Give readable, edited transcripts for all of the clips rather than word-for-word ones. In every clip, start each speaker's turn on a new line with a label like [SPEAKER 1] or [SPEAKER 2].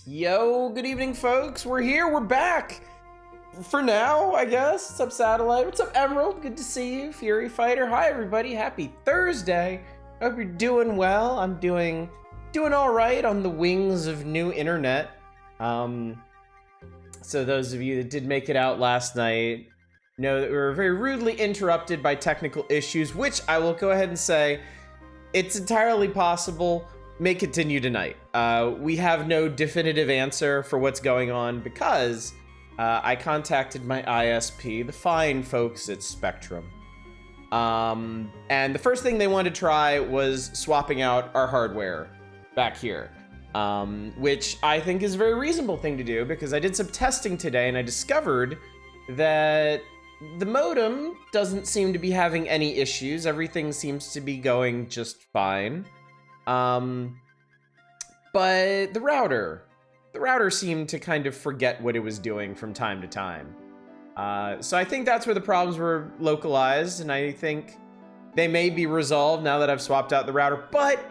[SPEAKER 1] Yo, good evening, folks. We're here. We're back. For now, I guess. What's up, Satellite? What's up, Emerald? Good to see you. Fury Fighter. Hi, everybody. Happy Thursday. Hope you're doing well. I'm doing all right on the wings of new internet. So those of you that did make it out last night know that we were very rudely interrupted by technical issues, which I will go ahead and say it's entirely possible may continue tonight. We have no definitive answer for what's going on because I contacted my ISP, the fine folks at Spectrum. And the first thing they wanted to try was swapping out our hardware back here, which I think is a very reasonable thing to do because I did some testing today and I discovered that the modem doesn't seem to be having any issues. Everything seems to be going just fine. But the router seemed to kind of forget what it was doing from time to time. So I think that's where the problems were localized, and I think they may be resolved now that I've swapped out the router. But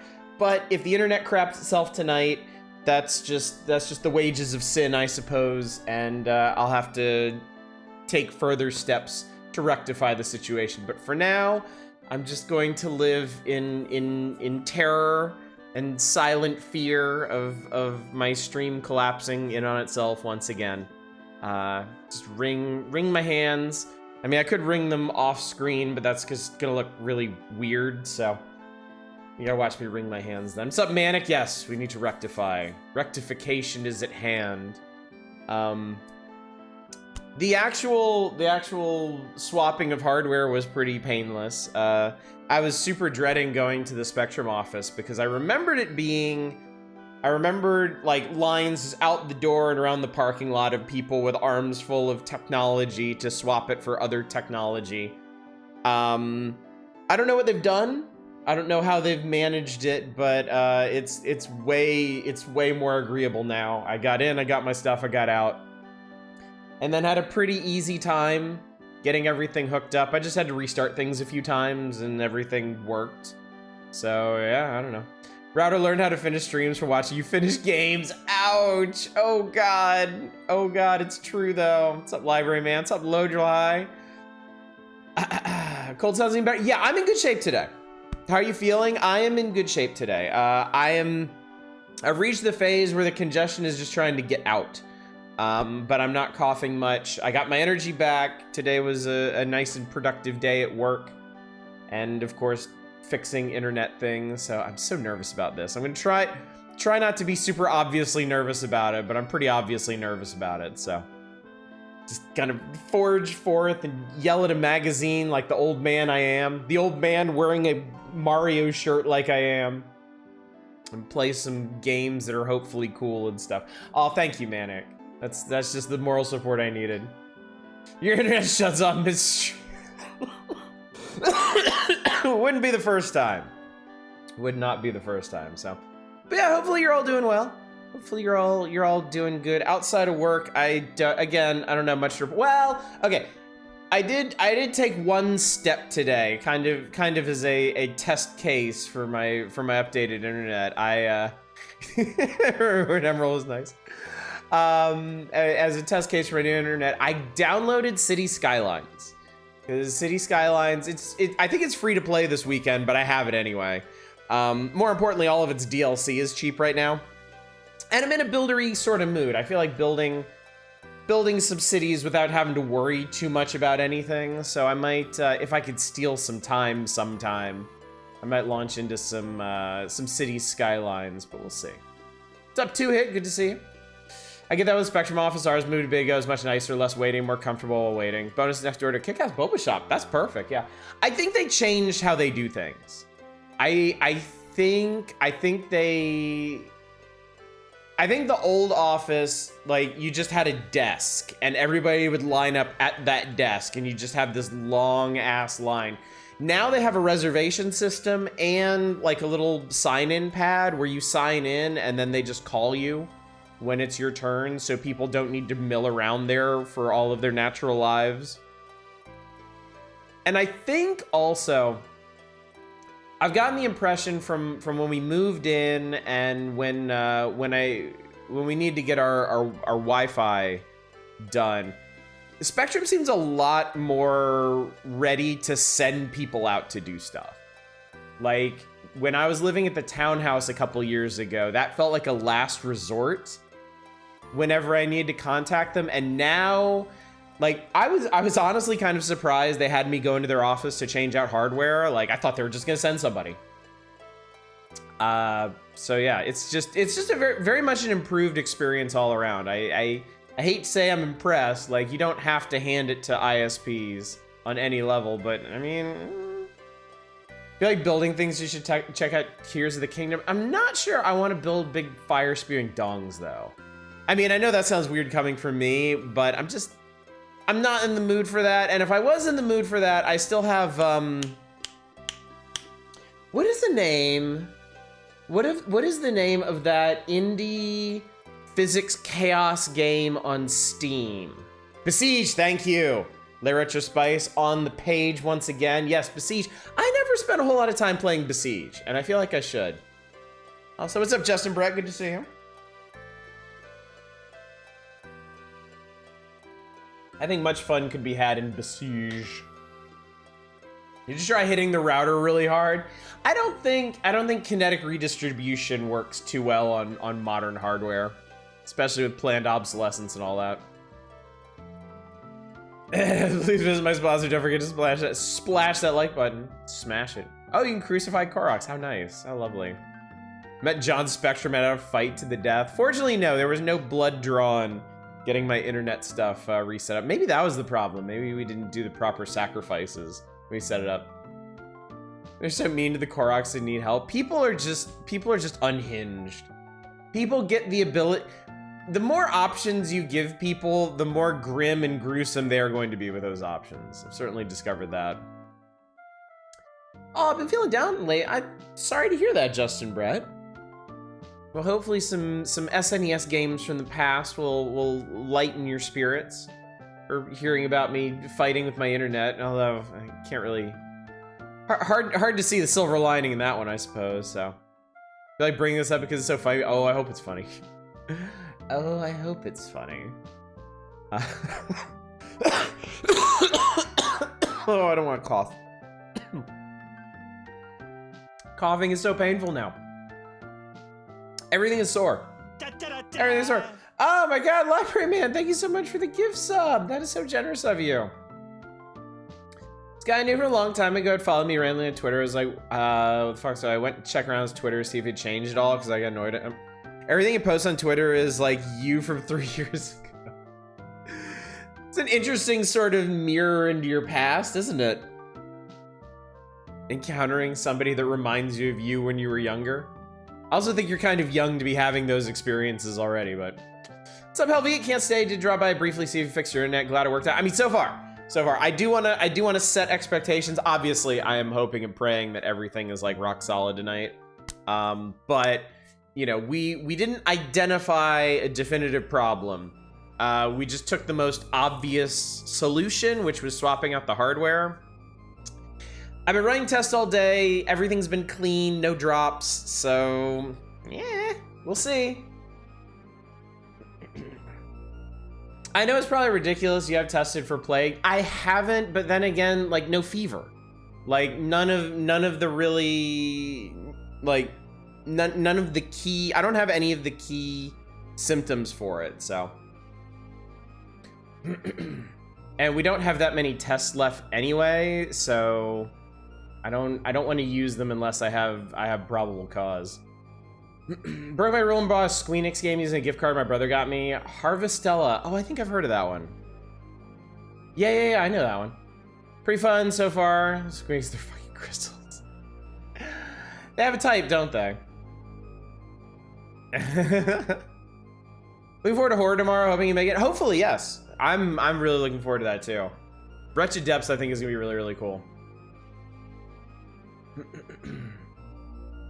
[SPEAKER 1] if the internet craps itself tonight, that's just the wages of sin, I suppose, and I'll have to take further steps to rectify the situation. But for now, I'm just going to live in terror and silent fear of my stream collapsing in on itself once again. Just wring my hands. I mean, I could wring them off screen, but that's just gonna look really weird, so you gotta watch me wring my hands then. What's up, Manic? Yes, we need to rectify. Rectification is at hand. The actual swapping of hardware was pretty painless. I was super dreading going to the Spectrum office because I remembered like lines out the door and around the parking lot of people with arms full of technology to swap it for other technology. I don't know what they've done. I don't know how they've managed it, but it's way more agreeable now. I got in, I got my stuff, I got out, and then had a pretty easy time getting everything hooked up. I just had to restart things a few times and everything worked. So yeah, I don't know. Router learned how to finish streams from watching you finish games. Ouch. Oh god. Oh god, it's true though. What's up, Library Man? What's up, Low July? Cold sounds even better. Yeah, I'm in good shape today. How are you feeling? I am in good shape today. I've reached the phase where the congestion is just trying to get out. But I'm not coughing much. I got my energy back. Today was a nice and productive day at work. And of course, fixing internet things. So I'm so nervous about this. I'm gonna try not to be super obviously nervous about it, but I'm pretty obviously nervous about it. So just kind of forge forth and yell at a magazine like the old man I am. The old man wearing a Mario shirt like I am. And play some games that are hopefully cool and stuff. Oh, thank you, Manic. That's just the moral support I needed. Your internet shuts off mid-stream. Wouldn't be the first time. Would not be the first time, so. But yeah, hopefully you're all doing well. Hopefully you're all doing good. Outside of work, again, I don't know much to, well, okay. I did take one step today, kind of as a test case for my updated internet. When Emerald was nice. As a test case for my new internet, I downloaded City Skylines. Because City Skylines, I think it's free to play this weekend, but I have it anyway. More importantly, all of its DLC is cheap right now. And I'm in a buildery sort of mood. I feel like building some cities without having to worry too much about anything. So I might, if I could steal some time sometime, I might launch into some City Skylines, but we'll see. What's up, 2Hit? Good to see you. I get that with Spectrum office hours, moved to Big O is much nicer, less waiting, more comfortable while waiting. Bonus next door to Kick-Ass Boba Shop. That's perfect, yeah. I think they changed how they do things. I think the old office, like, you just had a desk and everybody would line up at that desk and you just have this long ass line. Now they have a reservation system and like a little sign-in pad where you sign in and then they just call you when it's your turn, so people don't need to mill around there for all of their natural lives. And I think also, I've gotten the impression from when we moved in and when I need to get our Wi-Fi done, Spectrum seems a lot more ready to send people out to do stuff. Like, when I was living at the townhouse a couple years ago, that felt like a last resort whenever I needed to contact them. And now, like, I was honestly kind of surprised they had me go into their office to change out hardware. Like, I thought they were just gonna send somebody. So yeah, it's just a very much an improved experience all around. I hate to say I'm impressed. Like, you don't have to hand it to ISPs on any level, but I mean, I feel like building things, you should check out Tears of the Kingdom. I'm not sure I want to build big fire spewing dongs though. I mean, I know that sounds weird coming from me, but I'm not in the mood for that. And if I was in the mood for that, I still have, what is the name? What is the name of that indie physics chaos game on Steam? Besiege, thank you. Retro Spice on the page once again. Yes, Besiege. I never spent a whole lot of time playing Besiege, and I feel like I should. Also, what's up, Justin Brett? Good to see you. I think much fun could be had in Besiege. You just try hitting the router really hard. I don't think kinetic redistribution works too well on modern hardware, especially with planned obsolescence and all that. Please visit my sponsor. Don't forget to splash that like button. Smash it. Oh, you can crucify Koroks. How nice. How lovely. Met John Spectrum at a fight to the death. Fortunately, no, there was no blood drawn getting my internet stuff reset up. Maybe that was the problem. Maybe we didn't do the proper sacrifices when we set it up. They're so mean to the Koroks that need help. People are just unhinged. People get the ability. The more options you give people, the more grim and gruesome they are going to be with those options. I've certainly discovered that. Oh, I've been feeling down late. I'm sorry to hear that, Justin Brett. Well, hopefully some SNES games from the past will lighten your spirits. Or hearing about me fighting with my internet, although I can't really... Hard to see the silver lining in that one, I suppose, so. I feel like bringing this up because it's so funny. Oh, I hope it's funny. Oh, I hope it's funny. Oh, I don't want to cough. Coughing is so painful now. Everything is sore. Everything is sore. Oh my god, Library Man, thank you so much for the gift sub. That is so generous of you. This guy I knew for a long time ago had followed me randomly on Twitter. I was like, what the fuck? So I went to check around his Twitter, see if it changed at all, because I got annoyed at him. Everything he posts on Twitter is like you from 3 years ago. It's an interesting sort of mirror into your past, isn't it? Encountering somebody that reminds you of you when you were younger. I also think you're kind of young to be having those experiences already, but... What's up, Helvete? Can't stay to drop by briefly, see if you fixed your internet. Glad it worked out. I mean, so far. I do wanna set expectations. Obviously, I am hoping and praying that everything is like rock solid tonight. But you know, we didn't identify a definitive problem. We just took the most obvious solution, which was swapping out the hardware. I've been running tests all day. Everything's been clean, no drops. So yeah, we'll see. I know it's probably ridiculous you have tested for plague. I haven't, but then again, like no fever. Like none of the really, like none of the key, I don't have any of the key symptoms for it, so. And we don't have that many tests left anyway, so I don't want to use them unless I have probable cause. Broke my rule and bought a Squeenix game using a gift card my brother got me. Harvestella. Oh, I think I've heard of that one. Yeah, I know that one. Pretty fun so far. Squeenix, they're fucking crystals. They have a type, don't they? Looking forward to Horror tomorrow, hoping you make it. Hopefully, yes. I'm really looking forward to that too. Wretched Depths, I think, is gonna be really, really cool.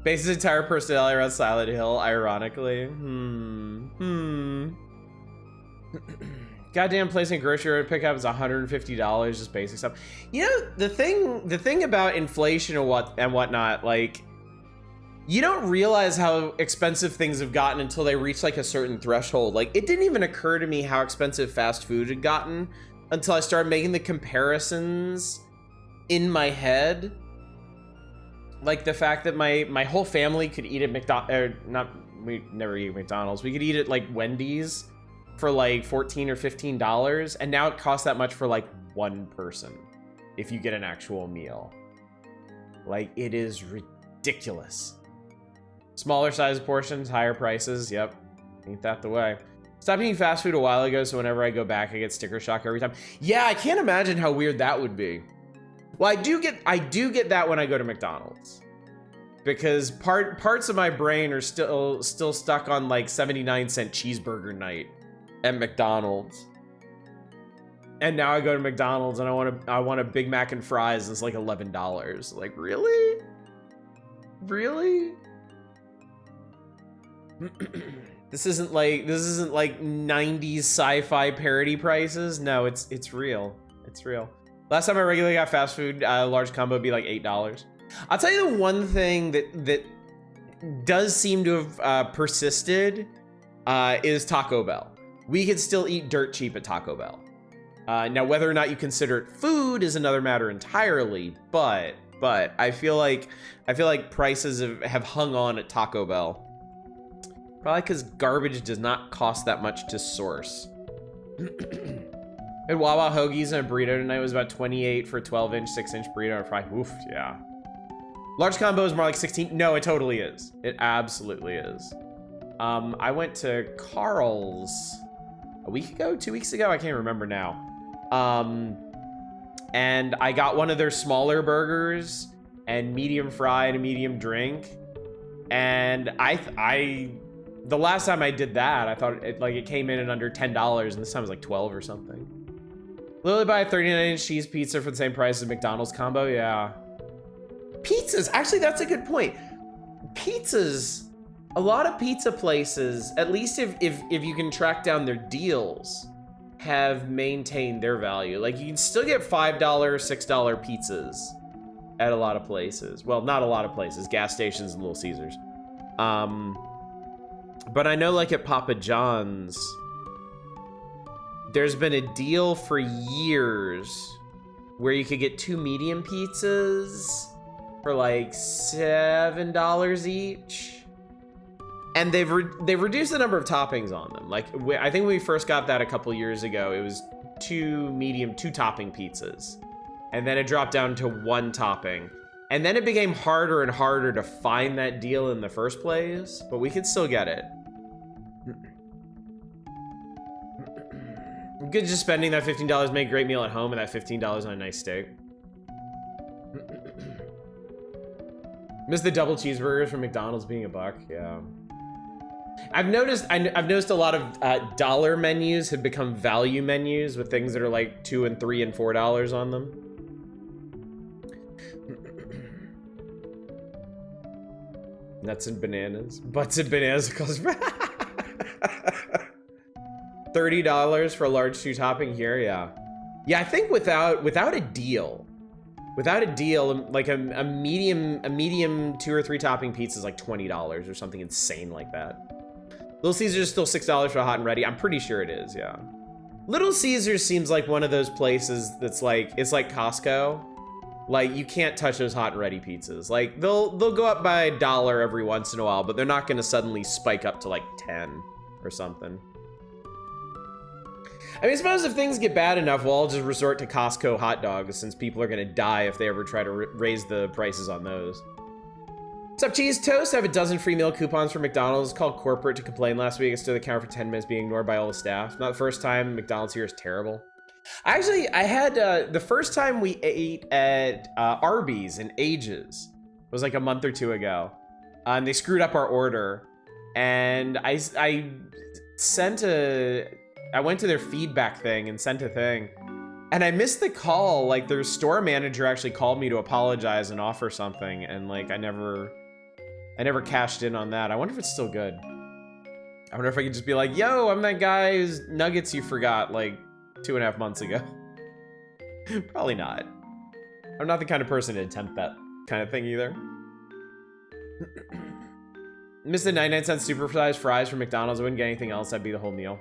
[SPEAKER 1] Bases entire personality around Silent Hill, ironically. Goddamn, placing a grocery order pickup is $150, just basic stuff. You know, the thing about inflation and whatnot, like, You don't realize how expensive things have gotten until they reach like a certain threshold. Like, it didn't even occur to me how expensive fast food had gotten until I started making the comparisons in my head. Like the fact that my whole family could eat at we never eat McDonald's. We could eat at like Wendy's for like $14 or $15, and now it costs that much for like one person if you get an actual meal. Like, it is ridiculous. Smaller size portions, higher prices. Yep, ain't that the way? Stopped eating fast food a while ago, so whenever I go back, I get sticker shock every time. Yeah, I can't imagine how weird that would be. Well, I do get that when I go to McDonald's, because parts of my brain are still stuck on like 79-cent cheeseburger night at McDonald's. And now I go to McDonald's and I want a Big Mac and fries, and it's like $11. Like, really? Really? This isn't like 90s sci-fi parody prices. No, it's real. It's real. Last time I regularly got fast food, a large combo would be like $8. I'll tell you the one thing that does seem to have persisted is Taco Bell. We could still eat dirt cheap at Taco Bell. Now, whether or not you consider it food is another matter entirely, but I feel like prices have hung on at Taco Bell. Probably because garbage does not cost that much to source. And Wawa hoagies and a burrito tonight was about $28 for a 12-inch, 6-inch burrito and fry. Oof, yeah. Large combo is more like $16. No, it totally is. It absolutely is. I went to Carl's a week ago, 2 weeks ago. I can't remember now. And I got one of their smaller burgers and medium fry and a medium drink. And the last time I did that, I thought it came in at under $10, and this time it was like 12 or something. Literally buy a 39-inch cheese pizza for the same price as McDonald's combo. Yeah. Pizzas, actually, that's a good point. Pizzas, a lot of pizza places, at least if you can track down their deals, have maintained their value. Like, you can still get $5, $6 pizzas at a lot of places. Well, not a lot of places, gas stations and Little Caesars. But I know, like, at Papa John's, there's been a deal for years where you could get 2 medium pizzas for like $7 each. And they've reduced the number of toppings on them. Like, I think when we first got that a couple years ago, it was 2 medium, 2 topping pizzas. And then it dropped down to 1 topping. And then it became harder and harder to find that deal in the first place, but we could still get it. Good just spending that $15, make a great meal at home, and that $15 on a nice steak. Miss the double cheeseburgers from McDonald's being $1, yeah. I've noticed a lot of dollar menus have become value menus with things that are like $2 and $3 and $4 on them. Nuts and bananas. Butts and bananas cost $30 for a large 2 topping here, yeah. Yeah, I think without a deal, like a medium 2 or 3 topping pizza is like $20 or something insane like that. Little Caesars is still $6 for a hot and ready. I'm pretty sure it is, yeah. Little Caesars seems like one of those places that's like, it's like Costco. Like, you can't touch those hot and ready pizzas. Like, they'll go up by $1 every once in a while, but they're not gonna suddenly spike up to like 10 or something. I mean, I suppose if things get bad enough, we'll all just resort to Costco hot dogs, since people are gonna die if they ever try to raise the prices on those. What's up, Cheese Toast? I have a dozen free meal coupons for McDonald's. Called corporate to complain last week. I stood at the counter for 10 minutes being ignored by all the staff. Not the first time. McDonald's here is terrible. Actually, I had the first time we ate at Arby's in ages. It was like a month or 2 ago. And they screwed up our order. And I went to their feedback thing and sent a thing. And I missed the call. Like, their store manager actually called me to apologize and offer something. And like, I never cashed in on that. I wonder if it's still good. I wonder if I could just be like, yo, I'm that guy whose nuggets you forgot like 2.5 months ago. Probably not. I'm not the kind of person to attempt that kind of thing either. Miss the 99-cent supersized fries from McDonald's. I wouldn't get anything else. That'd be the whole meal.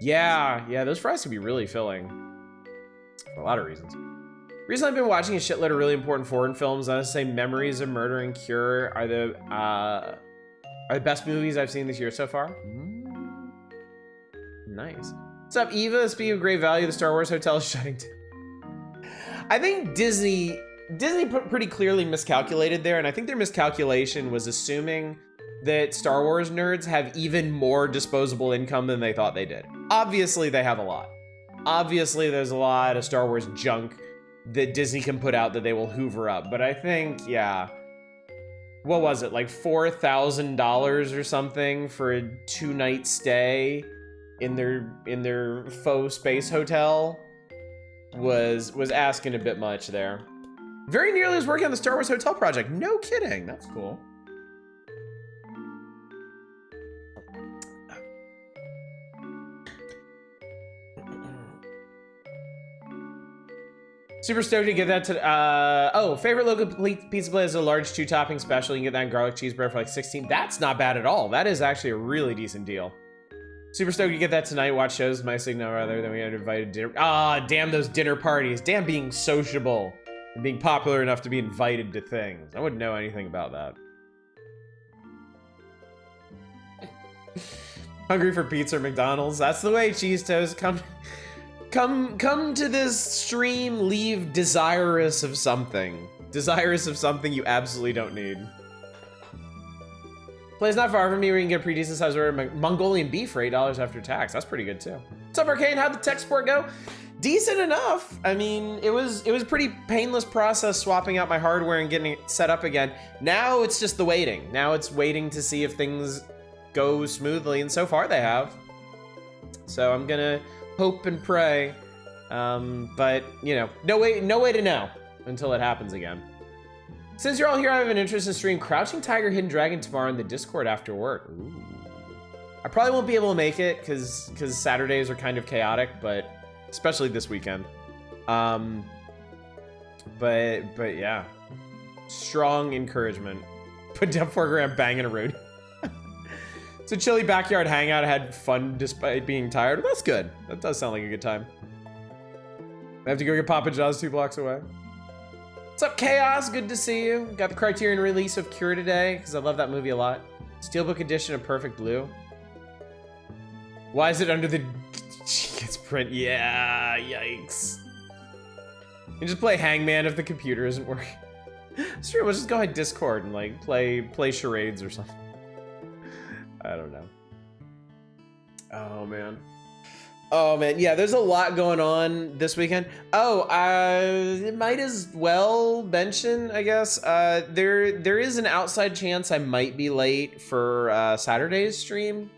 [SPEAKER 1] Yeah, those fries could be really filling. For a lot of reasons. Recently, I've been watching a shitload of really important foreign films. I would say Memories of Murder and Cure are the best movies I've seen this year so far. Nice. What's up, Eva? Speaking of great value, the Star Wars Hotel is shutting down. I think Disney pretty clearly miscalculated there, and I think their miscalculation was assuming that Star Wars nerds have even more disposable income than they thought they did. Obviously, they have a lot. Obviously, there's a lot of Star Wars junk that Disney can put out that they will hoover up. But I think, yeah, what was it, like $4,000 or something for a 2-night stay in their faux space hotel was asking a bit much there. Very nearly was working on the Star Wars Hotel project. No kidding. That's cool. Super stoked to get that to, favorite local pizza place is a large 2-topping special. You can get that in garlic cheese bread for like 16. That's not bad at all. That is actually a really decent deal. Super stoked to get that tonight. Watch shows my signal rather than we had invited dinner. Damn those dinner parties. Damn being sociable and being popular enough to be invited to things. I wouldn't know anything about that. Hungry for pizza or McDonald's? That's the way, Cheese Toast. Come to this stream, leave desirous of something. Desirous of something you absolutely don't need. Place not far from me where you can get a pretty decent sized order of Mongolian beef for $8 after tax. That's pretty good too. What's up, Arcane? How'd the tech support go? Decent enough. I mean, it was a pretty painless process swapping out my hardware and getting it set up again. Now it's just the waiting. Now it's waiting to see if things go smoothly, and so far they have. So I'm gonna hope and pray, but you know, no way to know until it happens again. Since you're all here, I have an interest in stream Crouching Tiger, Hidden Dragon tomorrow in the Discord after work. Ooh. I probably won't be able to make it because Saturdays are kind of chaotic, but especially this weekend. But yeah, strong encouragement. Put down 4 grand, bang in a road. It's a chilly backyard hangout. I had fun despite being tired. That's good. That does sound like a good time. I have to go get Papa John's 2 blocks away. What's up, Chaos? Good to see you. Got the Criterion release of Cure today because I love that movie a lot. Steelbook edition of Perfect Blue. Why is it under the Kids print? Yeah, yikes. You just play Hangman if the computer isn't working. It's true. We'll just go on Discord and like play charades or something. I don't know. Oh man, yeah, there's a lot going on this weekend. Might as well mention, I guess, there is an outside chance I might be late for Saturday's stream.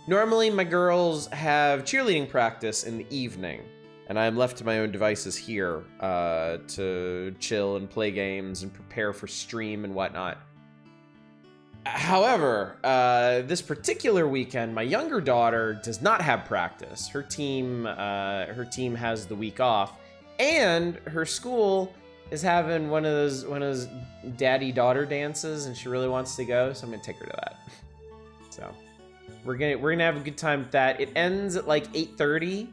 [SPEAKER 1] Normally my girls have cheerleading practice in the evening, and I am left to my own devices here to chill and play games and prepare for stream and whatnot. However, this particular weekend, my younger daughter does not have practice. Her team has the week off, and her school is having one of those daddy-daughter dances, and she really wants to go, so I'm gonna take her to that. So we're gonna have a good time with that. It ends at like 8:30.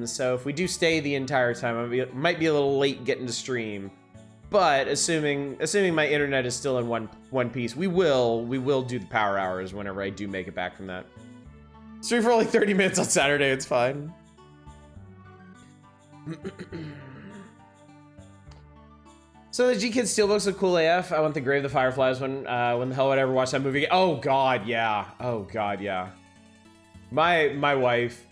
[SPEAKER 1] So if we do stay the entire time, I might be a little late getting to stream. But assuming my internet is still in one piece, we will do the power hours whenever I do make it back from that. Stream for only 30 minutes on Saturday, it's fine. So the G-Kids Steelbooks look cool AF. I want the Grave of the Fireflies when the hell would I ever watch that movie? Oh god, yeah. My wife,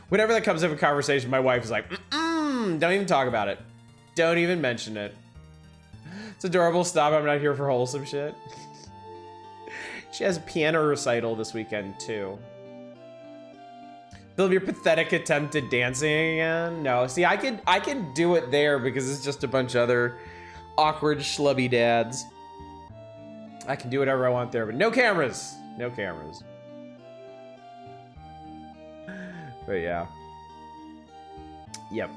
[SPEAKER 1] whenever that comes up in conversation, my wife is like, don't even talk about it. Don't even mention it. It's adorable. Stop. I'm not here for wholesome shit. She has a piano recital this weekend, too. Build your pathetic attempt at dancing again? No. See, I could do it there because it's just a bunch of other awkward, schlubby dads. I can do whatever I want there, but no cameras. No cameras. But yeah. Yep.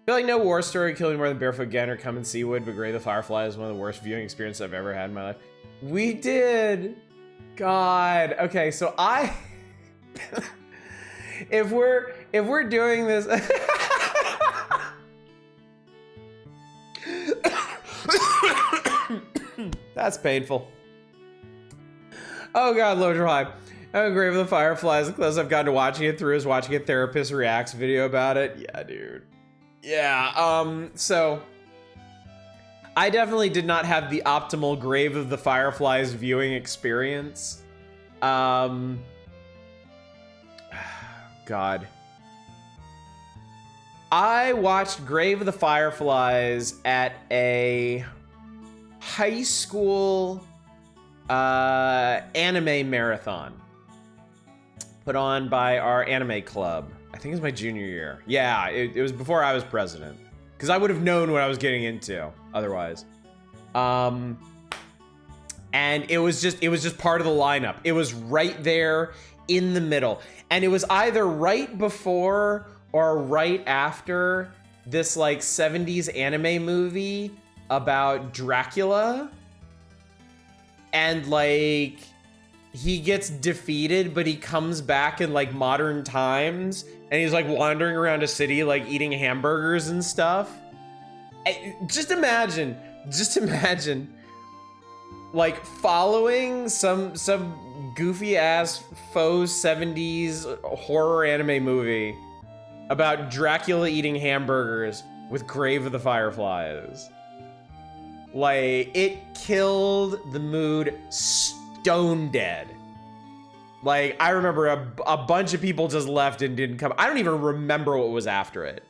[SPEAKER 1] feel like no war story killed me more than Barefoot Gen or Come and See would, but Grave the Firefly is one of the worst viewing experiences I've ever had in my life. We did. God. Okay, so if we're doing this that's painful. Oh God, low high. Oh, Grave of the Fireflies. The closest I've gotten to watching it through is watching a therapist reacts video about it. Yeah, dude. Yeah. So I definitely did not have the optimal Grave of the Fireflies viewing experience. God. I watched Grave of the Fireflies at a high school anime marathon put on by our anime club. I think it was my junior year. Yeah, it was before I was president, because I would have known what I was getting into otherwise. And it was just part of the lineup. It was right there in the middle, and it was either right before or right after this like 70s anime movie about Dracula, and like he gets defeated, but he comes back in like modern times, and he's like wandering around a city like eating hamburgers and stuff. Just imagine like following some goofy ass faux 70s horror anime movie about Dracula eating hamburgers with Grave of the Fireflies. Like, it killed the mood stone dead. Like, I remember a bunch of people just left and didn't come. I don't even remember what was after it.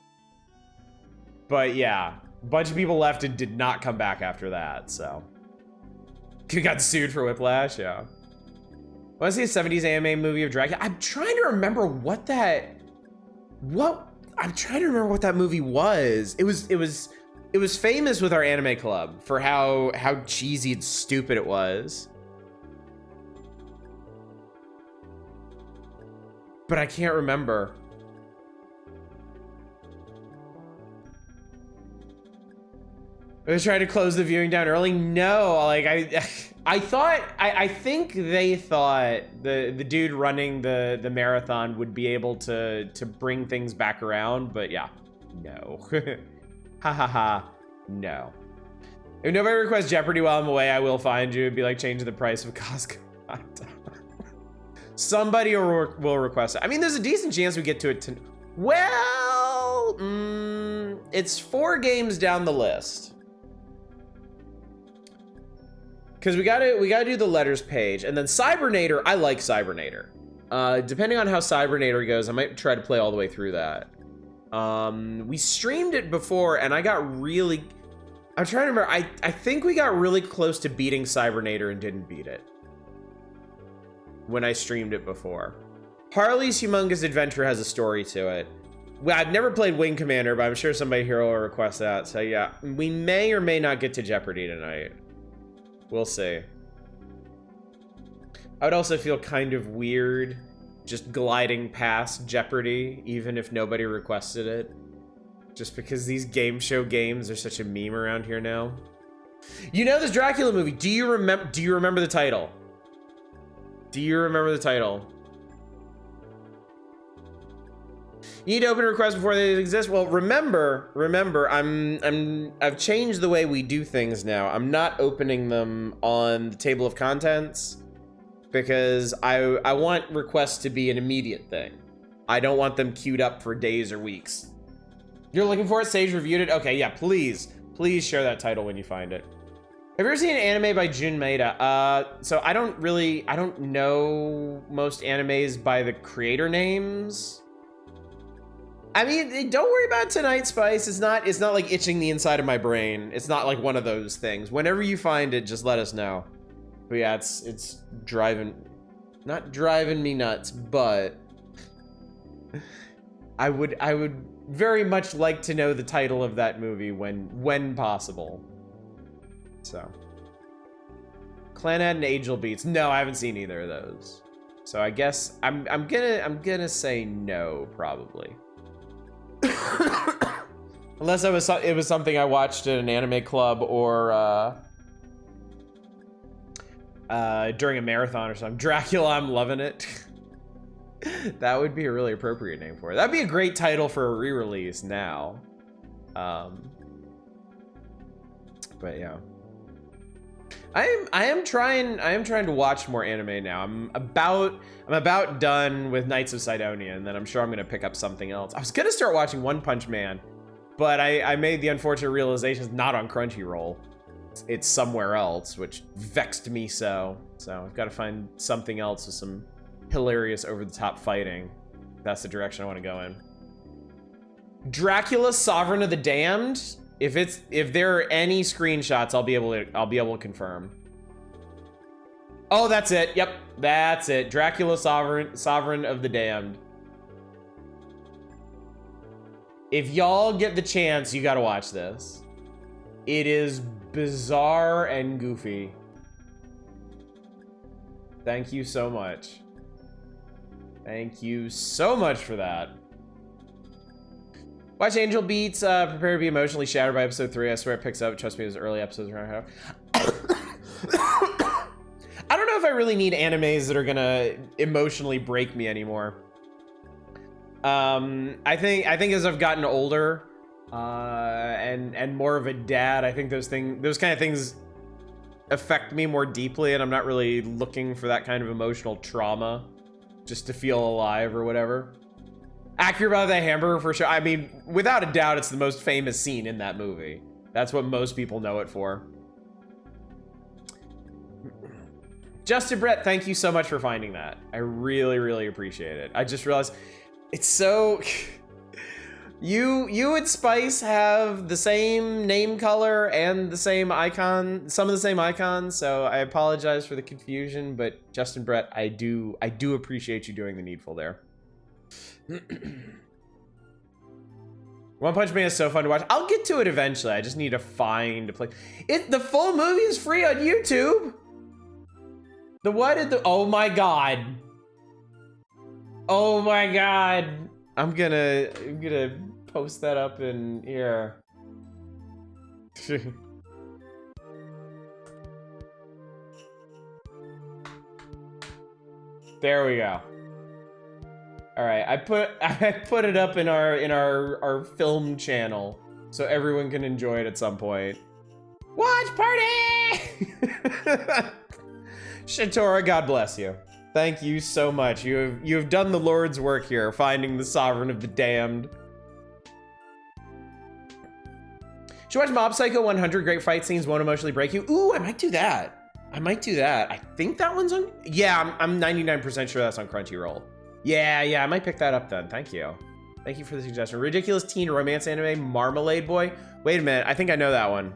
[SPEAKER 1] But yeah, a bunch of people left and did not come back after that, so. You got sued for Whiplash, yeah. Want to see a 70s anime movie of Dracula? I'm trying to remember what that movie was. It was famous with our anime club for how cheesy and stupid it was. But I can't remember. I was trying to close the viewing down early. No, like I think they thought the dude running the marathon would be able to bring things back around, but yeah, no. Ha ha ha, no. If nobody requests Jeopardy while I'm away, I will find you. It'd be like changing the price of Costco. Somebody will request it. I mean, there's a decent chance we get to it. Well, it's 4 games down the list. Because we gotta do the letters page, and then Cybernator. I like Cybernator. Depending on how Cybernator goes, I might try to play all the way through that. We streamed it before, and I got really. I'm trying to remember. I think we got really close to beating Cybernator and didn't beat it when I streamed it before. Harley's Humongous Adventure has a story to it. Well, I've never played Wing Commander, but I'm sure somebody here will request that. So yeah, we may or may not get to Jeopardy tonight. We'll see. I would also feel kind of weird just gliding past Jeopardy, even if nobody requested it. Just because these game show games are such a meme around here now. You know this Dracula movie. Do you remember the title? Do you remember the title? You need to open a request before they exist. Well, remember, I've changed the way we do things now. I'm not opening them on the table of contents because I want requests to be an immediate thing. I don't want them queued up for days or weeks. You're looking for it? Sage reviewed it? Okay, yeah, please share that title when you find it. Have you ever seen an anime by Jun Maeda? So I don't know most animes by the creator names. I mean, don't worry about Tonight Spice. It's not like itching the inside of my brain. It's not like one of those things. Whenever you find it, just let us know. But yeah, it's not driving me nuts, but I would very much like to know the title of that movie when possible. So, Clanad and Angel Beats. No, I haven't seen either of those. So I guess I'm gonna say no, probably. Unless it was something I watched at an anime club or during a marathon or something. Dracula, I'm loving it. That would be a really appropriate name for it. That'd be a great title for a re-release now. But yeah. I am trying to watch more anime now. I'm about done with Knights of Cydonia, and then I'm sure I'm gonna pick up something else. I was gonna start watching One Punch Man, but I made the unfortunate realization it's not on Crunchyroll. It's somewhere else, which vexed me so. So I've got to find something else with some hilarious over-the-top fighting. That's the direction I want to go in. Dracula, Sovereign of the Damned. If there are any screenshots, I'll be able to confirm. Oh, that's it. Yep, that's it. Dracula, Sovereign of the Damned. If y'all get the chance, you got to watch this. It is bizarre and goofy. Thank you so much. Thank you so much for that. Watch Angel Beats, prepare to be emotionally shattered by episode 3. I swear it picks up. Trust me, those early episodes around half. I don't know if I really need animes that are gonna emotionally break me anymore. I think as I've gotten older, and more of a dad, I think those kind of things affect me more deeply, and I'm not really looking for that kind of emotional trauma just to feel alive or whatever. Accurate about the hamburger for sure. I mean, without a doubt, it's the most famous scene in that movie. That's what most people know it for. Justin Brett, thank you so much for finding that. I really, really appreciate it. I just realized it's so... You and Spice have the same name color and the same icon, some of the same icons, so I apologize for the confusion, but Justin Brett, I do appreciate you doing the needful there. One Punch Man is so fun to watch. I'll get to it eventually. I just need to find a place. The full movie is free on YouTube. Oh my god. Oh my god. I'm gonna post that up in here. There we go. All right, I put it up in our film channel so everyone can enjoy it at some point. Watch party! Shatora, God bless you. Thank you so much. You have done the Lord's work here, finding the Sovereign of the Damned. Should watch Mob Psycho 100. Great fight scenes won't emotionally break you. Ooh, I might do that. I think that one's on. Yeah, I'm 99% sure that's on Crunchyroll. Yeah, I might pick that up then. Thank you. Thank you for the suggestion. Ridiculous teen romance anime, Marmalade Boy. Wait a minute, I think I know that one.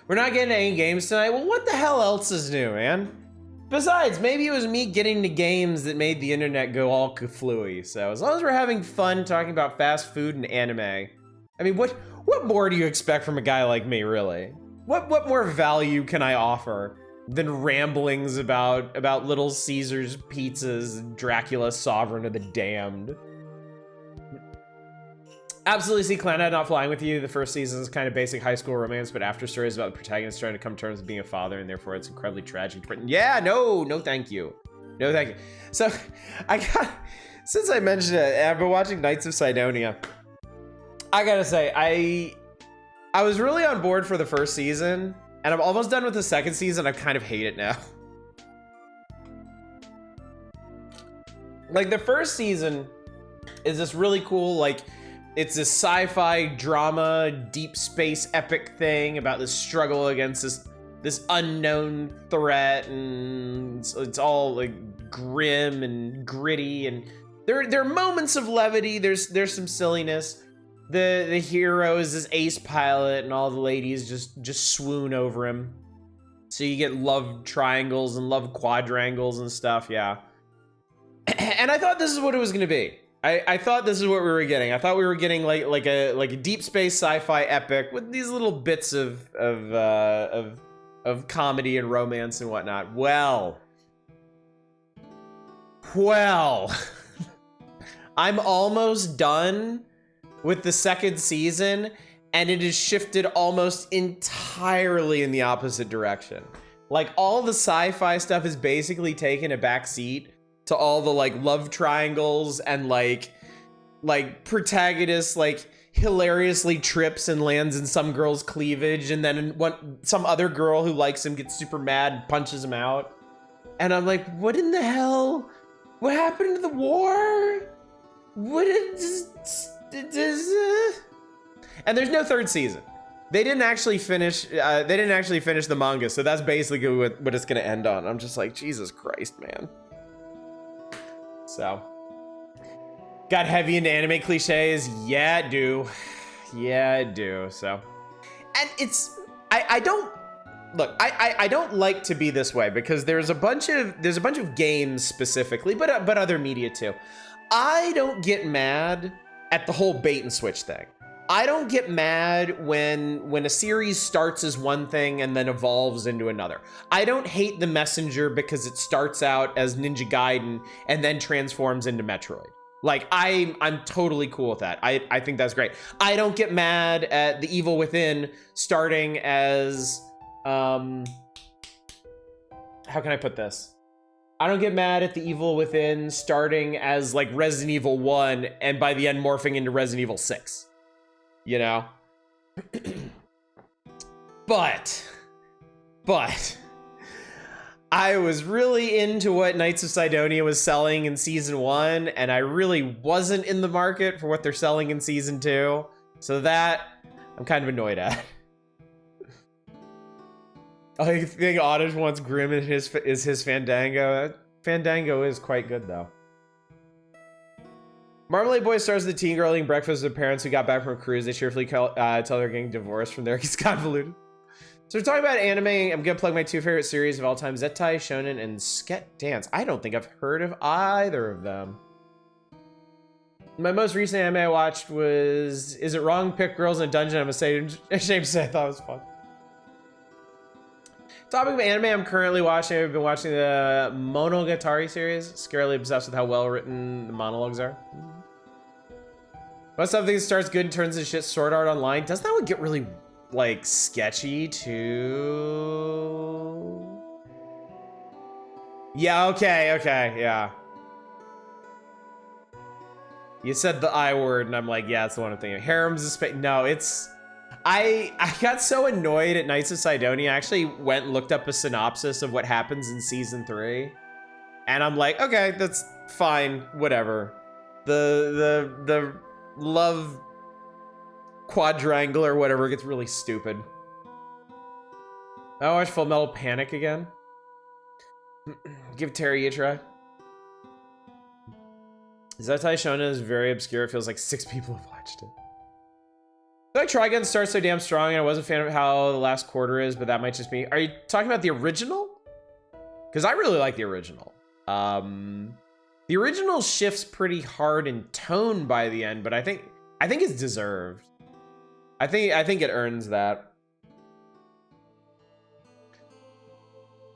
[SPEAKER 1] We're not getting any games tonight. Well, what the hell else is new, man? Besides, maybe it was me getting to games that made the internet go all kaflooey. So as long as we're having fun talking about fast food and anime, I mean, what more do you expect from a guy like me, really? What more value can I offer than ramblings about Little Caesars pizzas and Dracula, Sovereign of the Damned? Absolutely see Clownhead Not Flying With You. The first season is kind of basic high school romance, but after stories about the protagonist trying to come to terms with being a father, and therefore it's incredibly tragic. Yeah, no thank you. No thank you. So, since I mentioned it, I've been watching Knights of Cydonia. I gotta say, I was really on board for the first season, and I'm almost done with the second season. I kind of hate it now. Like, the first season is this really cool, like, it's this sci-fi drama, deep space epic thing about this struggle against this unknown threat, and it's all like grim and gritty, and there are moments of levity. There's some silliness. The hero is this ace pilot, and all the ladies just swoon over him. So you get love triangles and love quadrangles and stuff. Yeah, and I thought this is what it was gonna be. I thought this is what we were getting. I thought we were getting like a deep space sci-fi epic with these little bits of of comedy and romance and whatnot. Well, I'm almost done with the second season, and it has shifted almost entirely in the opposite direction. Like, all the sci-fi stuff is basically taken a back seat to all the like love triangles and like protagonist like hilariously trips and lands in some girl's cleavage, and then some other girl who likes him gets super mad and punches him out. And I'm like, what in the hell? What happened to the war? What is and there's no third season. They didn't actually finish the manga, so that's basically what it's gonna end on. I'm just like, Jesus Christ, man. So, got heavy into anime cliches. Yeah, it do. So, and it's I don't look. I don't like to be this way because there's a bunch of games specifically, but other media too. I don't get mad at the whole bait and switch thing. I don't get mad when a series starts as one thing and then evolves into another. I don't hate The Messenger because it starts out as Ninja Gaiden and then transforms into Metroid. Like, I'm totally cool with that. I think that's great. I don't get mad at The Evil Within starting as, how can I put this? I don't get mad at The Evil Within starting as like Resident Evil 1 and by the end morphing into Resident Evil 6. You know? But I was really into what Knights of Sidonia was selling in season 1, and I really wasn't in the market for what they're selling in season 2. So that I'm kind of annoyed at. I think Ottage wants Grim is his Fandango. Fandango is quite good though. Marmalade Boy stars the teen girl eating breakfast with parents who got back from a cruise. They cheerfully tell they're getting divorced from there. He's convoluted. So we're talking about anime. I'm gonna plug my 2 favorite series of all time: Zettai Shonen and Sket Dance. I don't think I've heard of either of them. My most recent anime I watched was Is It Wrong? Pick Girls in a Dungeon. I'm ashamed to say I thought it was fun. Topic of anime I'm currently watching. I've been watching the Monogatari series. Scarily obsessed with how well written the monologues are. But something starts good and turns into shit. Sword Art Online. Doesn't that one get really, like, sketchy, too? Yeah, okay, yeah. You said the I word, and I'm like, yeah, it's the one I'm thinking. Harems of Space. No, it's... I got so annoyed at Knights of Sidonia, I actually went and looked up a synopsis of what happens in season 3. And I'm like, okay, that's fine, whatever. The love quadrangle or whatever gets really stupid. I watched Full Metal Panic again. Give Terry a try. Zettai Shonen is very obscure. It feels like 6 people have watched it. I feel like Trigun starts so damn strong, and I wasn't a fan of how the last quarter is, but that might just be... Are you talking about the original? Because I really like the original. The original shifts pretty hard in tone by the end, but I think it's deserved. I think it earns that.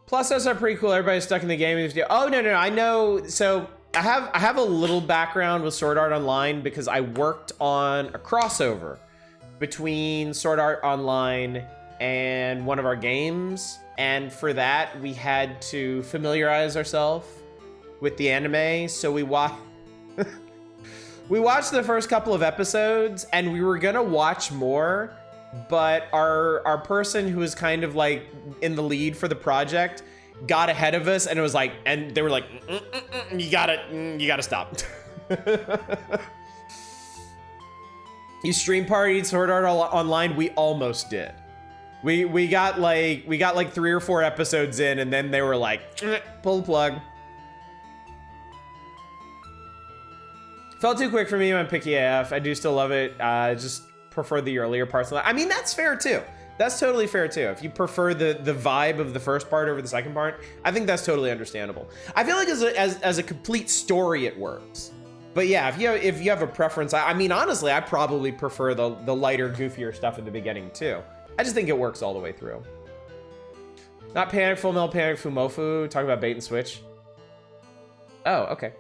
[SPEAKER 1] Plus, those are pretty cool. Everybody's stuck in the game. Oh no, I know. So I have a little background with Sword Art Online because I worked on a crossover between Sword Art Online and one of our games, and for that we had to familiarize ourselves with the anime. So we watched the first couple of episodes, and we were gonna watch more, but our person who was kind of like in the lead for the project got ahead of us, and it was like, and they were like, you gotta stop. You stream partied Sword Art Online. We almost did. We got like 3 or 4 episodes in, and then they were like, pull the plug. Felt too quick for me. I'm picky AF. I do still love it. Just prefer the earlier parts of that. I mean, that's fair too. That's totally fair too. If you prefer the vibe of the first part over the second part, I think that's totally understandable. I feel like as a complete story, it works. But yeah, if you have a preference, I mean, honestly, I probably prefer the lighter, goofier stuff in the beginning too. I just think it works all the way through. Not Panic Full Metal Panic Fumofu. Talk about bait and switch. Oh, okay.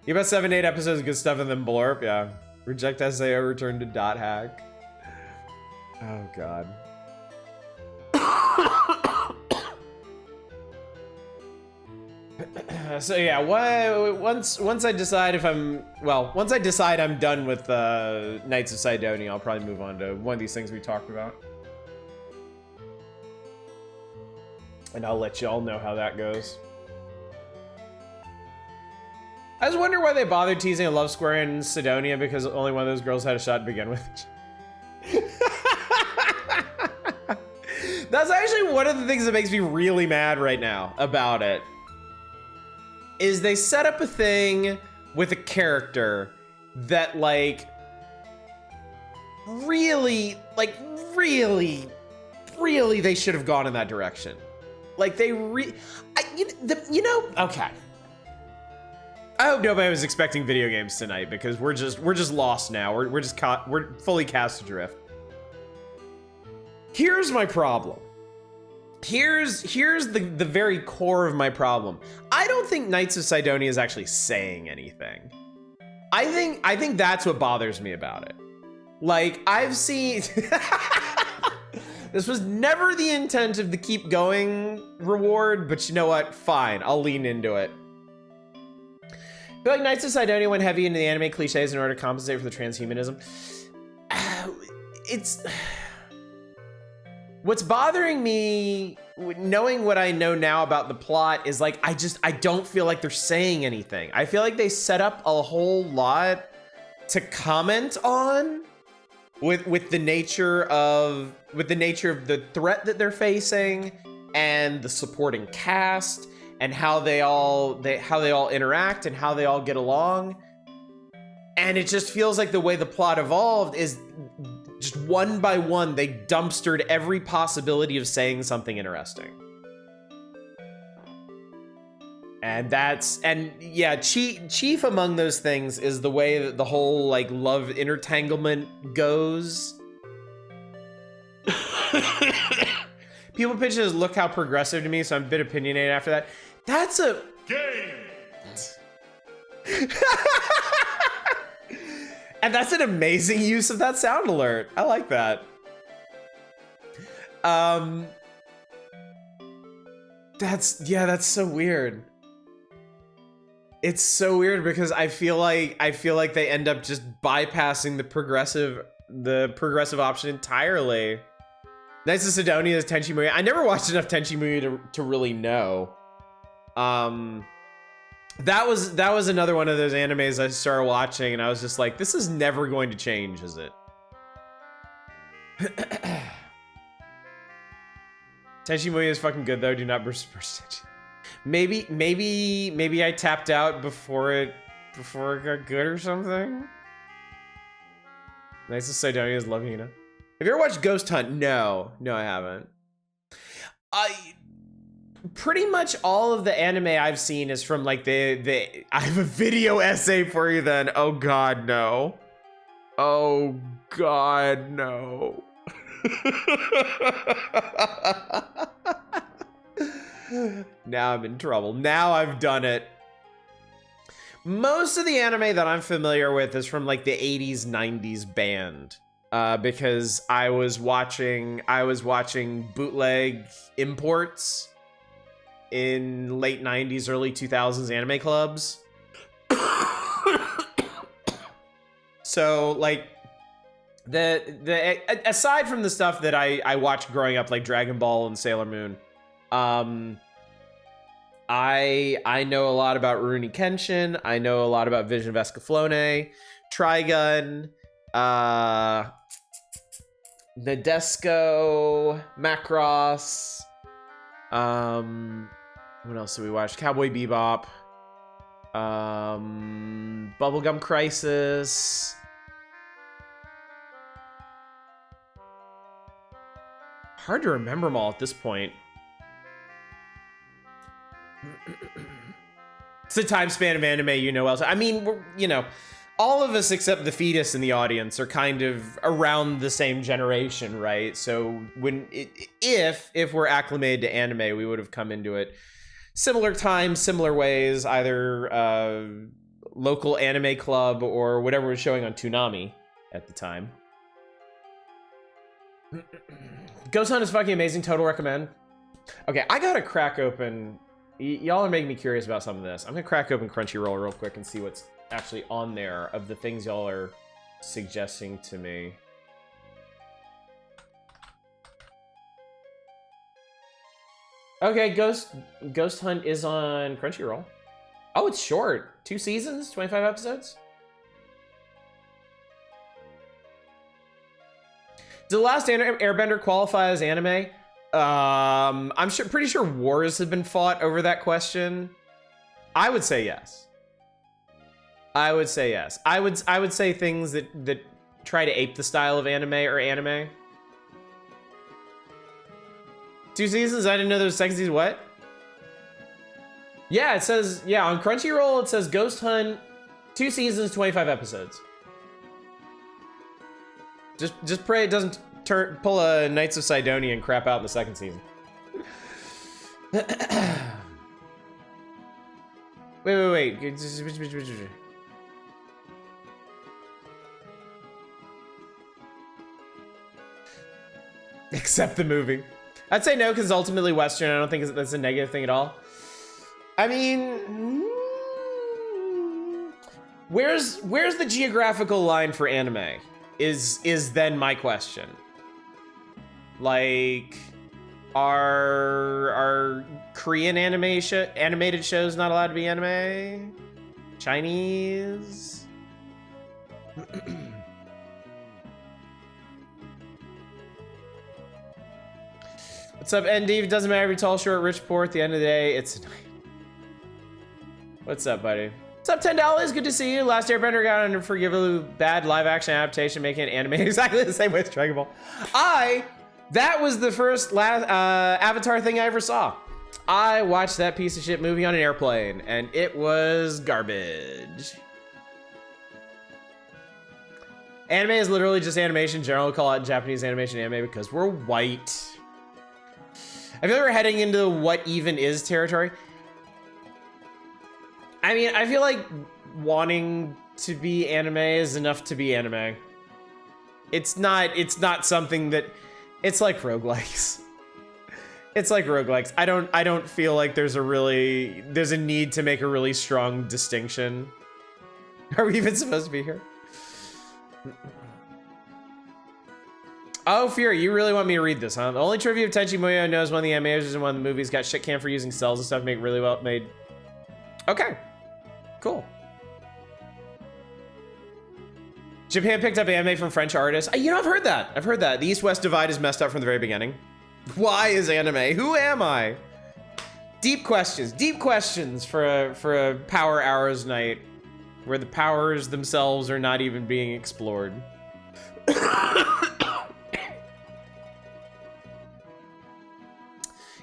[SPEAKER 1] You about 7-8 episodes of good stuff and then blurb, yeah. Reject SAO, return to dot hack. Oh god. So yeah, once I decide if once I decide I'm done with Knights of Sidonia, I'll probably move on to one of these things we talked about. And I'll let y'all know how that goes. I just wonder why they bothered teasing a love square in Sidonia, because only one of those girls had a shot to begin with. That's actually one of the things that makes me really mad right now about it. Is they set up a thing with a character that really they should have gone in that direction. Like they okay. I hope nobody was expecting video games tonight, because we're just lost now. We're fully cast adrift. Here's my problem. Here's the very core of my problem. I don't think Knights of Sidonia is actually saying anything. I think that's what bothers me about it. Like, I've seen this was never the intent of the keep going reward, but you know what? Fine, I'll lean into it. I feel like Knights of Sidonia went heavy into the anime cliches in order to compensate for the transhumanism. What's bothering me, knowing what I know now about the plot, is like, I don't feel like they're saying anything. I feel like they set up a whole lot to comment on with the nature of the threat that they're facing and the supporting cast and how they all interact and how they all get along. And it just feels like the way the plot evolved is just one by one, they dumpstered every possibility of saying something interesting. And yeah, chief among those things is the way that the whole like love intertanglement goes. People pitch it as look how progressive to me, so I'm a bit opinionated after that. That's a game. And that's an amazing use of that sound alert. I like that. That's so weird. It's so weird because I feel like they end up just bypassing the progressive option entirely. Knights of Sidonia is Tenchi Muyo. I never watched enough Tenchi Muyo to really know. That was another one of those animes I started watching, and I was just like, this is never going to change, is it? Tenchi Muyo is fucking good though. Do not burst Tenchi. Maybe I tapped out before it got good or something. Knights of Sidonia is loving, you know. Have you ever watched Ghost Hunt? No, I haven't. Pretty much all of the anime I've seen is from like I have a video essay for you then. Oh god, no. Oh god, no. Now I'm in trouble. Now I've done it. Most of the anime that I'm familiar with is from like the 80s, 90s band. Because I was watching bootleg imports in late 90s, early 2000s anime clubs. So like aside from the stuff that I watched growing up, like Dragon Ball and Sailor Moon, I know a lot about Rurouni Kenshin. I know a lot about Vision of Escaflowne, Trigun, Nadesco, Macross. What else did we watch? Cowboy Bebop, Bubblegum Crisis. Hard to remember them all at this point. It's a time span of anime, you know. I mean, you know, all of us except the fetus in the audience are kind of around the same generation, right? So if we're acclimated to anime, we would have come into it similar times, similar ways, either local anime club or whatever was showing on Toonami at the time. Ghost Hunt is fucking amazing. Total recommend. Okay, I gotta crack open. Y'all are making me curious about some of this. I'm gonna crack open Crunchyroll real quick and see what's actually on there of the things y'all are suggesting to me. Okay, Ghost Hunt is on Crunchyroll. Oh, it's short. 2 seasons, 25 episodes. Did The Last Airbender qualify as anime? I'm pretty sure wars have been fought over that question. I would say yes. I would say yes. I would say things that try to ape the style of anime or anime. 2 seasons? I didn't know there was second season. What? Yeah, it says, yeah, on Crunchyroll it says Ghost Hunt 2 seasons, 25 episodes. Just pray it doesn't pull a Knights of Sidonia and crap out in the second season. Wait. Except the movie. I'd say no, because it's ultimately Western. I don't think that's a negative thing at all. I mean, where's the geographical line for anime? Is then my question. Like, are Korean animated shows not allowed to be anime? Chinese? What's up, ND? It doesn't matter if you're tall, short, rich, poor. At the end of the day, it's... What's up, buddy? What's up, $10? Good to see you. Last Airbender got an unforgivably bad live-action adaptation, making it anime exactly the same way as Dragon Ball. That was the first Avatar thing I ever saw. I watched that piece of shit movie on an airplane, and it was garbage. Anime is literally just animation. Generally call it Japanese animation anime because we're white. I feel like we're heading into what even is territory. I mean, I feel like wanting to be anime is enough to be anime. It's not something that, it's like roguelikes. It's like roguelikes. I don't feel like there's a need to make a really strong distinction. Are we even supposed to be here? Oh, Fury, you really want me to read this, huh? The only trivia of Tenchi Muyo knows one of the animators in one of the movies got shit canned for using cells and stuff to make really well made. Okay, cool. Japan picked up anime from French artists. You know, I've heard that. The East-West divide is messed up from the very beginning. Why is anime? Who am I? Deep questions for a Power Hours night where the powers themselves are not even being explored.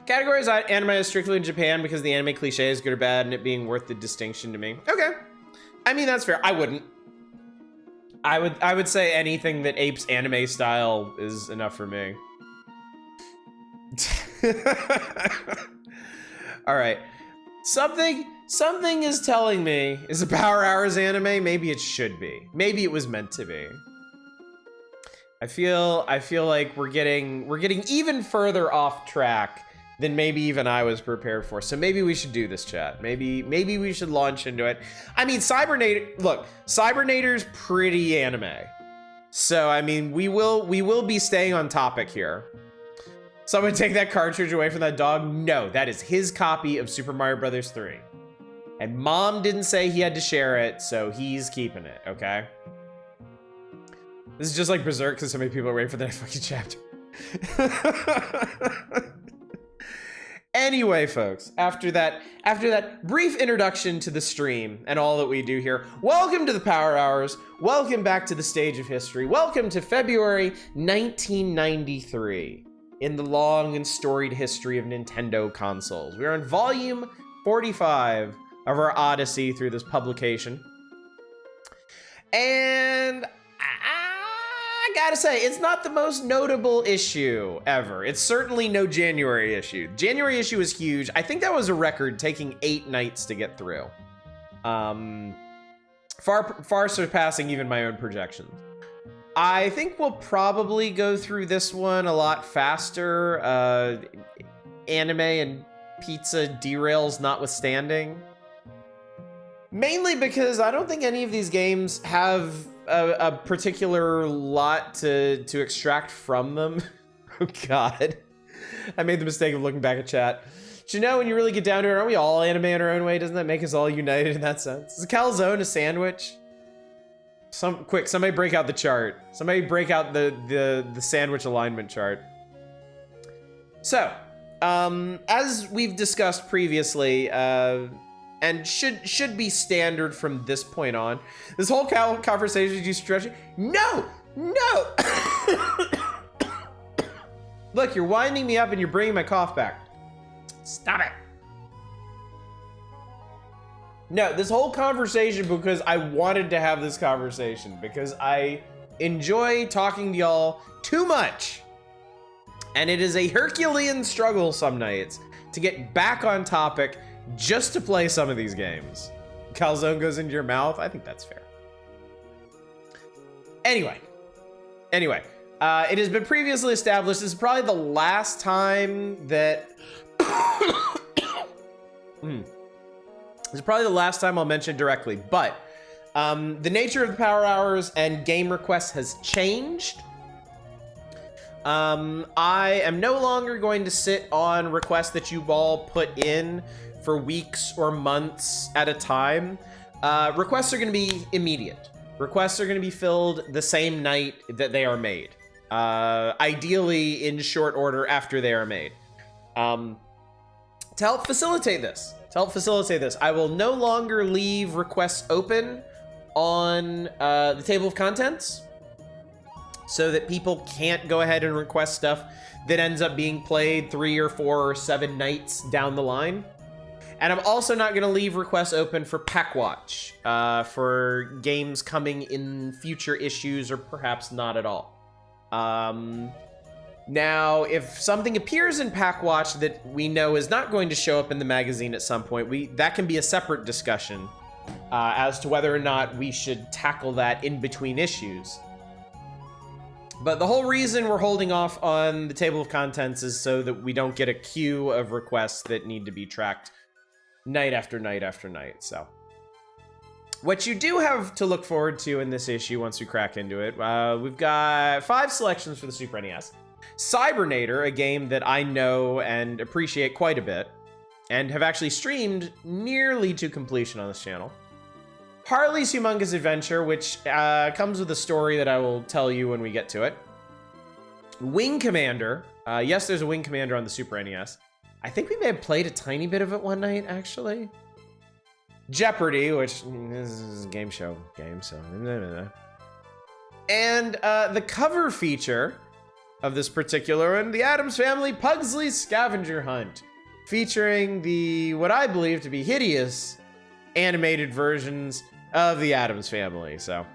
[SPEAKER 1] Categories anime is strictly in Japan because the anime cliche is good or bad and it being worth the distinction to me. Okay. I mean, that's fair. I wouldn't. I would say anything that apes anime style is enough for me. All right. Something is telling me, is a Power Hours anime? Maybe it should be. Maybe it was meant to be. I feel like we're getting even further off track than maybe even I was prepared for. So maybe we should do this, chat. Maybe we should launch into it. I mean, Cybernator's pretty anime. So I mean, we will be staying on topic here. Someone take that cartridge away from that dog? No, that is his copy of Super Mario Bros. 3. And Mom didn't say he had to share it, so he's keeping it, okay? This is just like Berserk because so many people are waiting for the next fucking chapter. Anyway, folks, after that brief introduction to the stream and all that we do here, welcome to the Power Hours. Welcome back to the stage of history. Welcome to February 1993 in the long and storied history of Nintendo consoles. We are on volume 45 of our odyssey through this publication. And I gotta say, it's not the most notable issue ever. It's certainly no January issue. January issue is huge. I think that was a record, taking 8 nights to get through. Far surpassing even my own projections. I think we'll probably go through this one a lot faster, anime and pizza derails notwithstanding. Mainly because I don't think any of these games have a particular lot to extract from them. Oh God, I made the mistake of looking back at chat. But you know, when you really get down to it, aren't we all anime in our own way? Doesn't that make us all united in that sense? Is a calzone a sandwich? Quick, somebody break out the chart. Somebody break out the sandwich alignment chart. So, as we've discussed previously, and should be standard from this point on, this whole conversation is you stretching. No! Look, you're winding me up and you're bringing my cough back. Stop it. No, this whole conversation, because I wanted to have this conversation, because I enjoy talking to y'all too much. And it is a Herculean struggle some nights to get back on topic just to play some of these games. Calzone goes into your mouth. I think that's fair. Anyway, it has been previously established. This is probably the last time that This is probably the last time I'll mention directly, but the nature of the power hours and game requests has changed. I am no longer going to sit on requests that you all put in for weeks or months at a time. Requests are going to be immediate. Requests are going to be filled the same night that they are made. Ideally in short order after they are made. To help facilitate this, I will no longer leave requests open on the table of contents so that people can't go ahead and request stuff that ends up being played 3 or 4 or 7 nights down the line. And I'm also not going to leave requests open for Pack Watch, for games coming in future issues or perhaps not at all. Now, if something appears in Pack Watch that we know is not going to show up in the magazine at some point, that can be a separate discussion as to whether or not we should tackle that in between issues. But the whole reason we're holding off on the table of contents is so that we don't get a queue of requests that need to be tracked night after night after night. So what you do have to look forward to in this issue once we crack into it, we've got 5 selections for the Super NES. Cybernator, a game that I know and appreciate quite a bit, and have actually streamed nearly to completion on this channel. Harley's Humongous Adventure, which comes with a story that I will tell you when we get to it. Wing Commander. Yes, there's a Wing Commander on the Super NES. I think we may have played a tiny bit of it one night, actually. Jeopardy, which this is a game show game, so... And the cover feature of this particular one, the Addams Family Pugsley Scavenger Hunt, featuring what I believe to be hideous animated versions of the Addams Family. So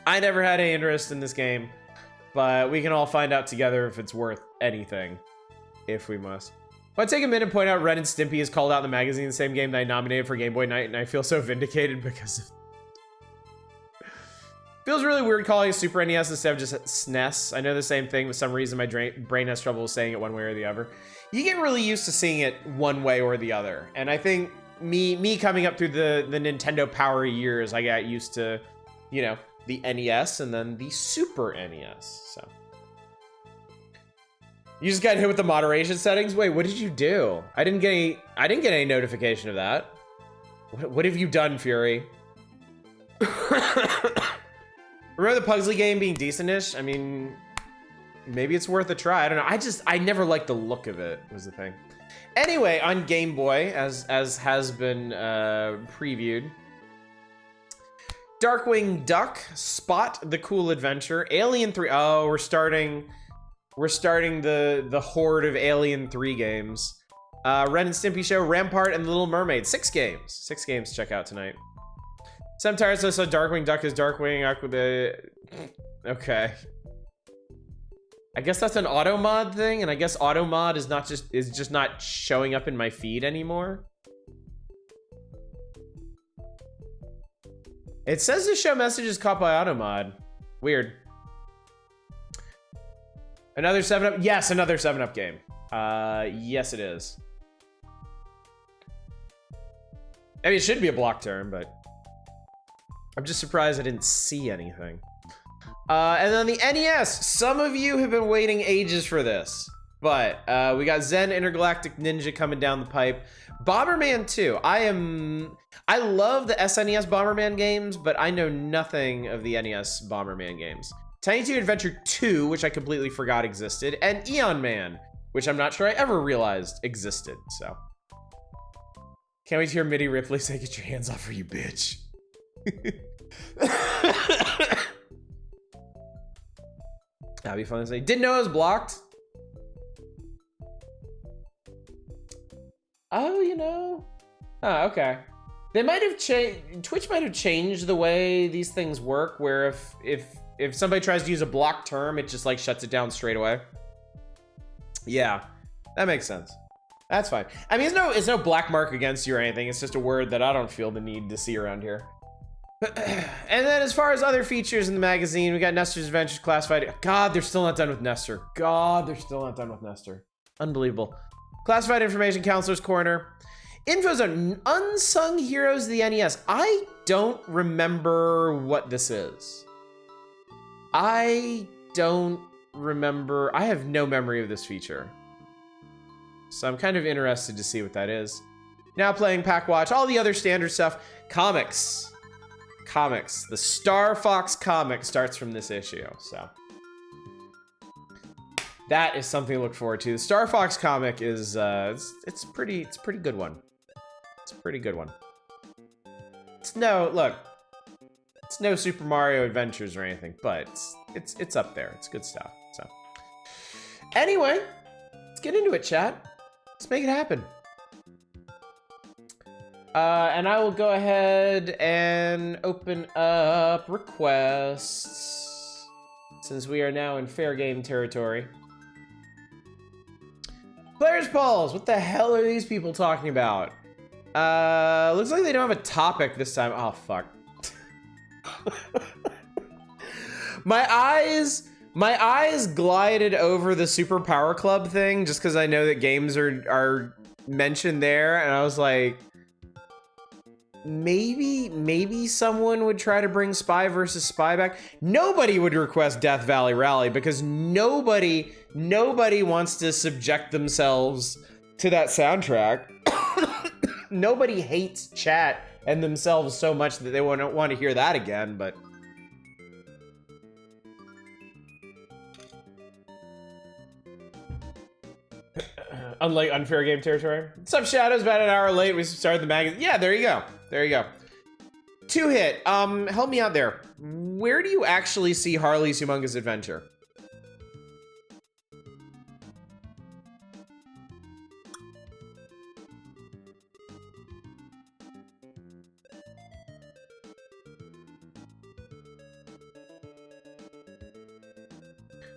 [SPEAKER 1] I never had any interest in this game, but we can all find out together if it's worth anything, if we must. But take a minute and point out Ren and Stimpy is called out in the magazine, the same game that I nominated for Game Boy Night, and I feel so vindicated because of... Feels really weird calling it Super NES instead of just SNES. I know the same thing, but for some reason my brain has trouble saying it one way or the other. You get really used to seeing it one way or the other, and I think me coming up through the Nintendo Power years, I got used to, you know, the NES and then the Super NES. So you just got hit with the moderation settings. Wait, what did you do? I didn't get any notification of that. What have you done, Fury? Remember the Pugsley game being decentish? I mean, maybe it's worth a try. I don't know. I never liked the look of it, was the thing. Anyway, on Game Boy, as has been previewed, Darkwing Duck, Spot the Cool Adventure, Alien 3. Oh, we're starting the horde of Alien 3 games. Ren and Stimpy Show, Rampart, and The Little Mermaid. 6 games. 6 games to check out tonight. Sometimes I saw Darkwing Duck as Darkwing Aqua. Okay. I guess that's an auto mod thing, and I guess auto mod is just not showing up in my feed anymore. It says to show messages caught by auto mod. Weird. Another 7-Up? Yes, another 7-Up game. Yes, it is. I mean, it should be a block term, but I'm just surprised I didn't see anything. And then the NES. Some of you have been waiting ages for this, but we got Zen Intergalactic Ninja coming down the pipe. Bomberman 2. I love the SNES Bomberman games, but I know nothing of the NES Bomberman games. Tiny Toon Adventure 2, which I completely forgot existed, and Eon Man, which I'm not sure I ever realized existed, so. Can't wait to hear Mitty Ripley say, "Get your hands off her, you bitch." That'd be fun to say. Didn't know it was blocked. Oh, you know. Oh, okay. They might have changed. Twitch might have changed the way these things work, where if somebody tries to use a block term, it just like shuts it down straight away. Yeah, that makes sense. That's fine. I mean, it's no black mark against you or anything. It's just a word that I don't feel the need to see around here. And then as far as other features in the magazine, we got Nestor's Adventures Classified. God, they're still not done with Nestor. God, they're still not done with Nestor. Unbelievable. Classified Information Counselor's Corner. Info Zone, Unsung Heroes of the NES. I don't remember what this is. I don't remember. I have no memory of this feature. So I'm kind of interested to see what that is. Now playing Pack Watch, all the other standard stuff. Comics. Comics. The Star Fox comic starts from this issue, so. That is something to look forward to. The Star Fox comic is, it's pretty good one. It's a pretty good one. It's no Super Mario Adventures or anything, but it's up there. It's good stuff, so. Anyway, let's get into it, chat. Let's make it happen. And I will go ahead and open up requests since we are now in fair game territory. Players polls. What the hell are these people talking about? Looks like they don't have a topic this time. Oh, fuck. My eyes glided over the Super Power Club thing just because I know that games are mentioned there, and I was like, maybe someone would try to bring Spy vs. Spy back. Nobody would request Death Valley Rally because nobody wants to subject themselves to that soundtrack. Nobody hates chat and themselves so much that they won't want to hear that again, but unlike unfair game territory. What's up, Shadows? About an hour late. We started the magazine. Yeah, there you go. There you go. 2-hit. Help me out there. Where do you actually see Harley's Humongous Adventure?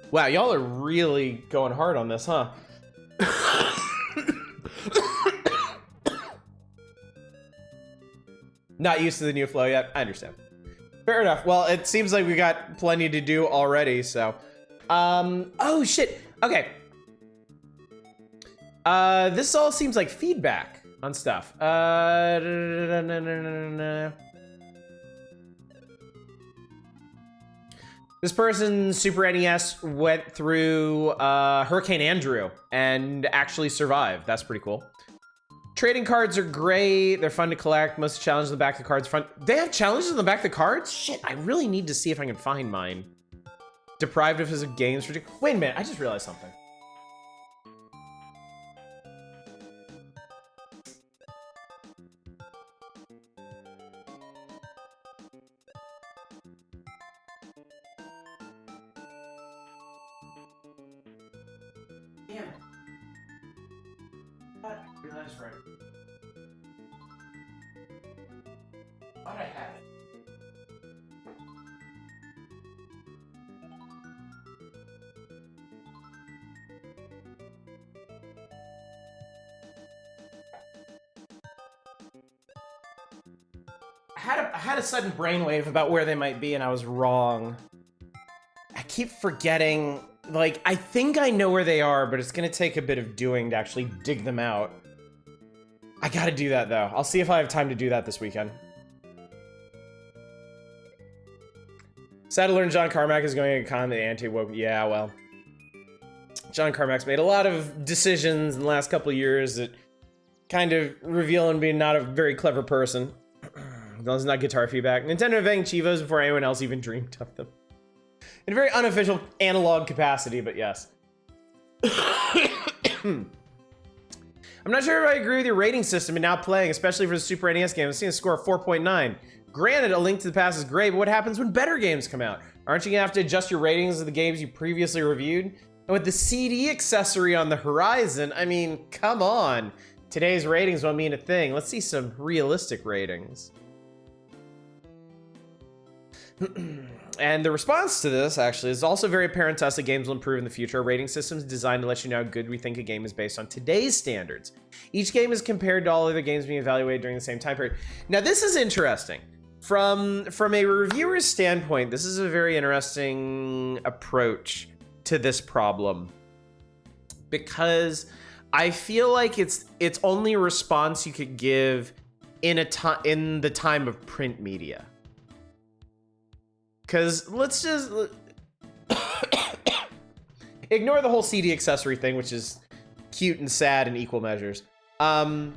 [SPEAKER 1] Wow, y'all are really going hard on this, huh? Not used to the new flow yet. I understand. Fair enough. Well, it seems like we got plenty to do already, so. Oh, shit. Okay. This all seems like feedback on stuff. This person's Super NES went through Hurricane Andrew and actually survived. That's pretty cool. Trading cards are great. They're fun to collect. Most challenges on the back of the cards front. They have challenges on the back of the cards? Shit, I really need to see if I can find mine. Deprived of physical games. Wait a minute, I just realized something. Damn it. I realized right. Thought I had it. I had a sudden brainwave about where they might be, and I was wrong. I keep forgetting. Like, I think I know where they are, but it's gonna take a bit of doing to actually dig them out. I gotta do that, though. I'll see if I have time to do that this weekend. Sad to learn John Carmack is going to con the anti-woke. Yeah, well. John Carmack's made a lot of decisions in the last couple of years that kind of reveal him being not a very clever person. That's not guitar feedback. Nintendo inventing Chivos before anyone else even dreamed of them. In a very unofficial analog capacity, but yes. I'm not sure if I agree with your rating system and now playing, especially for the Super NES game. I'm seeing a score of 4.9. Granted, A Link to the Past is great, but what happens when better games come out? Aren't you gonna have to adjust your ratings of the games you previously reviewed? And with the CD accessory on the horizon, I mean, come on. Today's ratings won't mean a thing. Let's see some realistic ratings. And the response to this, actually, is also very apparent to us that games will improve in the future. Our rating system is designed to let you know how good we think a game is based on today's standards. Each game is compared to all other games being evaluated during the same time period. Now, this is interesting. From a reviewer's standpoint, this is a very interesting approach to this problem. Because I feel like it's only a response you could give in the time of print media. Because let's just ignore the whole CD accessory thing, which is cute and sad in equal measures. Imagine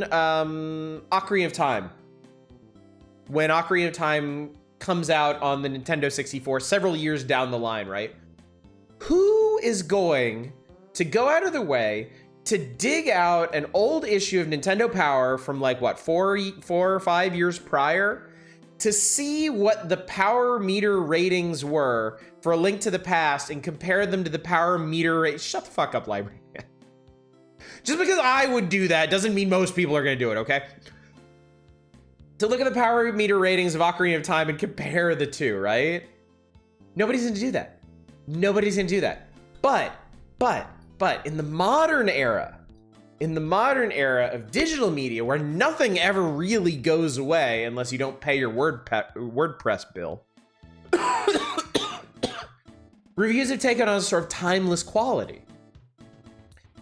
[SPEAKER 1] Ocarina of Time. When Ocarina of Time comes out on the Nintendo 64 several years down the line, right? Who is going to go out of their way to dig out an old issue of Nintendo Power from like, what, 4 or 5 years prior? To see what the power meter ratings were for A Link to the Past and compare them to the power meter rate. Shut the fuck up, library. Just because I would do that doesn't mean most people are going to do it, okay? To look at the power meter ratings of Ocarina of Time and compare the two, right? Nobody's going to do that. Nobody's going to do that. But in the modern era, of digital media where nothing ever really goes away unless you don't pay your WordPress bill, reviews have taken on a sort of timeless quality.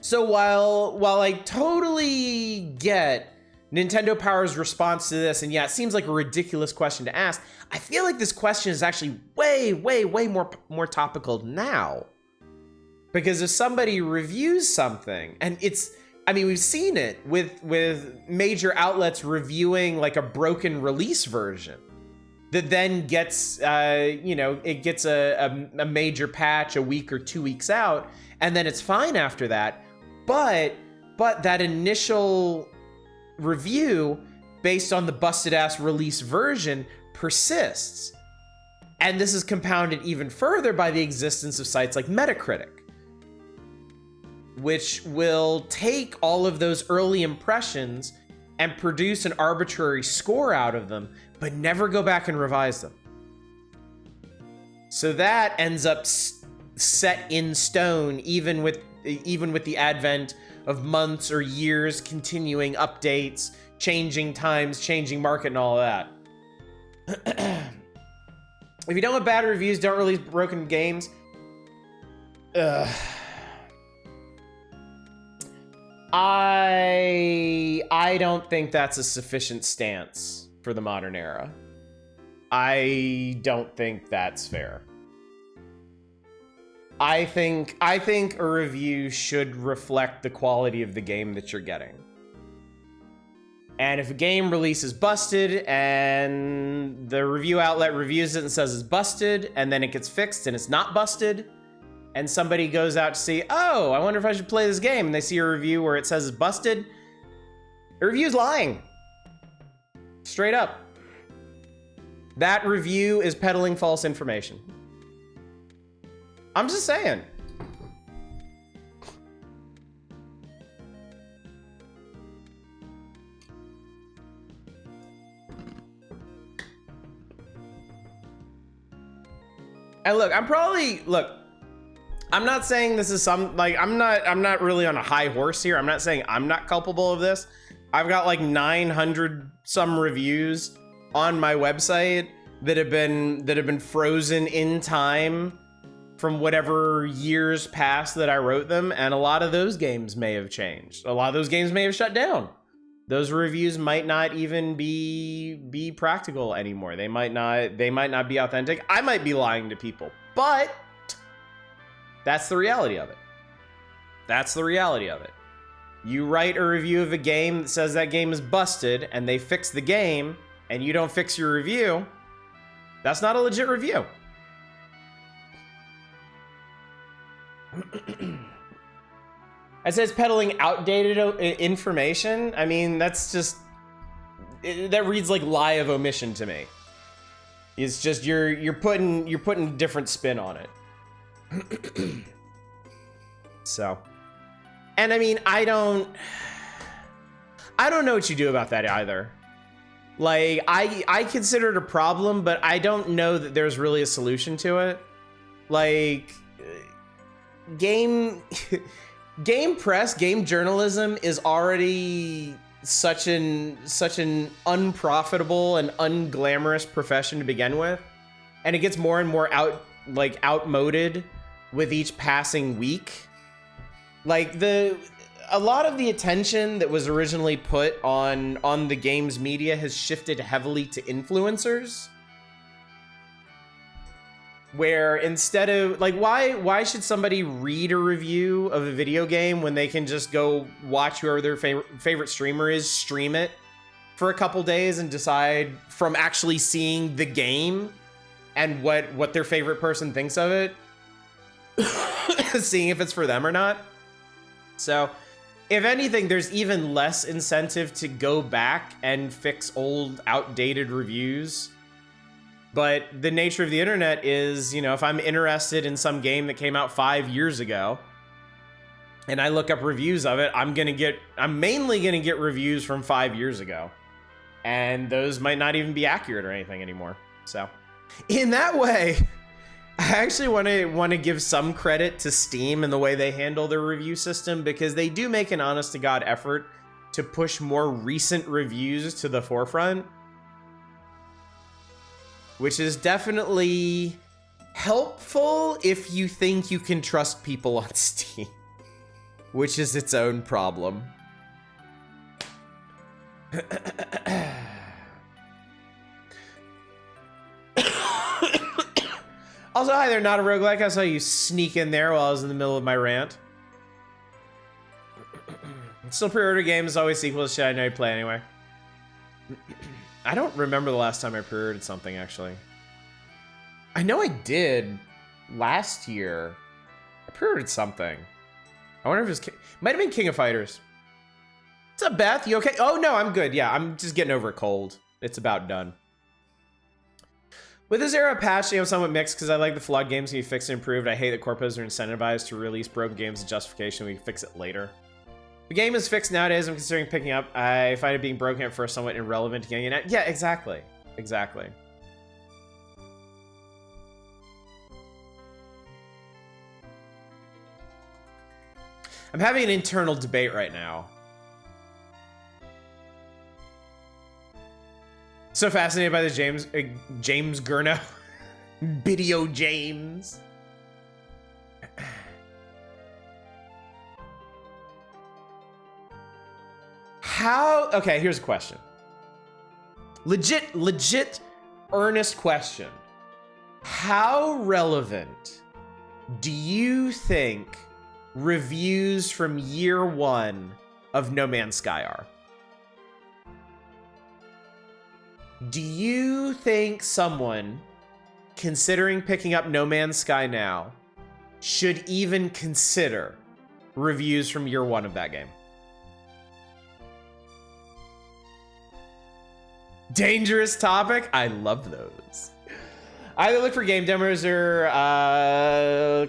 [SPEAKER 1] So while I totally get Nintendo Power's response to this, and yeah, it seems like a ridiculous question to ask, I feel like this question is actually way more topical now. Because if somebody reviews something, and we've seen it with major outlets reviewing like a broken release version that then gets, it gets a major patch a week or 2 weeks out, and then it's fine after that. But that initial review based on the busted ass release version persists. And this is compounded even further by the existence of sites like Metacritic, which will take all of those early impressions and produce an arbitrary score out of them, but never go back and revise them. So that ends up set in stone, even with the advent of months or years continuing updates, changing times, changing market, and all of that. If you don't want bad reviews, don't release broken games. I don't think that's a sufficient stance for the modern era. I don't think that's fair. I think a review should reflect the quality of the game that you're getting. And if a game release is busted and the review outlet reviews it and says it's busted, and then it gets fixed and it's not busted, and somebody goes out to see, oh, I wonder if I should play this game, and they see a review where it says it's busted, the review's lying. Straight up. That review is peddling false information. I'm just saying. And look, I'm not saying this is I'm not really on a high horse here. I'm not saying I'm not culpable of this. I've got like 900 some reviews on my website that have been frozen in time from whatever years past that I wrote them, and a lot of those games may have changed. A lot of those games may have shut down. Those reviews might not even be practical anymore. They might not be authentic. I might be lying to people, but that's the reality of it. That's the reality of it. You write a review of a game that says that game is busted, and they fix the game, and you don't fix your review, that's not a legit review. It says peddling outdated information. I mean, that's just... that reads like lie of omission to me. It's just you're putting a different spin on it. So... and I mean, I don't know what you do about that either. Like, I consider it a problem, but I don't know that there's really a solution to it. Like, game press, game journalism is already such an unprofitable and unglamorous profession to begin with, and it gets more and more outmoded with each passing week. Like, a lot of the attention that was originally put on the games media has shifted heavily to influencers. Where instead of, like, why should somebody read a review of a video game when they can just go watch whoever their favorite streamer is, stream it for a couple days and decide from actually seeing the game and what their favorite person thinks of it, seeing if it's for them or not. So, if anything, there's even less incentive to go back and fix old, outdated reviews. But the nature of the internet is, you know, if I'm interested in some game that came out 5 years ago, and I look up reviews of it, I'm mainly gonna get reviews from 5 years ago. And those might not even be accurate or anything anymore. So, in that way, I actually want to give some credit to Steam and the way they handle their review system, because they do make an honest-to-God effort to push more recent reviews to the forefront, which is definitely helpful if you think you can trust people on Steam, which is its own problem. Also, hi there, not a roguelike. I saw you sneak in there while I was in the middle of my rant. Still pre-order games, always sequels, shit I know you play anyway. I don't remember the last time I pre-ordered something, actually. I know I did last year. I pre-ordered something. I wonder if it was... might have been King of Fighters. What's up, Beth? You okay? Oh, no, I'm good. Yeah, I'm just getting over a cold. It's about done. With this era patch, I'm somewhat mixed because I like the flawed games can be fixed and improved. I hate that corpos are incentivized to release broken games as justification. We can fix it later. The game is fixed nowadays. I'm considering picking up. I find it being broken at first somewhat irrelevant to getting it. Yeah, exactly. Exactly. I'm having an internal debate right now. So fascinated by this James Gurno. Video James. How, okay, here's a question. Legit, earnest question. How relevant do you think reviews from year one of No Man's Sky are? Do you think someone considering picking up No Man's Sky now should even consider reviews from year one of that game? Dangerous topic? I love those. I either look for game demos or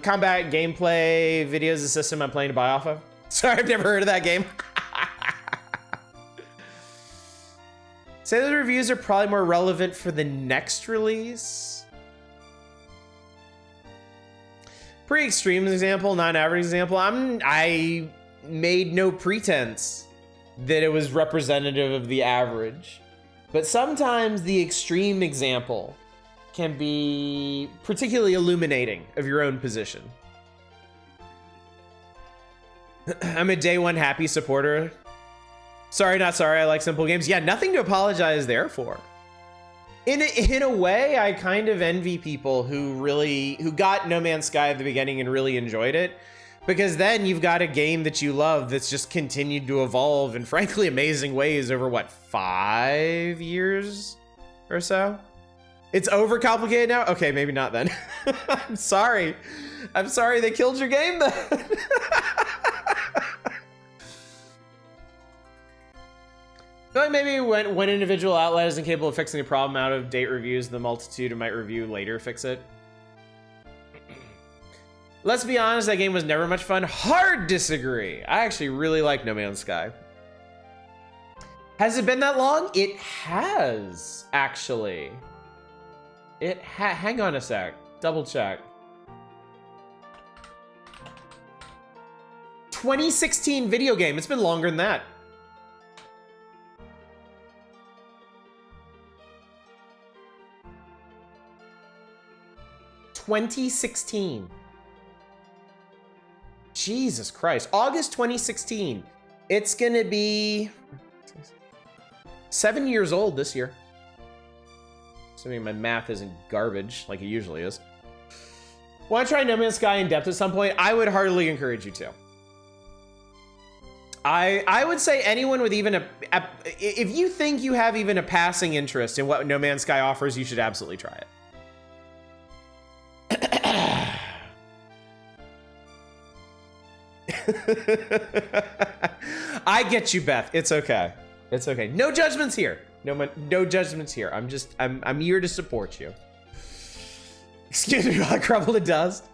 [SPEAKER 1] combat gameplay videos, the system I'm playing to buy off of. Sorry, I've never heard of that game. Say the reviews are probably more relevant for the next release. Pretty extreme example, not an average example. I made no pretense that it was representative of the average. But sometimes the extreme example can be particularly illuminating of your own position. I'm a day one happy supporter. Sorry, not sorry. I like simple games. Yeah, nothing to apologize there for. In a way, I kind of envy people who got No Man's Sky at the beginning and really enjoyed it, because then you've got a game that you love that's just continued to evolve in frankly amazing ways over what, 5 years or so? It's overcomplicated now? Okay, maybe not then. I'm sorry. I'm sorry they killed your game then. I feel like maybe when one individual outlet isn't capable of fixing a problem out of date reviews, the multitude who might review later fix it. Let's be honest, that game was never much fun. Hard disagree. I actually really like No Man's Sky. Has it been that long? It has, actually. Hang on a sec. Double check. 2016 video game. It's been longer than that. (2016). Jesus Christ. August 2016. It's gonna be 7 years old this year. Assuming my math isn't garbage like it usually is. Want to try No Man's Sky in depth at some point? I would heartily encourage you to. I would say anyone with even if you think you have even a passing interest in what No Man's Sky offers, you should absolutely try it. I get you, Beth. It's okay. It's okay. No judgments here. No judgments here. I'm here to support you. Excuse me while I crumble to dust.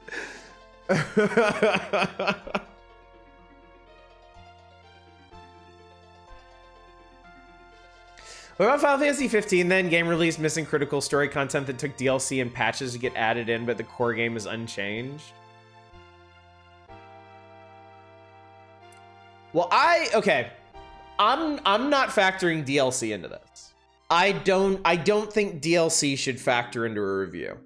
[SPEAKER 1] What about Final Fantasy 15 then? Game release missing critical story content that took DLC and patches to get added in, but the core game is unchanged. Well, okay. I'm not factoring DLC into this. I don't think DLC should factor into a review.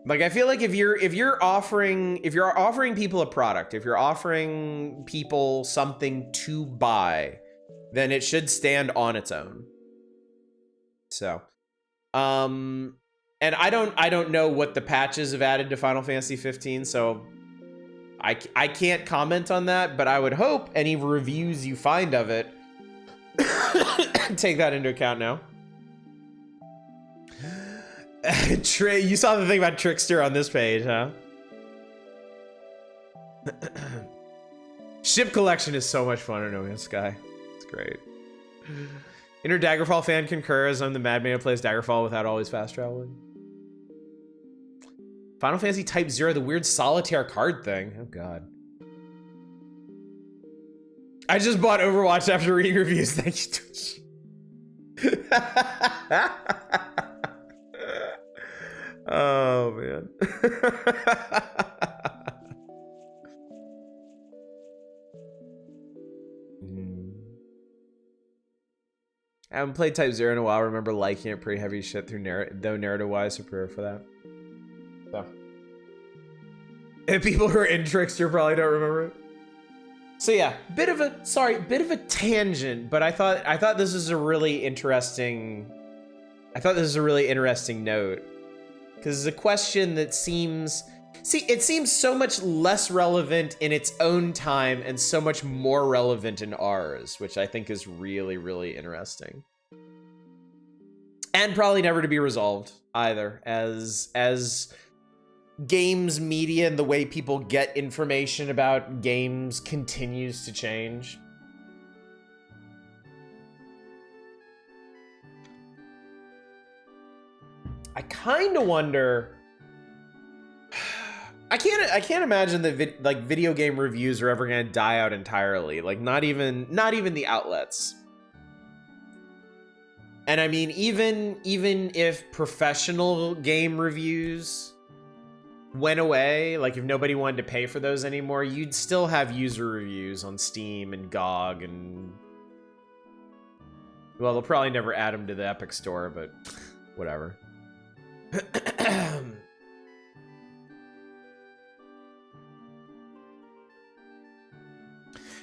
[SPEAKER 1] Like, I feel like if you're offering people a product, if you're offering people something to buy, then it should stand on its own. So, and I don't know what the patches have added to Final Fantasy 15, so I can't comment on that, but I would hope any reviews you find of it take that into account now. You saw the thing about Trickster on this page, huh? Ship collection is so much fun in No Man's Sky. It's great. Inner Daggerfall fan concurs. I'm the madman who plays Daggerfall without always fast traveling. Final Fantasy Type 0, the weird solitaire card thing. Oh, God. I just bought Overwatch after reading reviews. Thank you, Twitch. Oh, man. I haven't played Type 0 in a while. I remember liking it pretty heavy shit through though narrative-wise, so prayer for that. So. And people who are in Trickster probably don't remember it. So yeah, bit of a tangent, but I thought this was a really interesting note. Because it's a question that seems so much less relevant in its own time and so much more relevant in ours, which I think is really, really interesting. And probably never to be resolved either, as games media and the way people get information about games continues to change. I kind of wonder. I can't imagine that video game reviews are ever going to die out entirely. Like not even the outlets. And I mean, even if professional game reviews went away, like if nobody wanted to pay for those anymore, you'd still have user reviews on Steam and GOG and... Well, they'll probably never add them to the Epic Store, but whatever.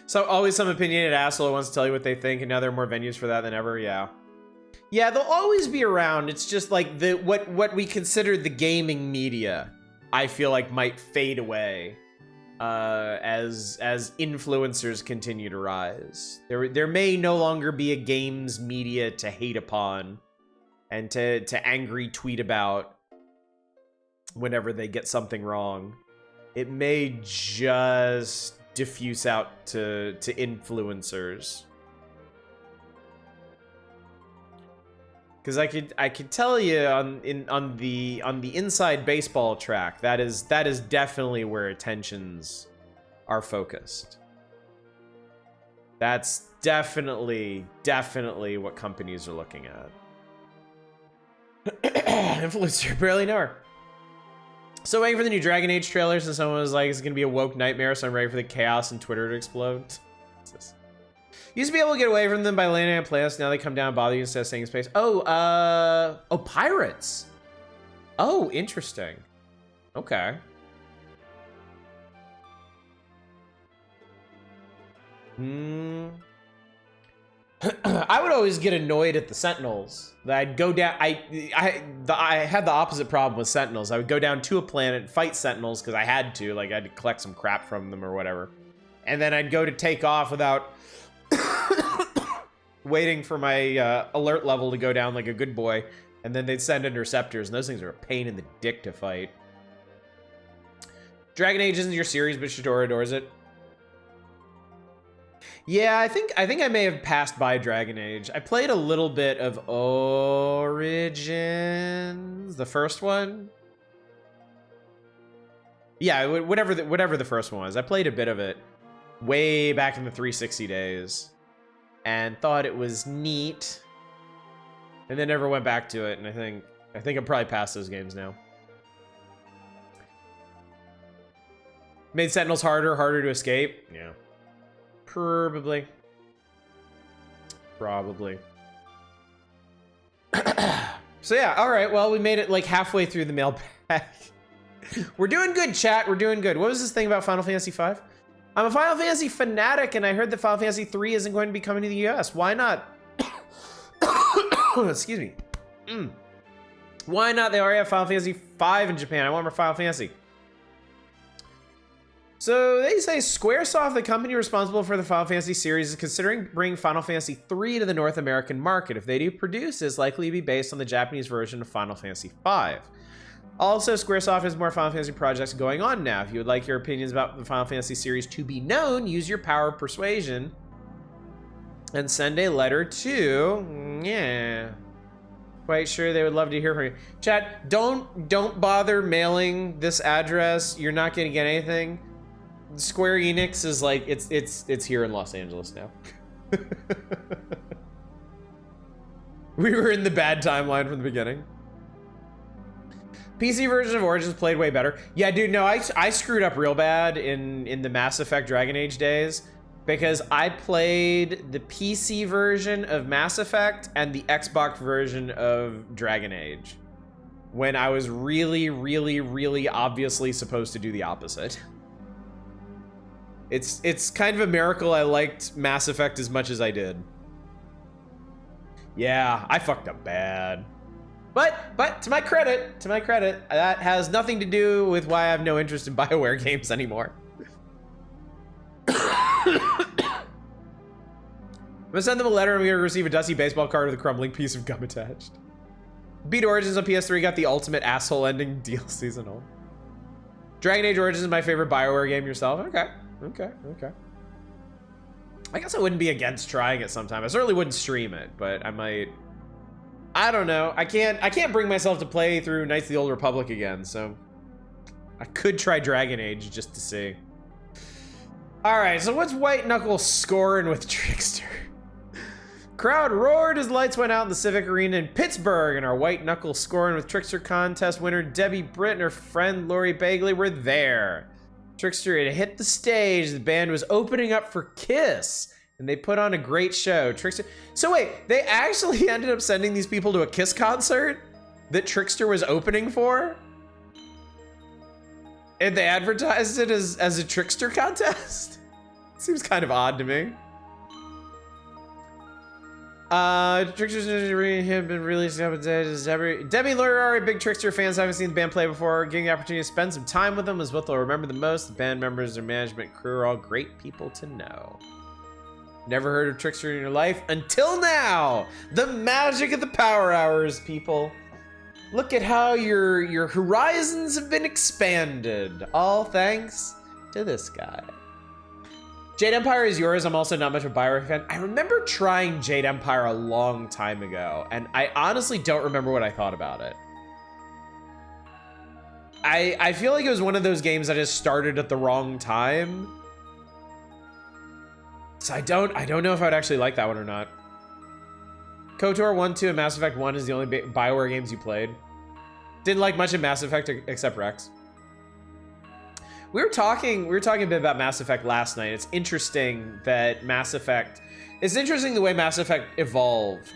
[SPEAKER 1] So always some opinionated asshole who wants to tell you what they think, and now there are more venues for that than ever. Yeah, yeah, they'll always be around. It's just like the what we consider the gaming media, I feel like might fade away as influencers continue to rise. There may no longer be a games media to hate upon and to angry tweet about whenever they get something wrong. It may just diffuse out to influencers, because I could tell you on the inside baseball track, that is definitely where attentions are focused. That's definitely what companies are looking at. Influencer, barely know her. So waiting for the new Dragon Age trailers, and someone was like, it's gonna be a woke nightmare, so I'm ready for the chaos and Twitter to explode. Used to be able to get away from them by landing on planets, now they come down and bother you instead of staying in space. Oh, pirates. Oh, interesting. Okay. I would always get annoyed at the Sentinels. I'd go down. I had the opposite problem with Sentinels. I would go down to a planet, fight Sentinels because I had to. Like I had to collect some crap from them or whatever, and then I'd go to take off without waiting for my alert level to go down like a good boy, and then they'd send interceptors, and those things are a pain in the dick to fight. Dragon Age isn't your series, but Shadora adores it. Yeah, I think I may have passed by Dragon Age. I played a little bit of Origins, the first one. Yeah, whatever the first one was. I played a bit of it way back in the 360 days and thought it was neat, and then never went back to it. And I think I'm probably past those games now. Made Sentinels harder to escape. Yeah. Probably. So yeah, all right. Well, we made it like halfway through the mailbag. We're doing good, chat. We're doing good. What was this thing about Final Fantasy V? I'm a Final Fantasy fanatic, and I heard that Final Fantasy III isn't going to be coming to the US. Why not? Excuse me. Why not? They already have Final Fantasy V in Japan. I want more Final Fantasy. So they say Squaresoft, the company responsible for the Final Fantasy series, is considering bringing Final Fantasy III to the North American market. If they do produce, it's likely to be based on the Japanese version of Final Fantasy V. Also, Squaresoft has more Final Fantasy projects going on now. If you would like your opinions about the Final Fantasy series to be known, use your power of persuasion and send a letter to... Yeah. Quite sure they would love to hear from you. Chat, don't bother mailing this address. You're not going to get anything. Square Enix is like, it's here in Los Angeles now. We were in the bad timeline from the beginning. PC version of Origins played way better. Yeah, dude, no, I screwed up real bad in the Mass Effect Dragon Age days, because I played the PC version of Mass Effect and the Xbox version of Dragon Age, when I was really, really, really obviously supposed to do the opposite. It's kind of a miracle I liked Mass Effect as much as I did. Yeah, I fucked up bad. But to my credit, that has nothing to do with why I have no interest in BioWare games anymore. I'm gonna send them a letter and we're gonna receive a dusty baseball card with a crumbling piece of gum attached. Beat Origins on PS3 got the ultimate asshole ending DLC and all. Dragon Age Origins is my favorite BioWare game yourself. Okay. I guess I wouldn't be against trying it sometime. I certainly wouldn't stream it, but I might. I don't know. I can't bring myself to play through Knights of the Old Republic again, so I could try Dragon Age just to see. All right, so what's White Knuckle scoring with Trickster? Crowd roared as lights went out in the Civic Arena in Pittsburgh, and our white knuckle scoring with Trickster contest winner Debbie Britt and her friend Lori Bagley were there. Trickster had hit the stage. The band was opening up for Kiss, and they put on a great show. Trickster. So wait, they actually ended up sending these people to a Kiss concert that Trickster was opening for? And they advertised it as a Trickster contest? Seems kind of odd to me. Trickster's have been released. Debbie and Lori are big Trickster fans. Haven't seen the band play before. Getting the opportunity to spend some time with them is what they'll remember the most. The band members and management crew are all great people to know. Never heard of Trickster in your life until now. The magic of the power hours, people. Look at how your horizons have been expanded. All thanks to this guy. Jade Empire is yours. I'm also not much of a Bioware fan. I remember trying Jade Empire a long time ago, and I honestly don't remember what I thought about it. I feel like it was one of those games that just started at the wrong time. So I don't know if I'd actually like that one or not. KOTOR 1, 2, and Mass Effect 1 is the only Bioware games you played. Didn't like much of Mass Effect except Rex. We were talking a bit about Mass Effect last night. It's interesting that it's interesting the way Mass Effect evolved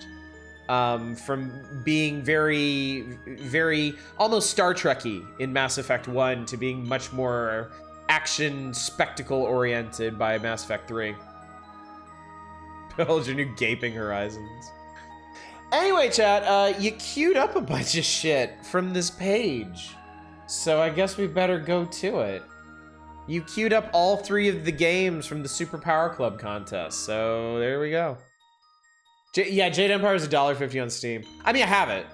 [SPEAKER 1] from being very, very almost Star Trek-y in Mass Effect 1 to being much more action spectacle oriented by Mass Effect 3. Behold your new gaping horizons. Anyway, chat, you queued up a bunch of shit from this page. So I guess we better go to it. You queued up all 3 of the games from the Super Power Club contest. So there we go. Yeah, Jade Empire is $1.50 on Steam. I mean, I have it.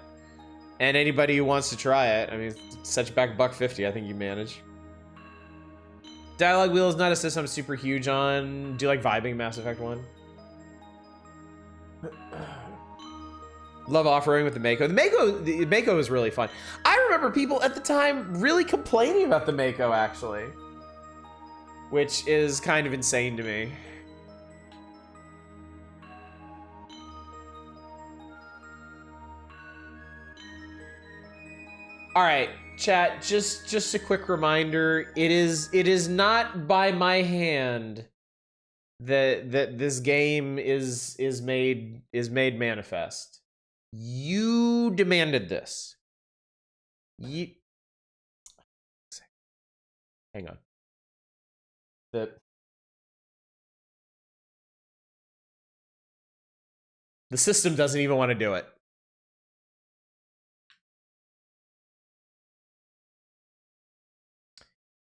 [SPEAKER 1] And anybody who wants to try it, I mean, set you back $1.50, I think you manage. Dialogue wheel is not a system I'm super huge on. Do you like vibing Mass Effect 1? Love off-roading with the Mako. The Mako was really fun. I remember people at the time really complaining about the Mako, actually. Which is kind of insane to me. All right, chat, just a quick reminder. It is not by my hand that this game is made manifest. You demanded this. Hang on. The system doesn't even want to do it.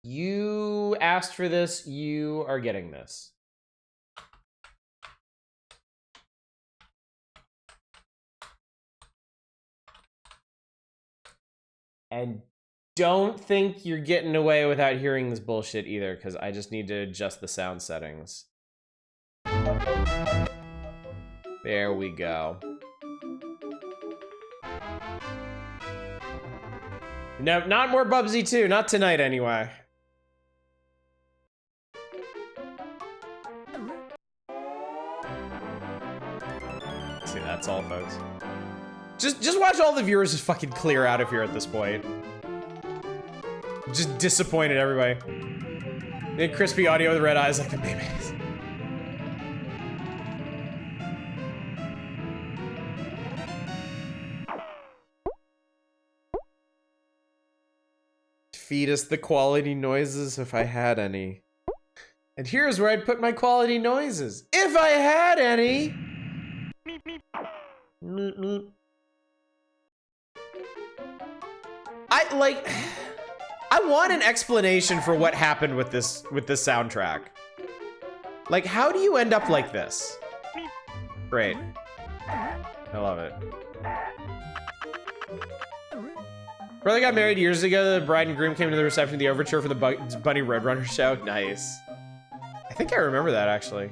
[SPEAKER 1] You asked for this, you are getting this. And don't think you're getting away without hearing this bullshit either, because I just need to adjust the sound settings. There we go. No, not more Bubsy 2, not tonight anyway. See, that's all, folks. Just watch all the viewers just fucking clear out of here at this point. Just disappointed everybody. And crispy audio with red eyes like the babies. Feed us the quality noises if I had any. And here's where I'd put my quality noises. If I had any! Meep, meep. Meep, meep. I want an explanation for what happened with this soundtrack. Like, how do you end up like this? Great. I love it. Brother got married years ago. The bride and groom came to the reception of the overture for the Bunny Roadrunner show. Nice. I think I remember that, actually.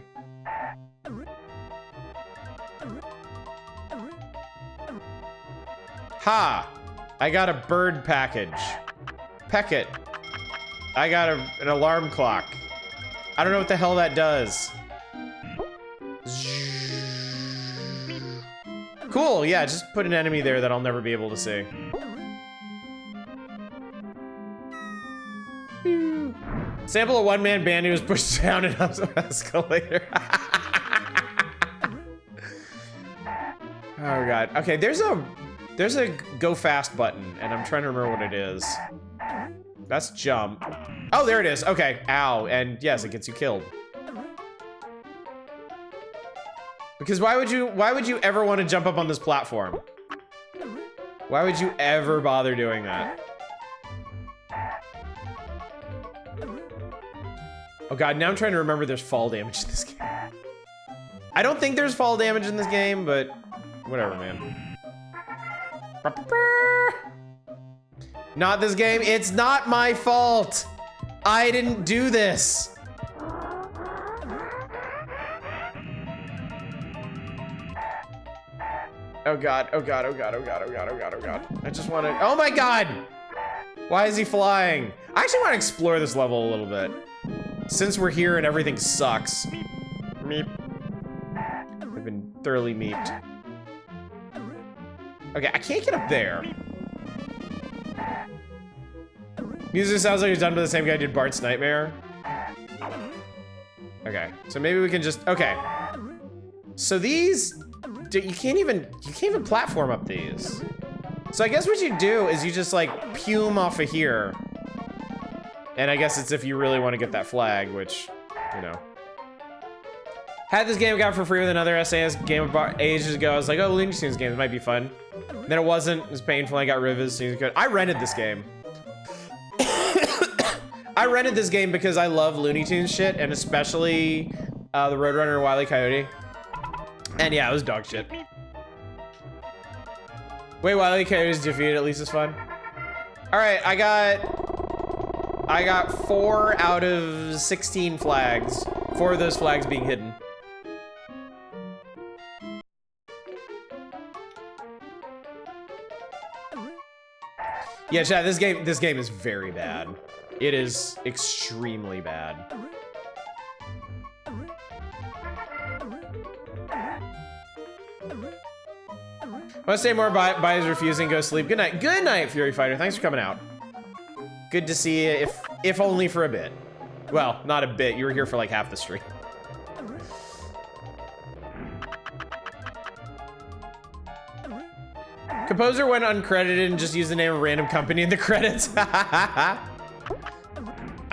[SPEAKER 1] Ha! I got a bird package. Peck it. I got an alarm clock. I don't know what the hell that does. Cool, yeah, just put an enemy there that I'll never be able to see. Sample a one-man band who was pushed down an escalator. Oh god. Okay, there's a go fast button, and I'm trying to remember what it is. That's jump. Oh, there it is. Okay. Ow. And yes, it gets you killed. Because why would you ever want to jump up on this platform? Why would you ever bother doing that? Oh god, now I'm trying to remember there's fall damage in this game. I don't think there's fall damage in this game, but whatever, man. Not this game. It's not my fault. I didn't do this. Oh god, oh god, oh god, oh god, oh god, oh god, oh god. I just want to, oh my god! Why is he flying? I actually want to explore this level a little bit. Since we're here and everything sucks. Meep. I've been thoroughly meeped. Okay, I can't get up there. Music sounds like it's done by the same guy who did Bart's Nightmare. Okay, so maybe we can just, okay. So these, you can't even platform up these. So I guess what you do is you just like pume off of here. And I guess it's if you really want to get that flag, which, you know. Had this game got for free with another SAS game about ages ago. I was like, oh, Looney Tunes game, it might be fun. And then it wasn't, it was painful, I got rid of it as soon as I could. I rented this game. I rented this game because I love Looney Tunes shit, and especially the Roadrunner and Wile E. Coyote. And yeah, it was dog shit. Wait, Wile E. Coyote's defeated at least is fun. All right, I got 4 out of 16 flags. 4 of those flags being hidden. Yeah, chat, this game is very bad. It is extremely bad. Want to say more by his refusing go sleep. Good night. Good night, Fury Fighter. Thanks for coming out. Good to see you, if only for a bit. Well, not a bit. You were here for like half the stream. Composer went uncredited and just used the name of a random company in the credits. I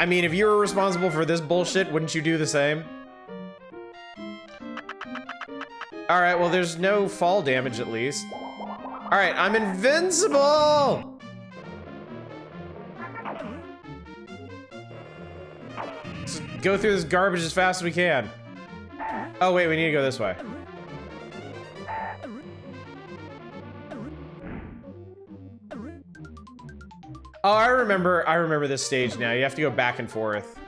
[SPEAKER 1] mean, if you were responsible for this bullshit, wouldn't you do the same? All right, well, there's no fall damage at least. All right, I'm invincible! Just go through this garbage as fast as we can. Oh, wait, we need to go this way. Oh, I remember this stage now. You have to go back and forth.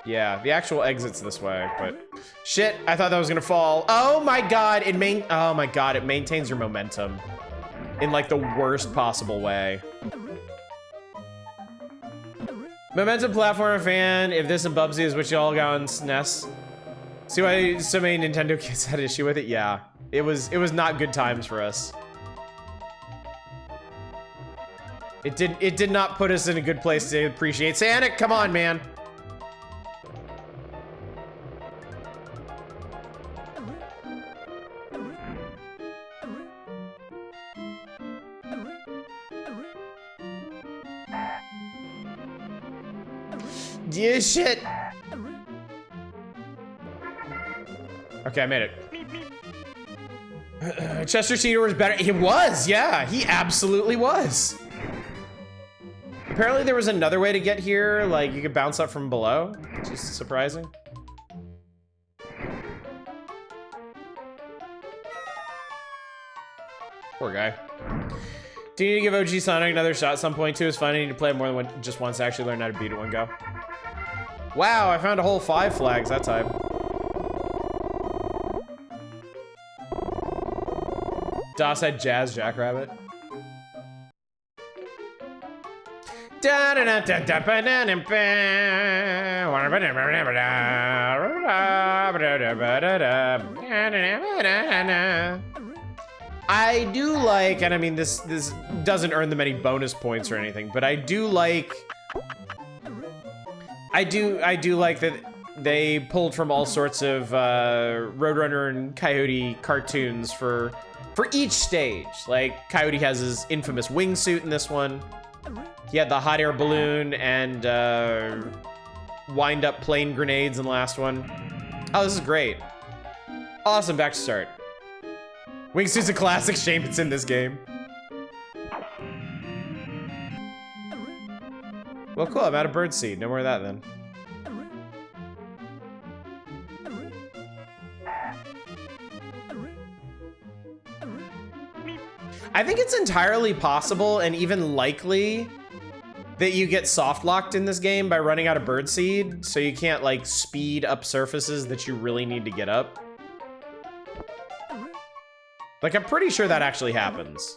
[SPEAKER 1] Yeah, the actual exit's this way, but shit, I thought that was gonna fall. Oh my god, it maintains your momentum in like the worst possible way. Momentum platformer fan, if this and Bubsy is what y'all got on SNES. See why so many Nintendo kids had issue with it? Yeah, it was not good times for us. It did not put us in a good place to appreciate Sonic. Come on, man. Yeah, shit. Okay, I made it. Chester Cheetor was better. He was, yeah. He absolutely was. Apparently there was another way to get here, like you could bounce up from below, which is surprising. Poor guy. Do you need to give OG Sonic another shot at some point too? It's fun, I need to play it more than just once to actually learn how to beat it one go. Wow, I found a whole 5 flags that time. DOS had Jazz Jackrabbit. I do like, and I mean this doesn't earn them any bonus points or anything, but I do like that they pulled from all sorts of Roadrunner and Coyote cartoons for each stage. Like Coyote has his infamous wingsuit in this one. He had the hot air balloon and wind up plane grenades in the last one. Oh, this is great. Awesome, back to start. Wingsuit's a classic, shame it's in this game. Well, cool, I'm out of birdseed. No more of that then. I think it's entirely possible and even likely that you get soft locked in this game by running out of birdseed, so you can't like speed up surfaces that you really need to get up. Like, I'm pretty sure that actually happens.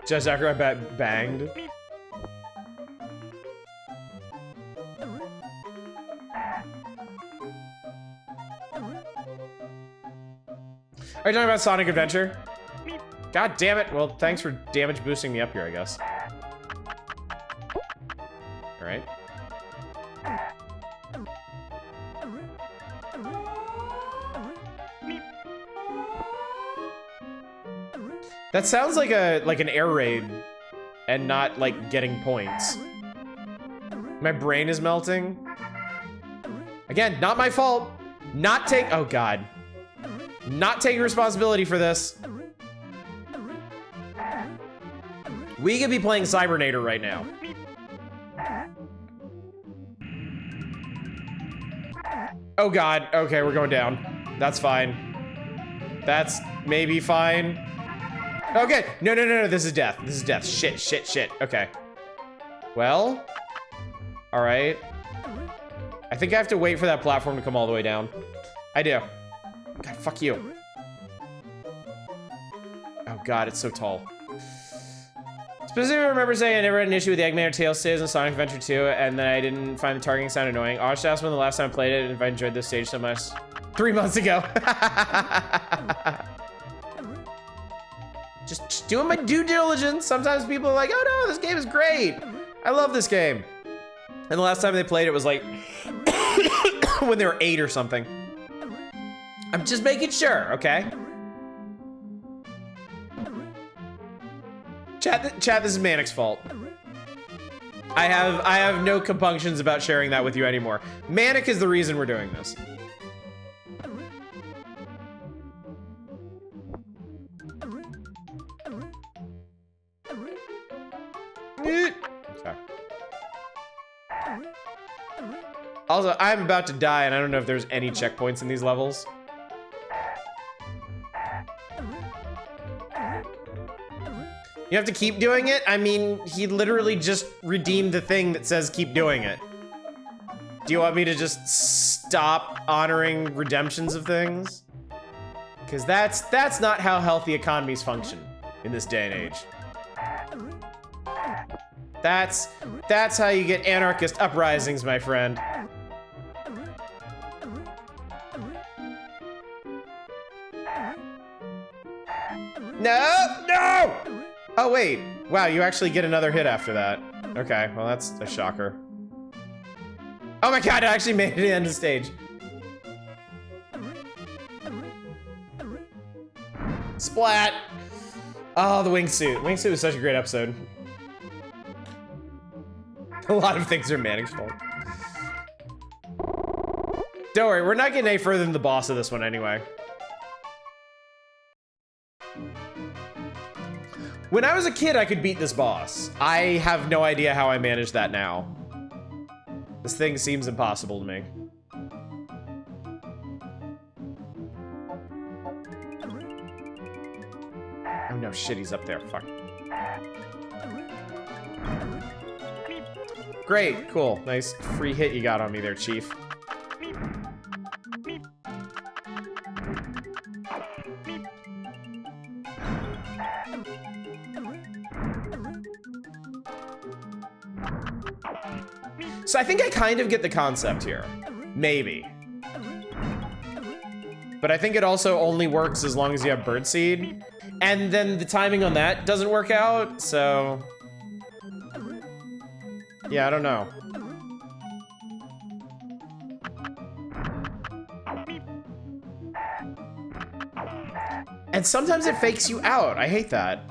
[SPEAKER 1] Just after I banged. Are you talking about Sonic Adventure? God damn it. Well, thanks for damage boosting me up here, I guess. All right. That sounds like an air raid and not like getting points. My brain is melting. Again, not my fault. Oh God. Not taking responsibility for this. We could be playing Cybernator right now. Oh God, okay, we're going down. That's fine. That's maybe fine. Okay, no, this is death. This is death. Shit. Okay. Well, all right. I think I have to wait for that platform to come all the way down. I do. God, fuck you. Oh God, it's so tall. Specifically remember saying I never had an issue with the Eggman or Tails stages in Sonic Adventure 2, and then I didn't find the targeting sound annoying. I was asked when the last time I played it and if I enjoyed this stage so much. 3 months ago. Just doing my due diligence. Sometimes people are like, oh no, this game is great. I love this game. And the last time they played it was like when they were 8 or something. I'm just making sure, okay? Chat, this is Manic's fault. I have no compunctions about sharing that with you anymore. Manic is the reason we're doing this. Okay. Also, I'm about to die, and I don't know if there's any checkpoints in these levels. You have to keep doing it? I mean, he literally just redeemed the thing that says keep doing it. Do you want me to just stop honoring redemptions of things? Because that's not how healthy economies function in this day and age. That's how you get anarchist uprisings, my friend. No! Oh, wait. Wow, you actually get another hit after that. Okay, well, that's a shocker. Oh my God, I actually made it to the end of the stage. Splat! Oh, the wingsuit. Wingsuit was such a great episode. A lot of things are Manic's fault. Don't worry, we're not getting any further than the boss of this one anyway. When I was a kid, I could beat this boss. I have no idea how I managed that now. This thing seems impossible to me. Oh no, shit, he's up there, fuck. Great, cool, nice free hit you got on me there, Chief. So I think I kind of get the concept here. Maybe. But I think it also only works as long as you have birdseed. And then the timing on that doesn't work out, so... yeah, I don't know. And sometimes it fakes you out. I hate that.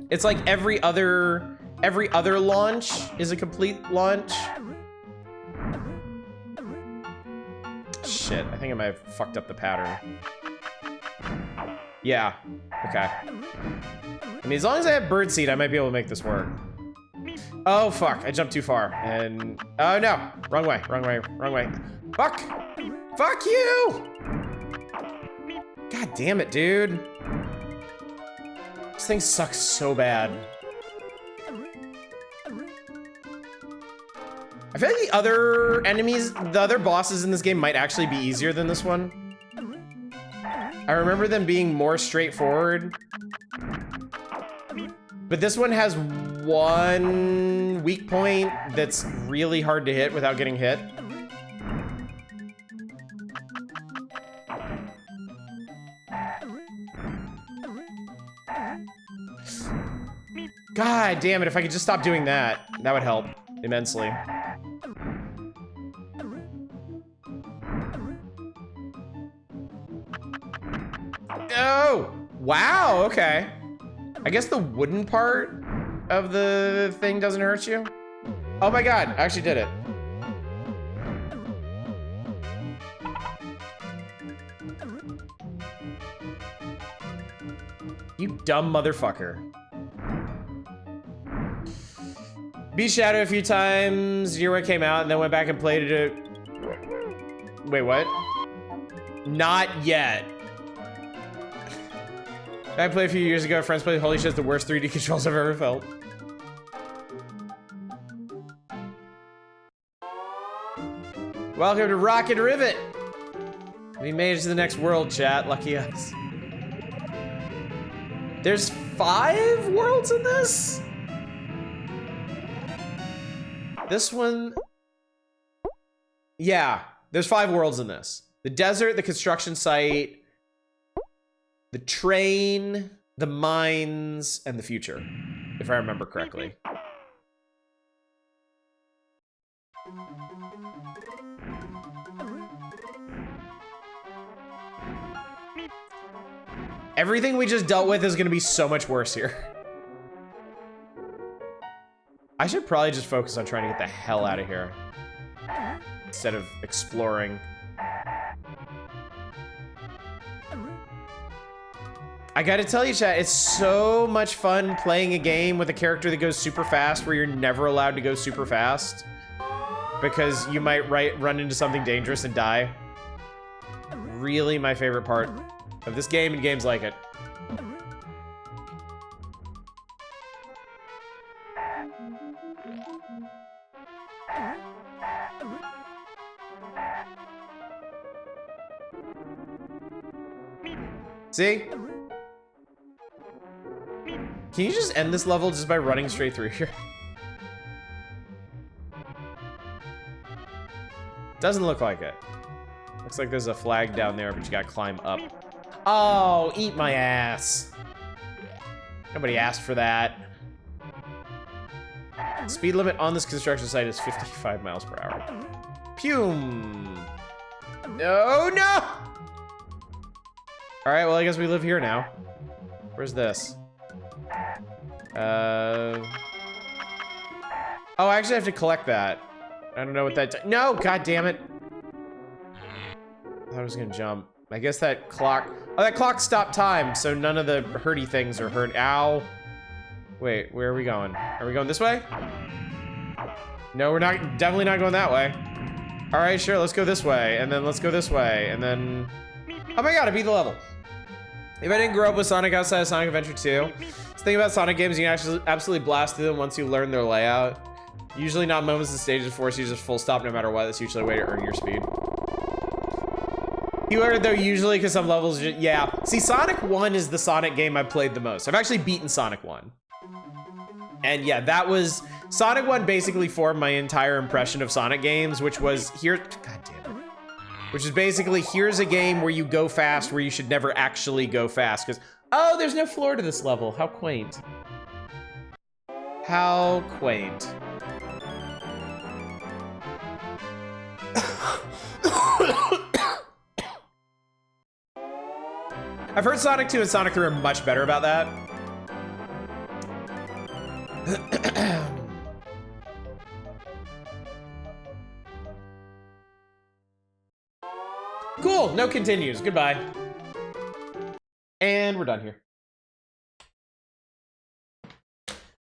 [SPEAKER 1] It's like every other launch is a complete launch. Shit, I think I might have fucked up the pattern. Yeah, okay. I mean, as long as I have birdseed, I might be able to make this work. Oh, fuck, I jumped too far. And, oh no, wrong way, wrong way, wrong way. Fuck! Fuck you! God damn it, dude. This thing sucks so bad. I feel like the other enemies, the other bosses in this game might actually be easier than this one. I remember them being more straightforward. But this one has one weak point that's really hard to hit without getting hit. God damn it, if I could just stop doing that, that would help immensely. Oh, wow, okay. I guess the wooden part of the thing doesn't hurt you. Oh my God, I actually did it. You dumb motherfucker. Beat Shadow a few times, year when it came out, and then went back and played it. Wait, what? Not yet. I played a few years ago. Friends played. Holy shit, it's the worst 3D controls I've ever felt. Welcome to Rocket Rivet. We made it to the next world, chat. Lucky us. There's 5 worlds in this? This one... yeah, there's 5 worlds in this. The desert, the construction site, the train, the mines, and the future, if I remember correctly. Everything we just dealt with is gonna be so much worse here. I should probably just focus on trying to get the hell out of here instead of exploring. I gotta tell you, chat, it's so much fun playing a game with a character that goes super fast where you're never allowed to go super fast because you might run into something dangerous and die. Really my favorite part of this game and games like it. See? Can you just end this level just by running straight through here? Doesn't look like it. Looks like there's a flag down there, but you gotta climb up. Oh, eat my ass. Nobody asked for that. Speed limit on this construction site is 55 miles per hour. Pum. No, no! All right, well, I guess we live here now. Where's this? Oh, I actually have to collect that. I don't know what that... no, god damn it. I thought I was gonna jump. I guess that clock... oh, that clock stopped time, so none of the hurty things are hurt. Ow. Wait, where are we going? Are we going this way? No, we're not. Definitely not going that way. All right, sure, let's go this way, and then let's go this way, and then... oh my god, I beat the level. If I didn't grow up with Sonic outside of Sonic Adventure 2, the thing about Sonic games, you can actually absolutely blast through them once you learn their layout. Usually not moments and stages force you just full stop no matter what. That's usually a way to earn your speed. Fewer though usually because some levels, yeah. See, Sonic 1 is the Sonic game I've played the most. I've actually beaten Sonic 1. And yeah, that was, Sonic 1 basically formed my entire impression of Sonic games, which was here, god damn it. Which is basically, here's a game where you go fast where you should never actually go fast. Because, oh, there's no floor to this level. How quaint. How quaint. I've heard Sonic 2 and Sonic 3 are much better about that. Cool, no continues. Goodbye. And we're done here.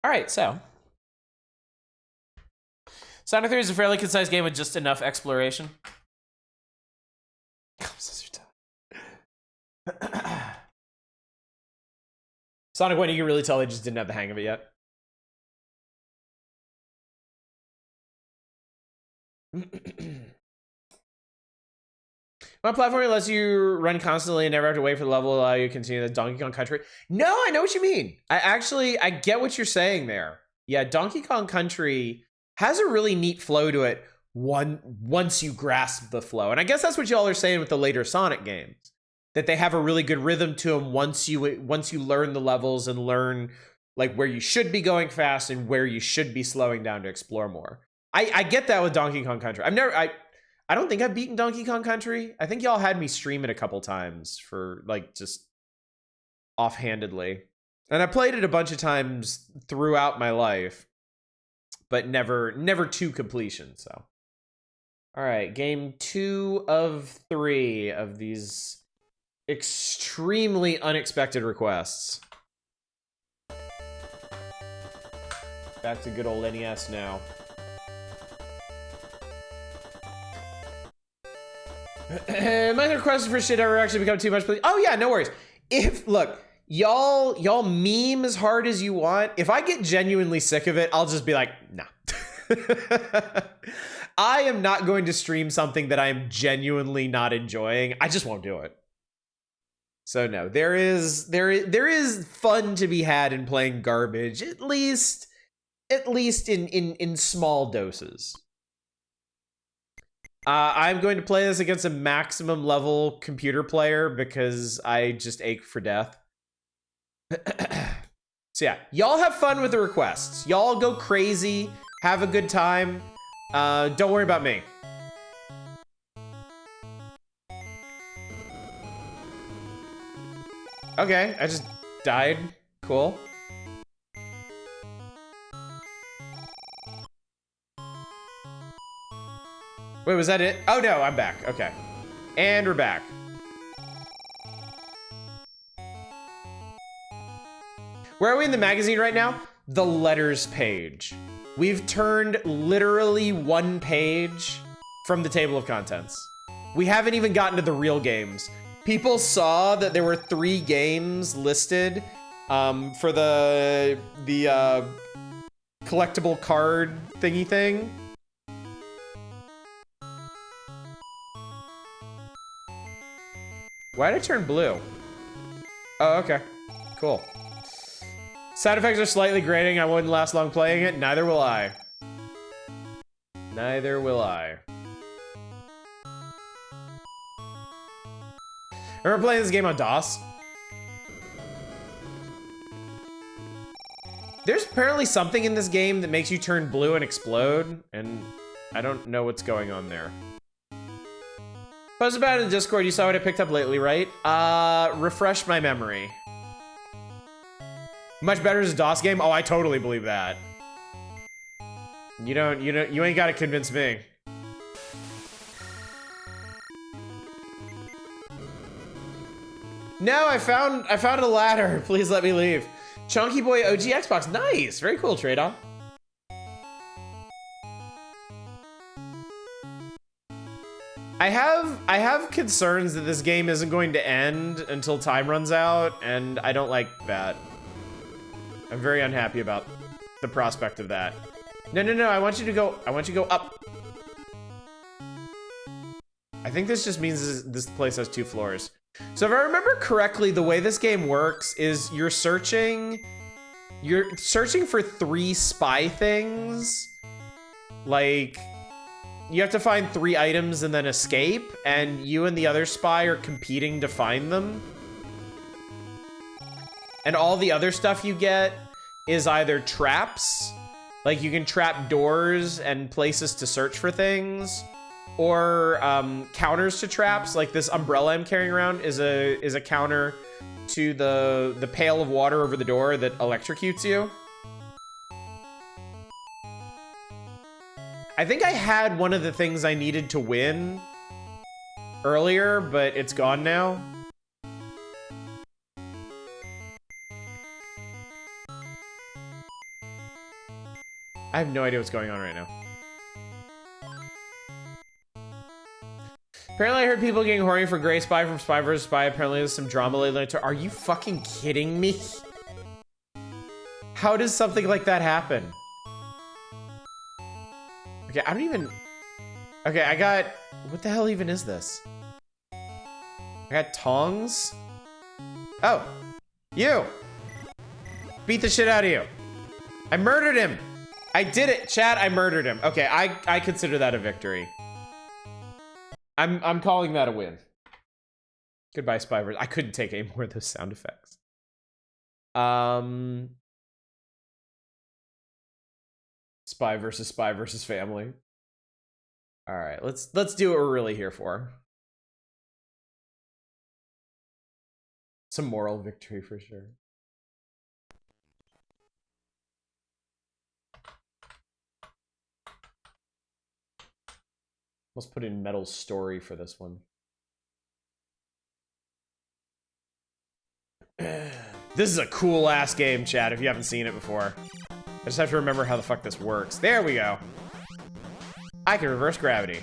[SPEAKER 1] All right, so. Sonic 3 is a fairly concise game with just enough exploration. Sonic 1, you can really tell they just didn't have the hang of it yet. My platform lets you run constantly and never have to wait for the level to allow you to continue the Donkey Kong Country. No, I know what you mean. I get what you're saying there. Yeah, Donkey Kong Country has a really neat flow to it once you grasp the flow. And I guess that's what y'all are saying with the later Sonic games. That they have a really good rhythm to them once you learn the levels and learn like where you should be going fast and where you should be slowing down to explore more. I get that with Donkey Kong Country. I don't think I've beaten Donkey Kong Country. I think y'all had me stream it a couple times for like just offhandedly. And I played it a bunch of times throughout my life, but never to completion, so. All right, game 2 of 3 of these extremely unexpected requests. Back to good old NES now. My request for shit ever actually become too much, please. Oh yeah, no worries. Look, y'all meme as hard as you want. If I get genuinely sick of it, I'll just be like, nah. I am not going to stream something that I am genuinely not enjoying. I just won't do it. So no, there is fun to be had in playing garbage, at least in small doses. I'm going to play this against a maximum level computer player because I just ache for death. So yeah, y'all have fun with the requests. Y'all go crazy, have a good time. Don't worry about me. Okay, I just died. Cool. Wait, was that it? Oh no, I'm back. Okay. And we're back. Where are we in the magazine right now? The letters page. We've turned literally one page from the table of contents. We haven't even gotten to the real games. People saw that there were 3 games listed for the collectible card thingy thing. Why did it turn blue? Oh, okay. Cool. Side effects are slightly grating. I wouldn't last long playing it. Neither will I. Neither will I. Remember playing this game on DOS? There's apparently something in this game that makes you turn blue and explode, and I don't know what's going on there. Post about it in the Discord. You saw what I picked up lately, right? Refresh my memory. Much better as a DOS game? Oh, I totally believe that. You ain't gotta convince me. No, I found a ladder. Please let me leave. Chunky Boy OG Xbox. Nice. Very cool, trade-off. I have concerns that this game isn't going to end until time runs out, and I don't like that. I'm very unhappy about the prospect of that. No, I want you to go up. I think this just means this place has 2 floors. So if I remember correctly, the way this game works is you're searching for 3 spy things. Like, you have to find 3 items and then escape, and you and the other spy are competing to find them. And all the other stuff you get is either traps, like you can trap doors and places to search for things, or counters to traps. Like this umbrella I'm carrying around is a counter to the pail of water over the door that electrocutes you. I think I had one of the things I needed to win earlier, but it's gone now. I have no idea what's going on right now. Apparently I heard people getting horny for Gray Spy from Spy vs. Spy. Apparently there's some drama lately. Are you fucking kidding me? How does something like that happen? Okay, I don't even... Okay, I got... What the hell even is this? I got tongs? Oh! You! Beat the shit out of you. I murdered him! I did it, chat, I murdered him. Okay, I consider that a victory. I'm calling that a win. Goodbye, Spivers. I couldn't take any more of those sound effects. Spy versus family. All right, let's do what we're really here for. Some moral victory for sure. Let's put in Metal's story for this one. This is a cool ass game, chat, if you haven't seen it before. I just have to remember how the fuck this works. There we go. I can reverse gravity.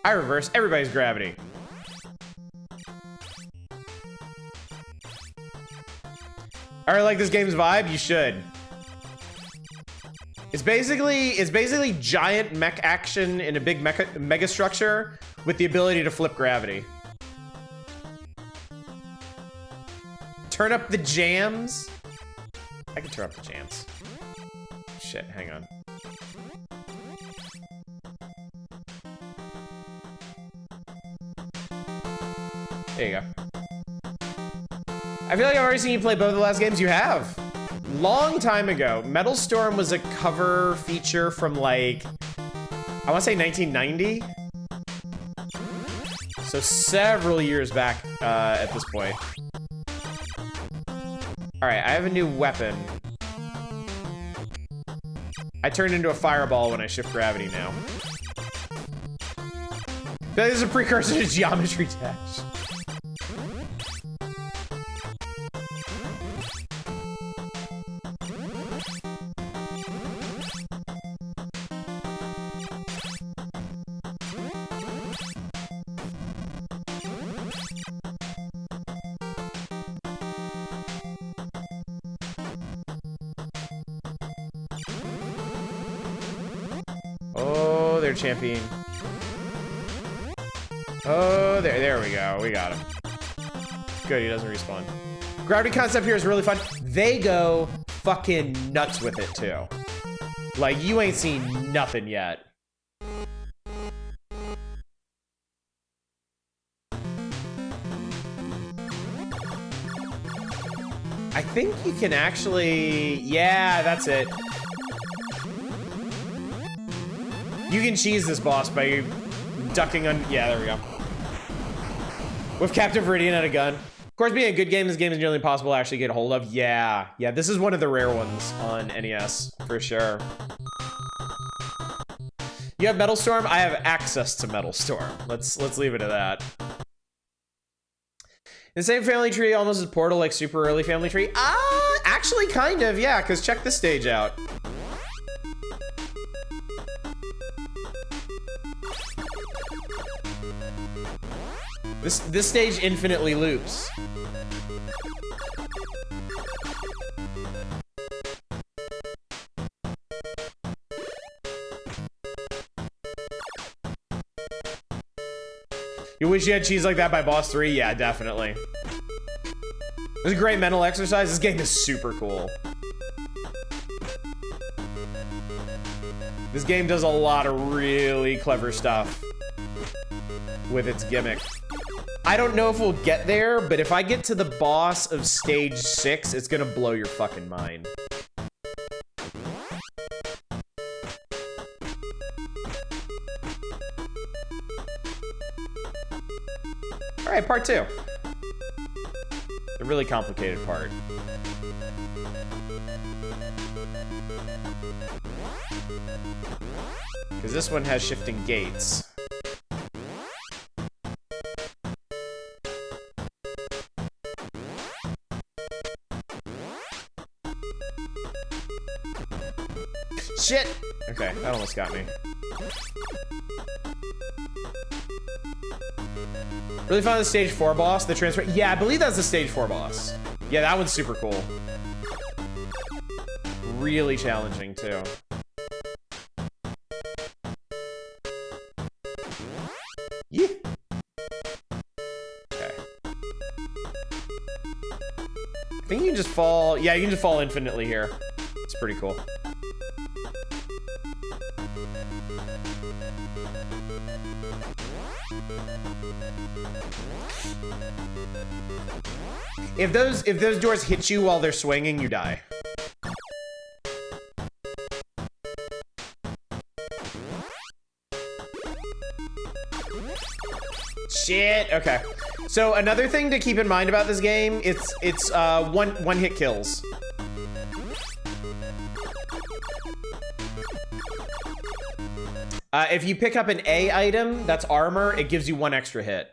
[SPEAKER 1] I reverse everybody's gravity. I really like this game's vibe. You should. It's basically giant mech action in a big mega structure with the ability to flip gravity. Turn up the jams. I can turn up the jams. Shit, hang on. There you go. I feel like I've already seen you play both of the last games. You have. Long time ago. Metal Storm was a cover feature from like, I want to say 1990. So several years back at this point. All right, I have a new weapon. I turned into a fireball when I shift gravity now. I feel like this is a precursor to Geometry Dash. Champion. Oh, there we go. We got him. Good, he doesn't respawn. Gravity concept here is really fun. They go fucking nuts with it too. Like, you ain't seen nothing yet. I think you can actually... Yeah, that's it. You can cheese this boss by ducking on... Yeah, there we go. With Captain Viridian at a gun. Of course, being a good game, this game is nearly impossible to actually get a hold of. Yeah, this is one of the rare ones on NES, for sure. You have Metal Storm? I have access to Metal Storm. Let's leave it at that. The same family tree almost as Portal, like super early family tree? Actually kind of, yeah, because check this stage out. This stage infinitely loops. You wish you had cheese like that by boss 3? Yeah, definitely. It's a great mental exercise. This game is super cool. This game does a lot of really clever stuff with its gimmick. I don't know if we'll get there, but if I get to the boss of stage 6, it's gonna blow your fucking mind. All right, part 2. The really complicated part. Because this one has shifting gates. Shit! Okay, that almost got me. Really found the stage 4 boss, the transfer. Yeah, I believe that's the stage 4 boss. Yeah, that one's super cool. Really challenging, too. Yeah. Okay. I think you can just fall. Yeah, you can just fall infinitely here. It's pretty cool. If those doors hit you while they're swinging, you die. Shit. Okay. So another thing to keep in mind about this game, it's one hit kills. If you pick up an A item that's armor, it gives you 1 extra hit.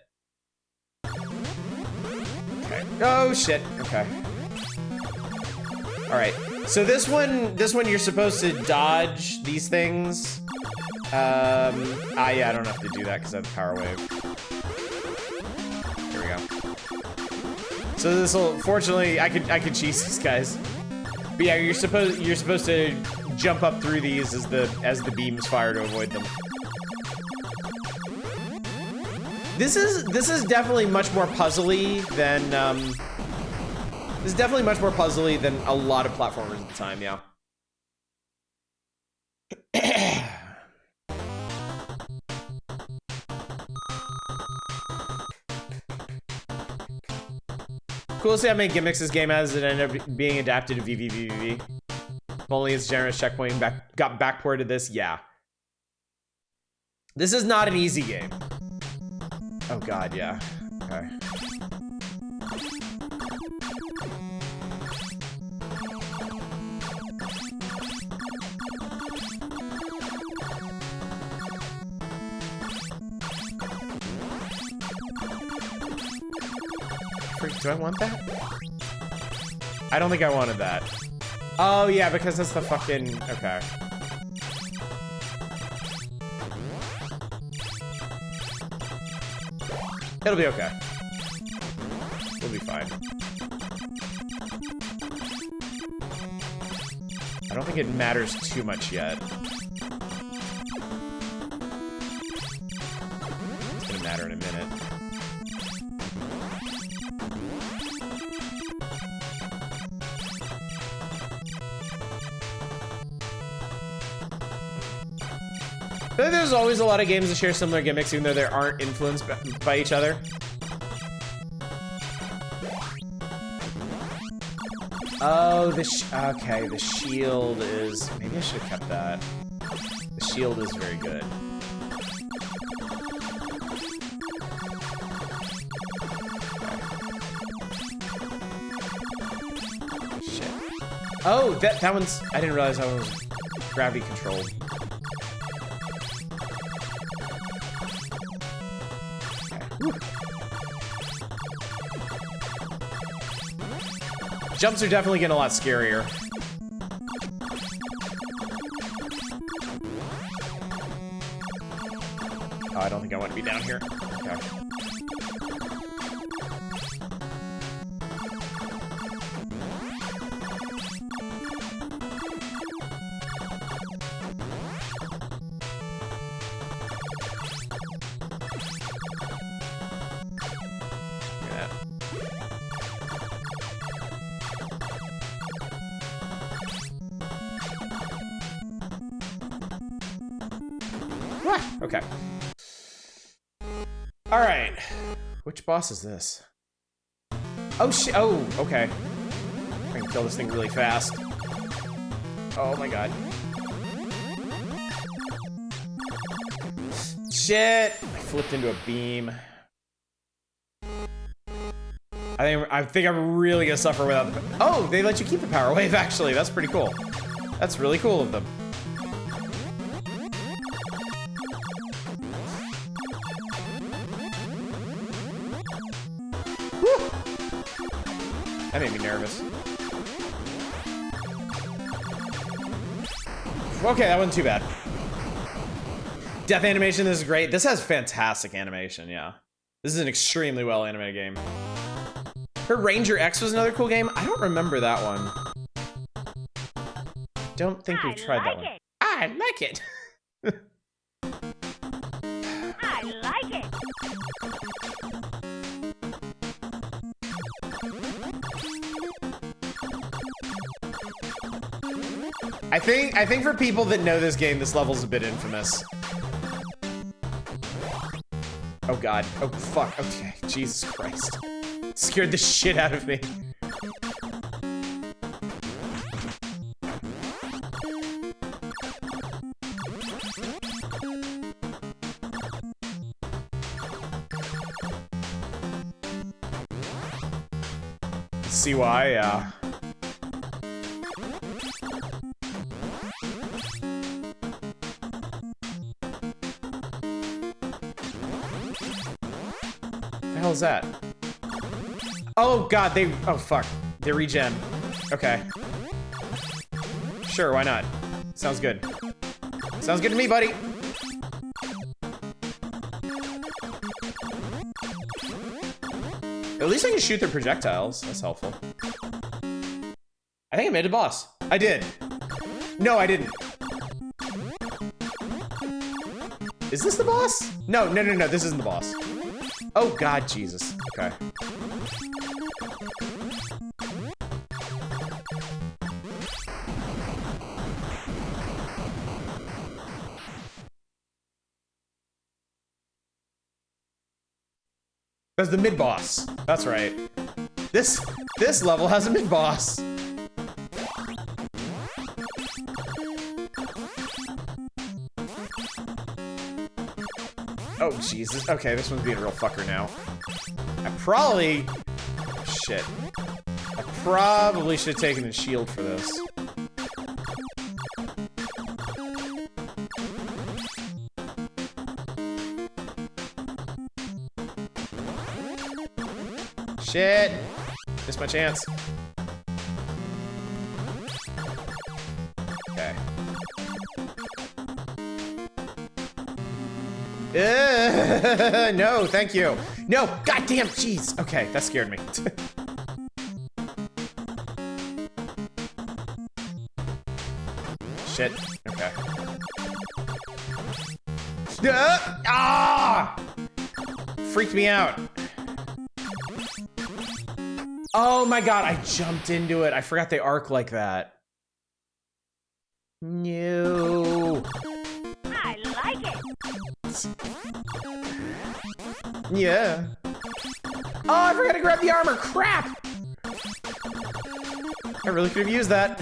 [SPEAKER 1] Okay. Oh shit. Okay. All right. So this one you're supposed to dodge these things. Yeah, I don't have to do that because I have power wave. Here we go. So this will, fortunately, I could cheese these guys. But yeah, you're supposed to jump up through these as the beams fire to avoid them. This is definitely much more puzzly than a lot of platformers at the time, yeah. Cool to see how many gimmicks this game has that ended up being adapted to VVVVV. If only its generous checkpoint got backported this, yeah. This is not an easy game. Oh god, yeah. Okay. Do I want that? I don't think I wanted that. Oh yeah, because that's the fucking... Okay. It'll be okay. We'll be fine. I don't think it matters too much yet. It's gonna matter in a minute. I think there's always a lot of games that share similar gimmicks, even though they aren't influenced by each other. Oh, okay, the shield is... Maybe I should have kept that. The shield is very good. Okay. Shit. Oh, that one's... I didn't realize that one was gravity controlled. Jumps are definitely getting a lot scarier. Oh, I don't think I want to be down here. Okay. Ah, okay. All right. Which boss is this? Oh, shit. Oh, okay. I can kill this thing really fast. Oh, my God. Shit. I flipped into a beam. I think I'm really gonna suffer without the... Oh, they let you keep the power wave, actually. That's pretty cool. That's really cool of them. Whew. That made me nervous. Okay, that wasn't too bad. Death animation, this is great. This has fantastic animation, yeah. This is an extremely well animated game. Her Ranger X was another cool game. I don't remember that one. Don't think we've tried that one. I like it.
[SPEAKER 2] I like it.
[SPEAKER 1] I think for people that know this game, this level's a bit infamous. Oh God. Oh fuck. Okay. Jesus Christ. Scared the shit out of me. See why? Yeah. The hell is that? Oh God, they... Oh fuck. They regen. Okay. Sure, why not? Sounds good. Sounds good to me, buddy. At least I can shoot their projectiles. That's helpful. I think I made a boss. I did. No, I didn't. Is this the boss? No, this isn't the boss. Oh God, Jesus. Okay. That's the mid-boss. That's right. This level has a mid-boss. Oh, Jesus. Okay, this one's being a real fucker now. I probably... Shit. I probably should have taken the shield for this. Shit! Missed my chance. Okay. No, thank you. No, goddamn, jeez. Okay, that scared me. Shit. Okay. Ah! Freaked me out. Oh my God, I jumped into it. I forgot they arc like that. No.
[SPEAKER 2] I like it.
[SPEAKER 1] Yeah. Oh, I forgot to grab the armor. Crap. I really could have used that.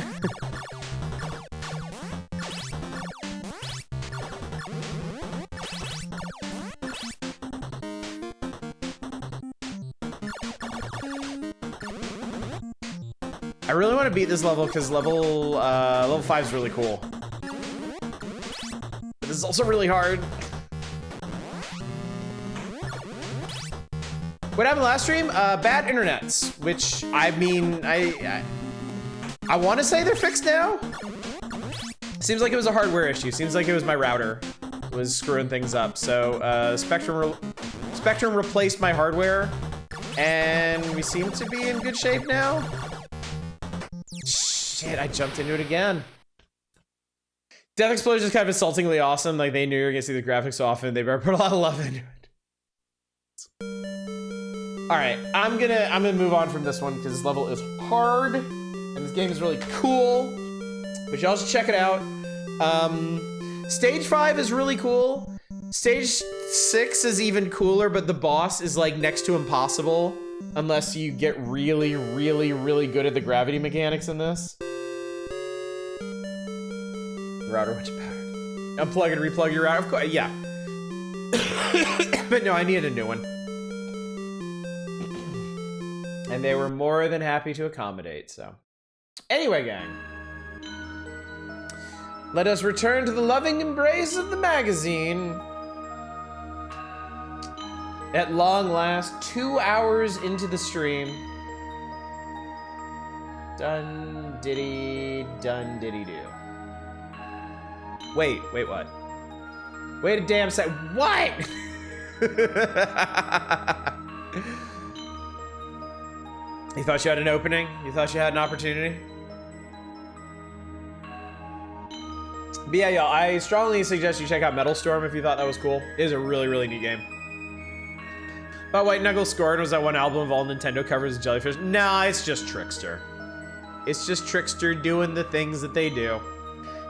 [SPEAKER 1] I really want to beat this level because level 5 is really cool. But this is also really hard. What happened last stream? Bad internets, which I mean, I want to say they're fixed now. Seems like it was a hardware issue. Seems like it was my router was screwing things up. So Spectrum replaced my hardware, and we seem to be in good shape now. Shit, I jumped into it again. Death Explosion is kind of insultingly awesome. Like, they knew you were gonna see the graphics so often. They better put a lot of love into it. Alright, I'm gonna move on from this one because this level is hard. And this game is really cool. But y'all should check it out. Stage 5 is really cool. Stage 6 is even cooler, but the boss is like next to impossible unless you get really, really, really good at the gravity mechanics in this. Router went to power. Unplug and replug your router. Of course, yeah. But no, I needed a new one. And they were more than happy to accommodate, so. Anyway, gang. Let us return to the loving embrace of the magazine. At long last, 2 hours into the stream. Dun diddy do. Wait, what? Wait a damn sec. What? You thought you had an opening? You thought you had an opportunity? But yeah, y'all, I strongly suggest you check out Metal Storm if you thought that was cool. It is a really, really neat game. But White Knuckle scored was that one album of all Nintendo covers of Jellyfish. Nah, it's just Trickster. It's just Trickster doing the things that they do.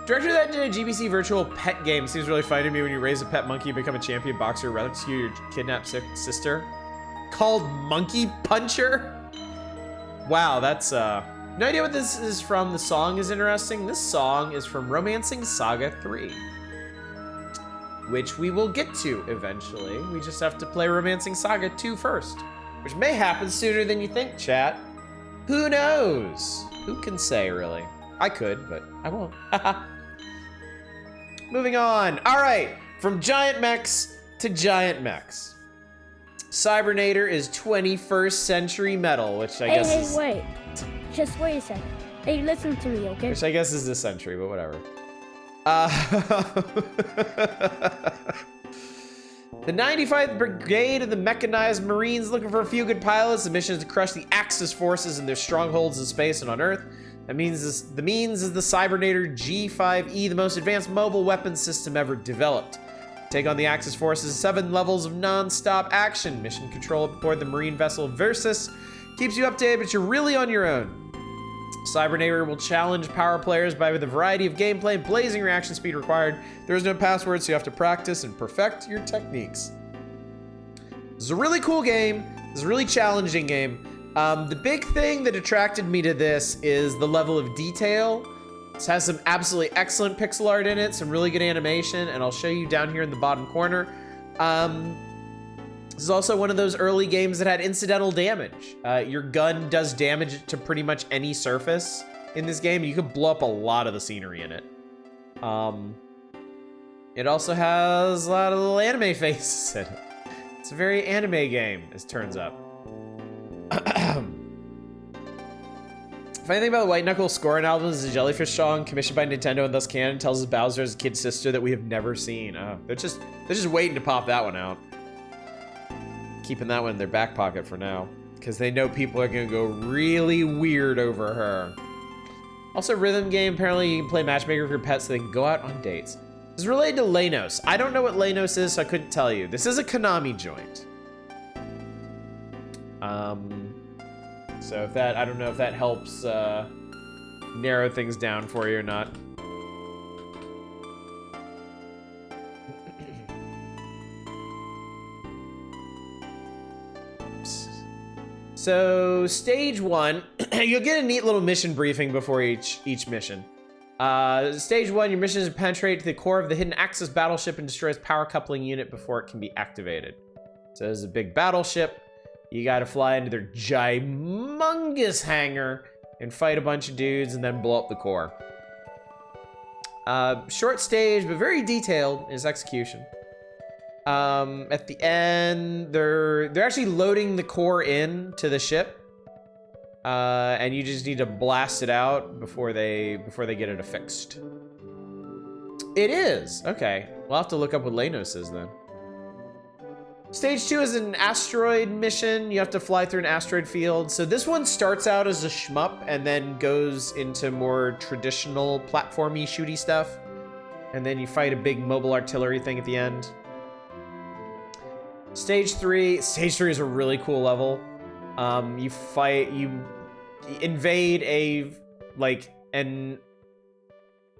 [SPEAKER 1] Director that did a GBC virtual pet game seems really funny to me. When you raise a pet monkey, become a champion boxer, rescue your kidnapped sister. Called Monkey Puncher? Wow, that's no idea what this is from. The song is interesting. This song is from Romancing Saga 3, which we will get to eventually. We just have to play Romancing Saga 2 first, which may happen sooner than you think, chat. Who knows? Who can say, really? I could, but I won't. Moving on. All right, from giant mechs to giant mechs. Cybernator is 21st century metal, which I guess is...
[SPEAKER 3] Hey, wait. Just wait a second. Hey, listen to me, okay?
[SPEAKER 1] Which I guess is this century, but whatever. The 95th Brigade of the Mechanized Marines looking for a few good pilots. The mission is to crush the Axis forces in their strongholds in space and on Earth. The means is the Cybernator G5E, the most advanced mobile weapon system ever developed. Take on the Axis forces, 7 levels of non-stop action. Mission control aboard the marine vessel Versus keeps you updated, but you're really on your own. Cybernator will challenge power players by the variety of gameplay and blazing reaction speed required. There is no password, so you have to practice and perfect your techniques. This is a really cool game. This is a really challenging game. The big thing that attracted me to this is the level of detail. This has some absolutely excellent pixel art in it, some really good animation, and I'll show you down here in the bottom corner. This is also one of those early games that had incidental damage. Your gun does damage to pretty much any surface in this game. You could blow up a lot of the scenery in it. It also has a lot of little anime faces in it. It's a very anime game, as it turns out. Funny thing about the White Knuckle scoring album is a Jellyfish song commissioned by Nintendo and thus canon tells us Bowser as a kid sister that we have never seen. Oh, they're just waiting to pop that one out. Keeping that one in their back pocket for now, because they know people are gonna go really weird over her. Also, rhythm game. Apparently, you can play matchmaker with your pets so they can go out on dates. This is related to Lanos. I don't know what Lanos is, so I couldn't tell you. This is a Konami joint. So if that, I don't know if that helps narrow things down for you or not. So stage 1, you'll get a neat little mission briefing before each mission. Stage 1, your mission is to penetrate to the core of the hidden Axis battleship and destroy its power coupling unit before it can be activated. So there's a big battleship. You gotta fly into their gymongous hangar and fight a bunch of dudes and then blow up the core. Short stage, but very detailed is execution. At the end, they're actually loading the core in to the ship. And you just need to blast it out before they get it affixed. It is, okay. We'll have to look up what Lanos is then. Stage 2 is an asteroid mission. You have to fly through an asteroid field. So this one starts out as a shmup and then goes into more traditional platformy shooty stuff. And then you fight a big mobile artillery thing at the end. Stage 3 is a really cool level. You invade an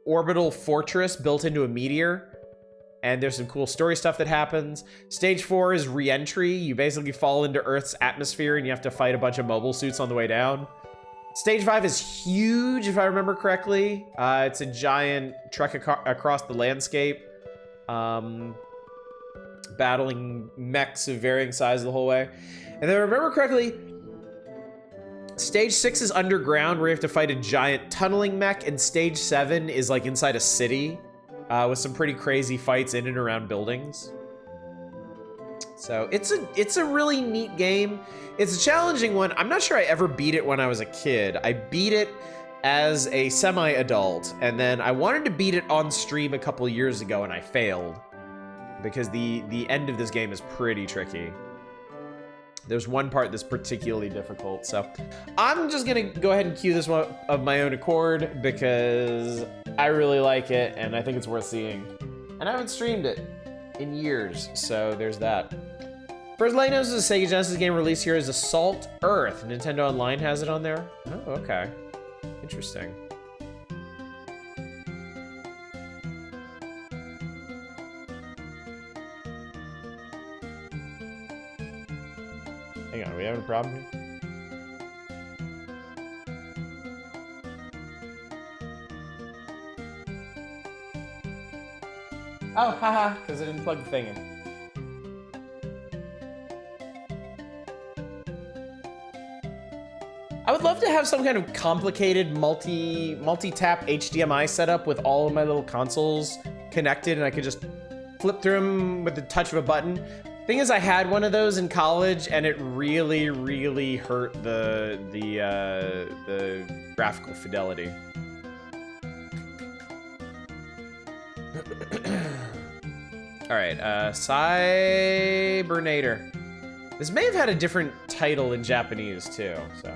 [SPEAKER 1] orbital fortress built into a meteor. and there's some cool story stuff that happens. Stage 4 is re-entry. You basically fall into Earth's atmosphere and you have to fight a bunch of mobile suits on the way down. Stage 5 is huge, if I remember correctly. It's a giant trek across the landscape, battling mechs of varying size the whole way. And if I remember correctly, Stage 6 is underground, where you have to fight a giant tunneling mech, and Stage 7 is like inside a city, with some pretty crazy fights in and around buildings. So it's a really neat game. It's a challenging one. I'm not sure I ever beat it when I was a kid. I beat it as a semi-adult, and then I wanted to beat it on stream a couple years ago, and I failed because the end of this game is pretty tricky. There's one part that's particularly difficult, so I'm just gonna go ahead and cue this one of my own accord because I really like it and I think it's worth seeing. And I haven't streamed it in years, so there's that. First Light knows is a Sega Genesis game released here is Assault Earth. Nintendo Online has it on there. Oh, okay. Interesting. Hang on, are we having a problem here? Oh, haha, because I didn't plug the thing in. I would love to have some kind of complicated multi-tap HDMI setup with all of my little consoles connected, and I could just flip through them with the touch of a button. Thing is, I had one of those in college, and it really, really hurt the graphical fidelity. All right, Cybernator. This may have had a different title in Japanese too, so.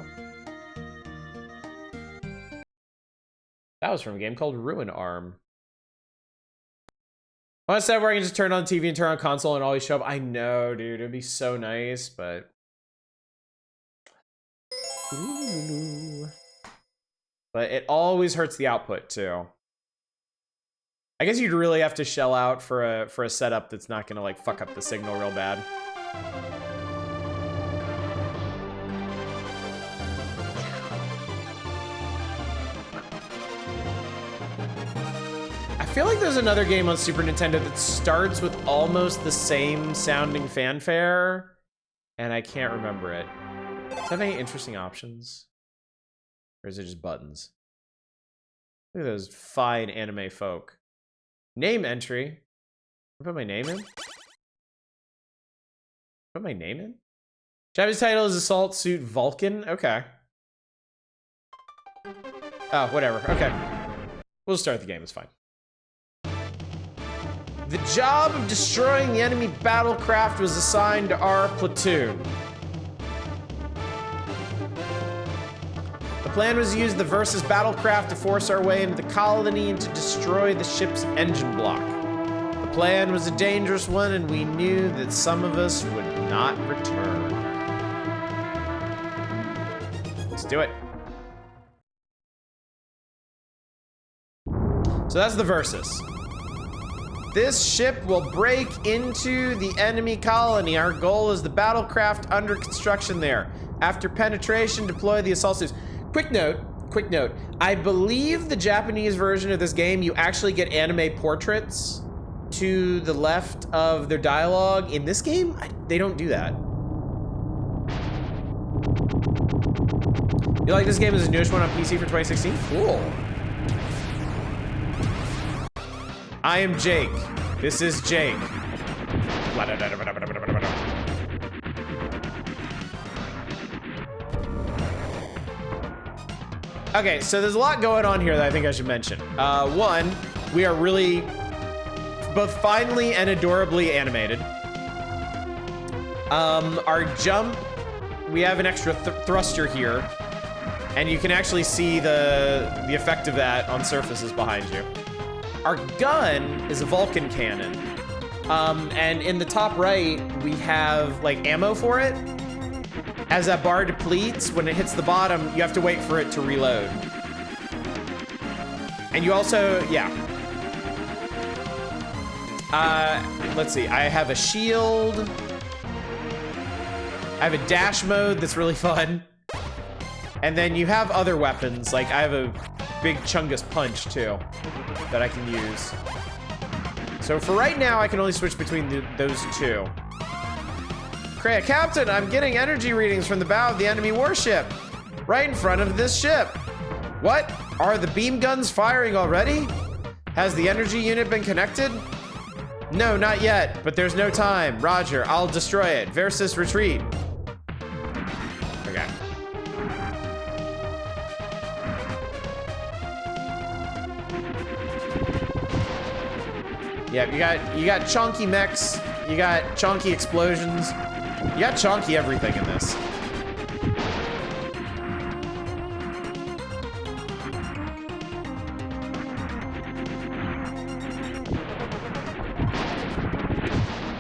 [SPEAKER 1] That was from a game called Ruin Arm. I want to say where I can just turn on TV and turn on console and always show up. I know, dude. It'd be so nice, but... Ooh. But it always hurts the output, too. I guess you'd really have to shell out for a setup that's not going to, like, fuck up the signal real bad. I feel like there's another game on Super Nintendo that starts with almost the same sounding fanfare, and I can't remember it. Does it have any interesting options? Or is it just buttons? Look at those fine anime folk. Name entry. Put my name in? Put my name in? Japanese title is Assault Suit Vulcan. Okay. Oh, whatever. Okay. We'll start the game. It's fine. The job of destroying the enemy battlecraft was assigned to our platoon. The plan was to use the Versus battlecraft to force our way into the colony and to destroy the ship's engine block. The plan was a dangerous one, and we knew that some of us would not return. Let's do it. So that's the Versus. This ship will break into the enemy colony. Our goal is the battlecraft under construction there. After penetration, deploy the assault suits. Quick note. I believe the Japanese version of this game, you actually get anime portraits to the left of their dialogue. In this game, they don't do that. You like this game as a newish one on PC for 2016? Cool. I am Jake. This is Jake. Okay, so there's a lot going on here that I think I should mention. One, we are really both finely and adorably animated. Our jump, we have an extra thruster here, and you can actually see the effect of that on surfaces behind you. Our gun is a Vulcan cannon. And in the top right, we have like ammo for it. As that bar depletes, when it hits the bottom, you have to wait for it to reload. And you also, yeah. Let's see. I have a shield. I have a dash mode that's really fun. And then you have other weapons. Like, I have a big Chungus punch, too, that I can use. So for right now, I can only switch between those two. Kreia, Captain, I'm getting energy readings from the bow of the enemy warship. Right in front of this ship. What? Are the beam guns firing already? Has the energy unit been connected? No, not yet, but there's no time. Roger, I'll destroy it. Versus retreat. Okay. Yeah, you got chonky mechs, you got chonky explosions, you got chonky everything in this.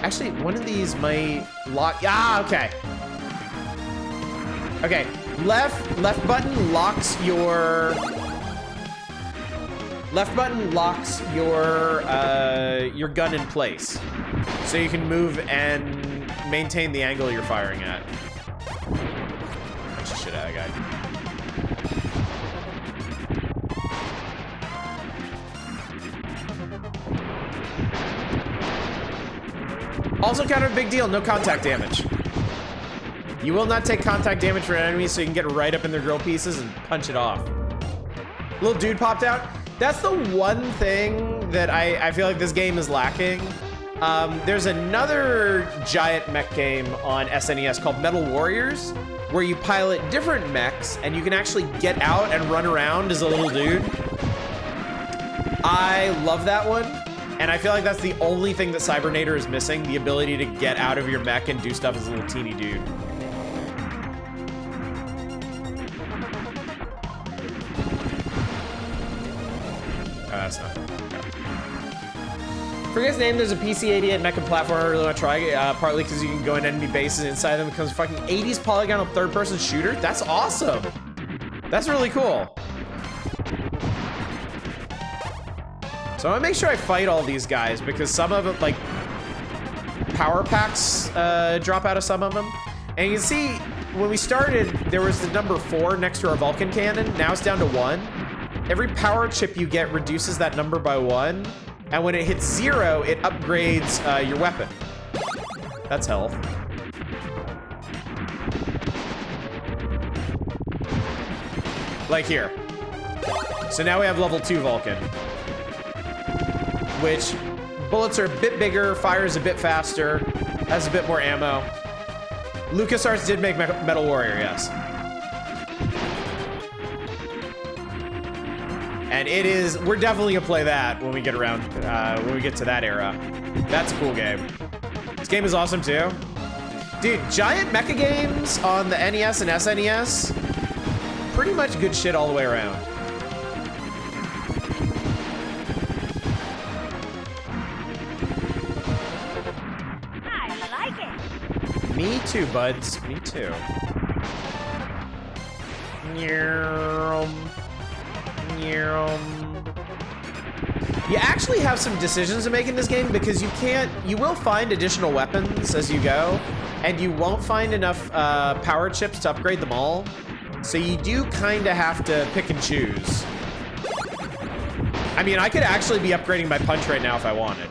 [SPEAKER 1] Actually, one of these might lock. Ah, okay. Okay, left button locks your. Left button locks your gun in place, so you can move and maintain the angle you're firing at. Punch the shit out of that guy. Also kind of a big deal, no contact damage. You will not take contact damage from enemies, so you can get right up in their grill pieces and punch it off. Little dude popped out. That's the one thing that I feel like this game is lacking. There's another giant mech game on SNES called Metal Warriors, where you pilot different mechs and you can actually get out and run around as a little dude. I love that one. And I feel like that's the only thing that Cybernator is missing, the ability to get out of your mech and do stuff as a little teeny dude. That's not. Forget his name, there's a PC-88 mech and platformer I really want to try, partly because you can go in enemy bases, inside them becomes a fucking 80s polygonal third-person shooter. That's awesome. That's really cool. So I'm gonna make sure I fight all these guys because some of them, like, power packs drop out of some of them. And you can see, when we started, there was the number 4 next to our Vulcan cannon. Now it's down to 1. Every power chip you get reduces that number by 1. And when it hits 0, it upgrades your weapon. That's health. Like here. So now we have level 2 Vulcan. Which, bullets are a bit bigger, fires a bit faster, has a bit more ammo. LucasArts did make Metal Warrior, yes. And it is, we're definitely gonna play that when we get around, when we get to that era. That's a cool game. This game is awesome too. Dude, giant mecha games on the NES and SNES, pretty much good shit all the way around.
[SPEAKER 2] I like it.
[SPEAKER 1] Me too, buds. Me too. You actually have some decisions to make in this game because you will find additional weapons as you go, and you won't find enough power chips to upgrade them all. So you do kind of have to pick and choose. I mean, I could actually be upgrading my punch right now if I wanted.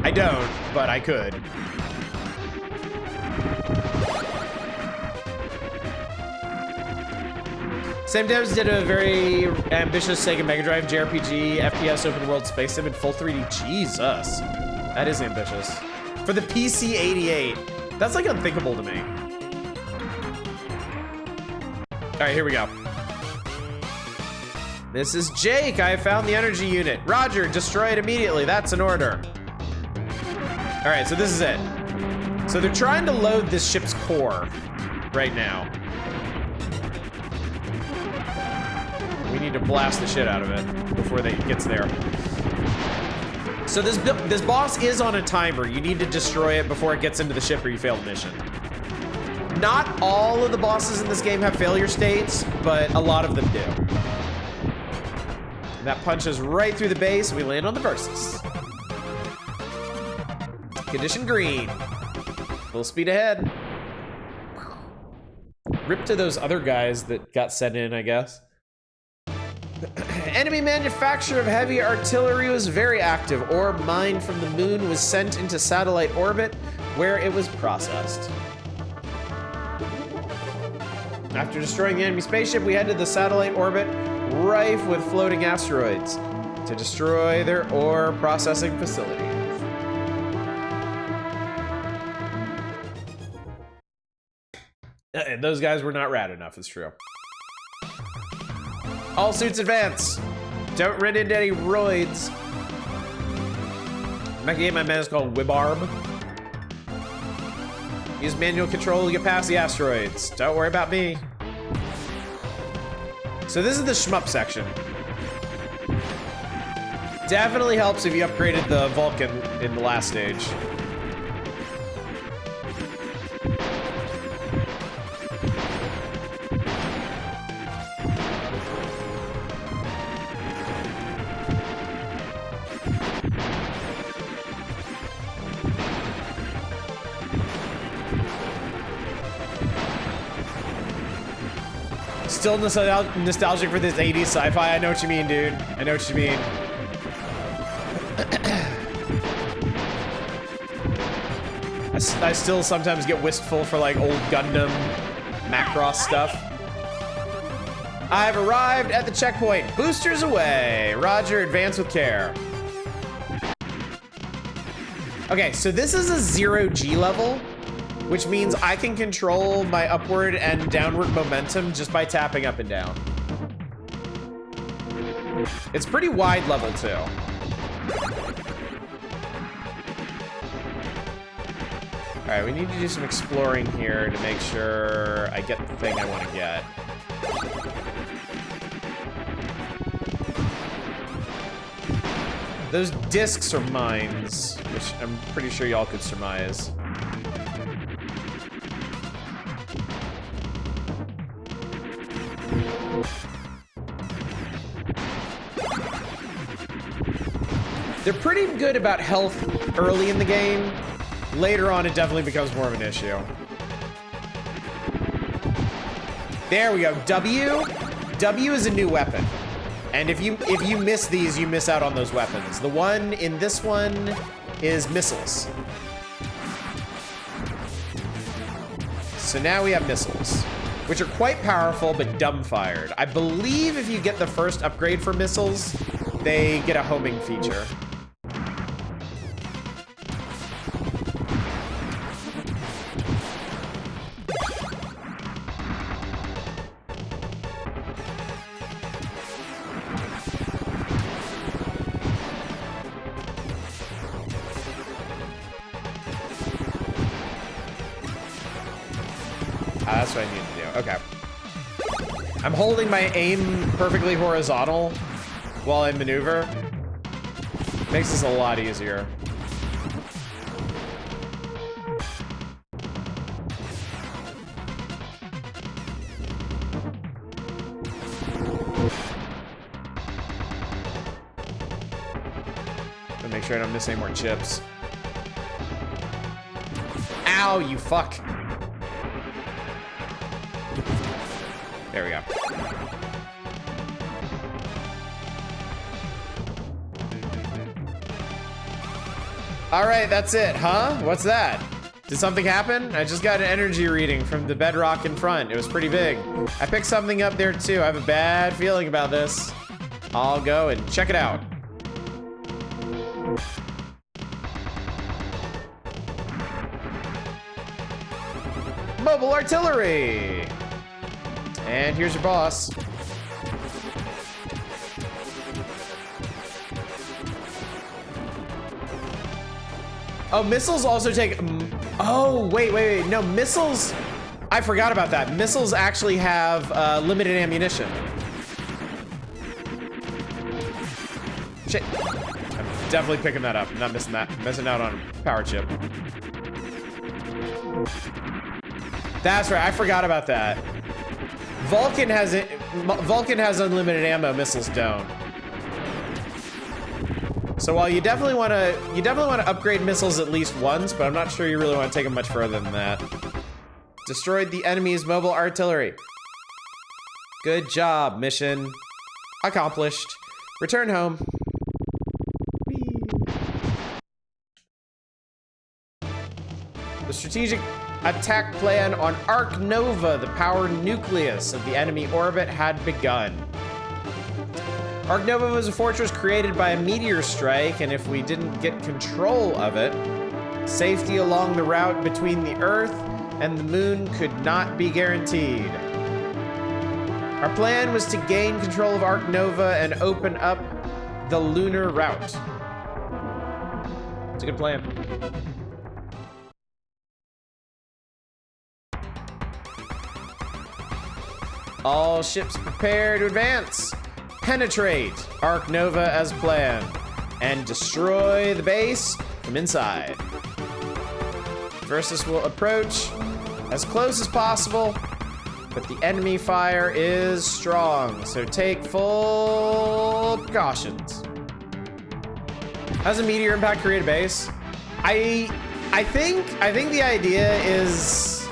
[SPEAKER 1] I don't, but I could. Same devs did a very ambitious Sega Mega Drive JRPG FPS open world space sim in full 3D. Jesus, that is ambitious. For the PC-88, that's like unthinkable to me. All right, here we go. This is Jake. I have found the energy unit. Roger, destroy it immediately. That's an order. All right, so this is it. So they're trying to load this ship's core right now. We need to blast the shit out of it before it gets there. So this boss is on a timer. You need to destroy it before it gets into the ship or you fail the mission. Not all of the bosses in this game have failure states, but a lot of them do. And that punches right through the base. We land on the Versus. Condition green. Full speed ahead. Rip to those other guys that got sent in, I guess. Enemy manufacture of heavy artillery was very active. Ore mined from the moon was sent into satellite orbit, where it was processed. After destroying the enemy spaceship, we headed to the satellite orbit, rife with floating asteroids, to destroy their ore processing facilities. And those guys were not rad enough, it's true. All suits advance. Don't run into any roids. Mecha game I meant is called Wibarb. Use manual control to get past the asteroids. Don't worry about me. So this is the shmup section. Definitely helps if you upgraded the Vulcan in the last stage. Still nostalgic for this 80s sci-fi. I know what you mean, dude. I know what you mean. I still sometimes get wistful for like old Gundam Macross stuff. I've arrived at the checkpoint. Boosters away. Roger, advance with care. Okay, so this is a 0G level, which means I can control my upward and downward momentum just by tapping up and down. It's pretty wide level too. All right, we need to do some exploring here to make sure I get the thing I want to get. Those discs are mines, which I'm pretty sure y'all could surmise. They're pretty good about health early in the game. Later on, it definitely becomes more of an issue. There we go. W. W is a new weapon. And if you miss these, you miss out on those weapons. The one in this one is missiles. So now we have missiles, which are quite powerful, but dumbfired. I believe if you get the first upgrade for missiles, they get a homing feature. That's what I need to do. Okay. I'm holding my aim perfectly horizontal while I maneuver. Makes this a lot easier. Gotta make sure I don't miss any more chips. Ow, you fuck. There we go. All right, that's it, huh? What's that? Did something happen? I just got an energy reading from the bedrock in front. It was pretty big. I picked something up there too. I have a bad feeling about this. I'll go and check it out. Mobile artillery! And here's your boss. Oh, missiles also take... Oh, wait. No, missiles... I forgot about that. Missiles actually have limited ammunition. Shit. I'm definitely picking that up. I'm not missing that. I'm missing out on power chip. That's right. I forgot about that. Vulcan has unlimited ammo, missiles don't. So while you definitely want to upgrade missiles at least once, but I'm not sure you really want to take them much further than that. Destroyed the enemy's mobile artillery. Good job, mission accomplished. Return home. The strategic attack plan on Arc Nova, the power nucleus of the enemy orbit, had begun. Arc Nova was a fortress created by a meteor strike, and if we didn't get control of it, safety along the route between the Earth and the Moon could not be guaranteed. Our plan was to gain control of Arc Nova and open up the lunar route. It's a good plan. All ships prepare to advance. Penetrate Arc Nova as planned and destroy the base from inside. Versus will approach as close as possible, but the enemy fire is strong, so take full precautions. How does a meteor impact create a base? I think the idea is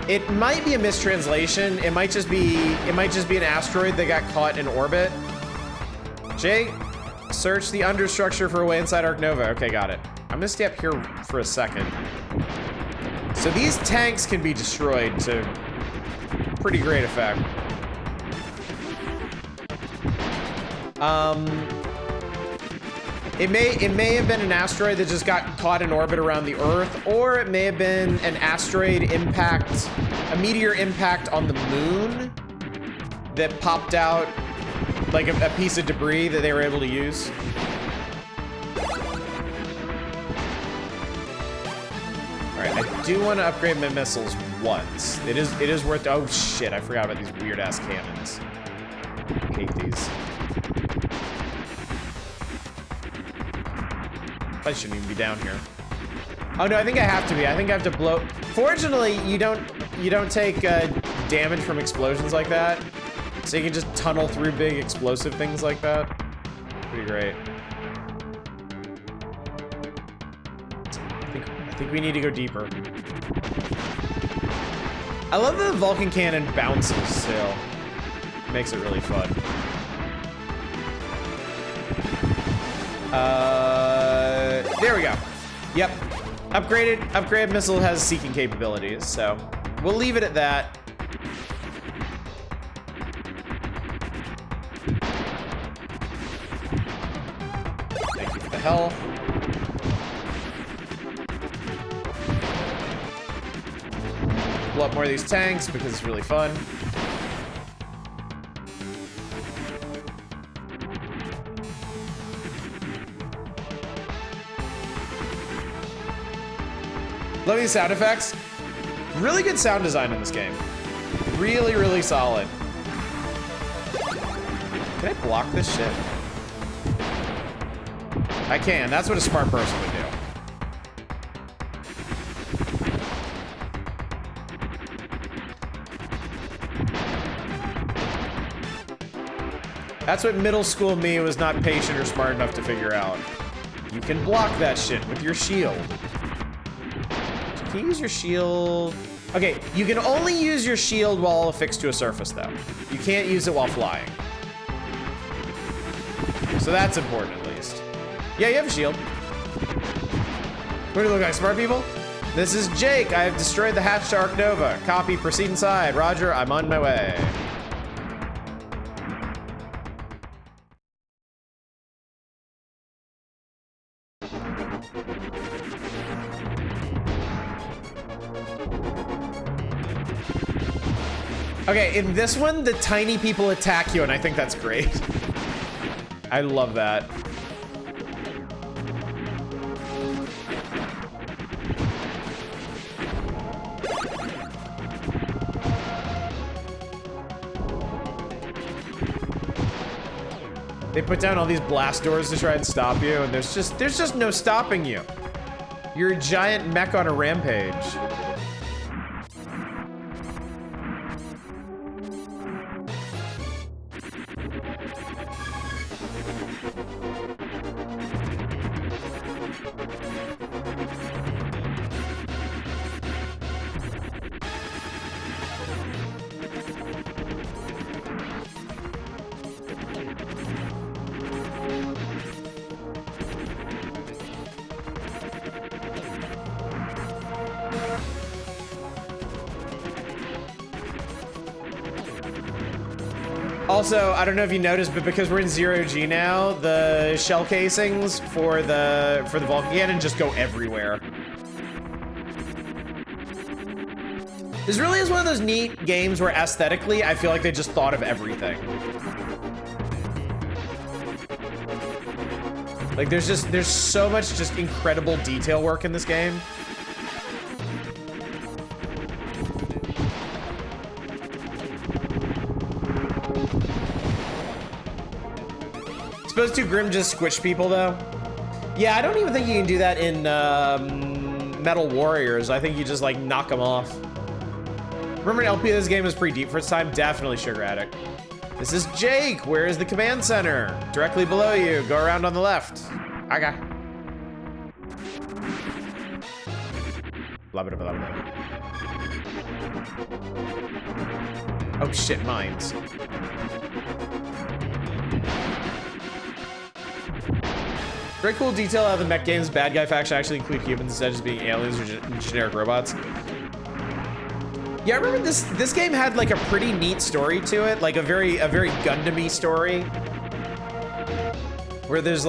[SPEAKER 1] it might be a mistranslation. It might just be an asteroid that got caught in orbit. Jake, search the understructure for a way inside Arc Nova. Okay, got it. I'm gonna stay up here for a second. So these tanks can be destroyed to pretty great effect. It may have been an asteroid that just got caught in orbit around the Earth, or it may have been an asteroid impact, a meteor impact on the moon that popped out like a piece of debris that they were able to use. All right, I do want to upgrade my missiles once. It is worth. Oh shit! I forgot about these weird ass cannons. I hate these. I shouldn't even be down here. Oh no, I think I have to be. I think I have to blow. Fortunately, you don't take damage from explosions like that, so you can just tunnel through big explosive things like that. Pretty great. I think we need to go deeper. I love that the Vulcan cannon bounces still. Makes it really fun. There we go. Yep. Upgraded missile has seeking capabilities, so we'll leave it at that. Thank you for the health. Blow up more of these tanks because it's really fun. Love these sound effects. Really good sound design in this game. Really, really solid. Can I block this shit? I can. That's what a smart person would do. That's what middle school me was not patient or smart enough to figure out. You can block that shit with your shield. Can you use your shield? Okay, you can only use your shield while affixed to a surface, though. You can't use it while flying. So that's important, at least. Yeah, you have a shield. What do you look like, smart people? This is Jake. I have destroyed the hatch to Arc Nova. Copy, proceed inside. Roger, I'm on my way. Okay, in this one, the tiny people attack you, and I think that's great. I love that. They put down all these blast doors to try and stop you, and there's just no stopping you. You're a giant mech on a rampage. Also, I don't know if you noticed, but because we're in 0G now, the shell casings for the Vulcan cannon just go everywhere. This really is one of those neat games where aesthetically, I feel like they just thought of everything. Like there's so much just incredible detail work in this game. Supposed to Grim just squish people though? Yeah, I don't even think you can do that in Metal Warriors. I think you just like knock them off. Remember an LP of this game was pretty deep for its time? Definitely Sugar Addict. This is Jake. Where is the command center? Directly below you. Go around on the left. Okay. Blah, blah, blah, blah. Oh shit, mines. Very cool detail how the mech game's bad guy faction actually include humans instead of just being aliens or generic robots. Yeah, I remember this game had like a pretty neat story to it, like a very Gundam-y story. Where there's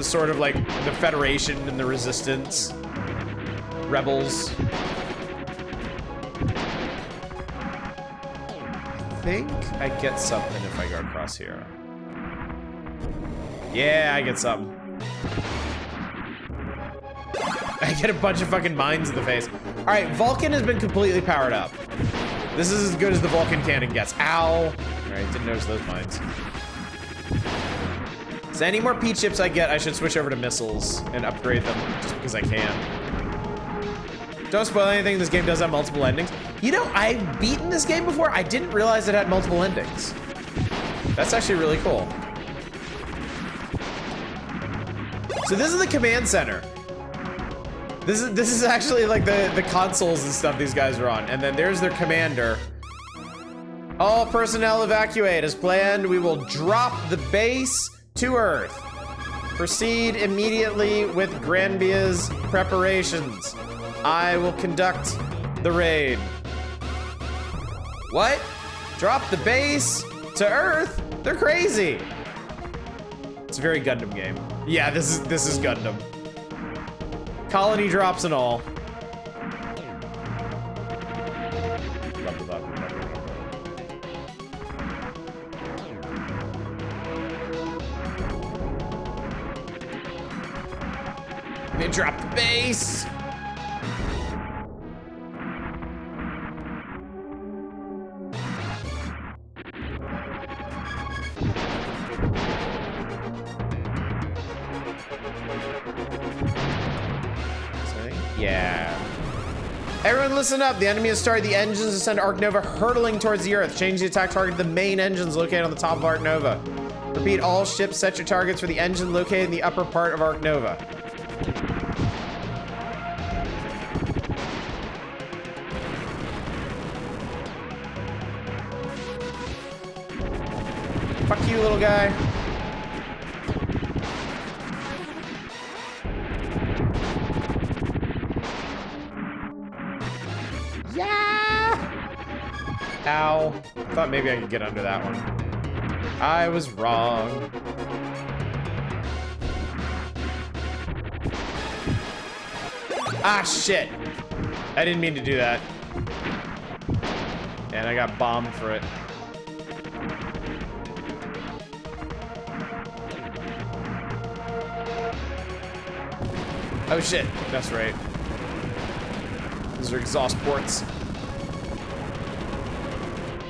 [SPEAKER 1] sort of like the Federation and the Resistance. Rebels. I think I get something if I go across here. Yeah, I get something. I get a bunch of fucking mines in the face. All right, Vulcan has been completely powered up. This is as good as the Vulcan cannon gets. Ow. All right, didn't notice those mines. So any more P chips I get, I should switch over to missiles and upgrade them just because I can. Don't spoil anything, this game does have multiple endings. You know, I've beaten this game before. I didn't realize it had multiple endings. That's actually really cool. So this is the command center. This is actually like the consoles and stuff these guys are on. And then there's their commander. All personnel evacuate. As planned, we will drop the base to Earth. Proceed immediately with Granbia's preparations. I will conduct the raid. What? Drop the base to Earth? They're crazy. It's a very Gundam game. Yeah, this is Gundam. Colony drops and all. They dropped the base. Yeah. Everyone listen up. The enemy has started the engines to send Arc Nova hurtling towards the Earth. Change the attack target to the main engines located on the top of Arc Nova. Repeat, all ships set your targets for the engine located in the upper part of Arc Nova. Fuck you, little guy. Ow. I thought maybe I could get under that one. I was wrong. Ah, shit. I didn't mean to do that. And I got bombed for it. Oh, shit. That's right. These are exhaust ports.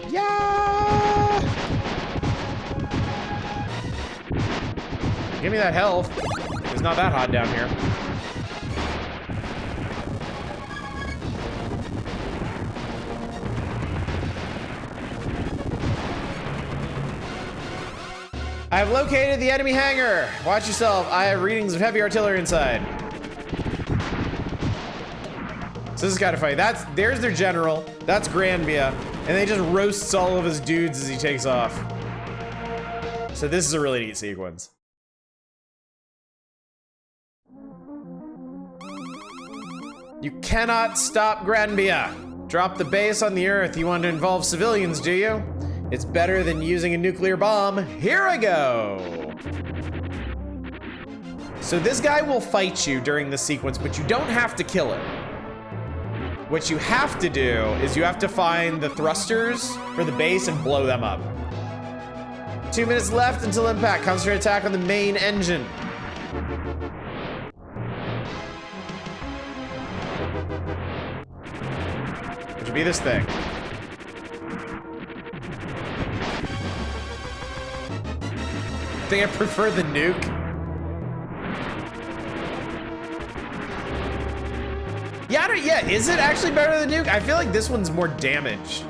[SPEAKER 1] Yeah! Give me that health. It's not that hot down here. I have located the enemy hangar. Watch yourself. I have readings of heavy artillery inside. So this is kind of funny. There's their general. That's Granbia. And they just roasts all of his dudes as he takes off. So this is a really neat sequence. You cannot stop Granbia. Drop the base on the Earth. You want to involve civilians, do you? It's better than using a nuclear bomb. Here I go. So this guy will fight you during the sequence, but you don't have to kill him. What you have to do is you have to find the thrusters for the base and blow them up. 2 minutes left until impact. Concentrate attack on the main engine. Which would be this thing. I think I prefer the nuke. Yeah, is it actually better than nuke? I feel like this one's more damage.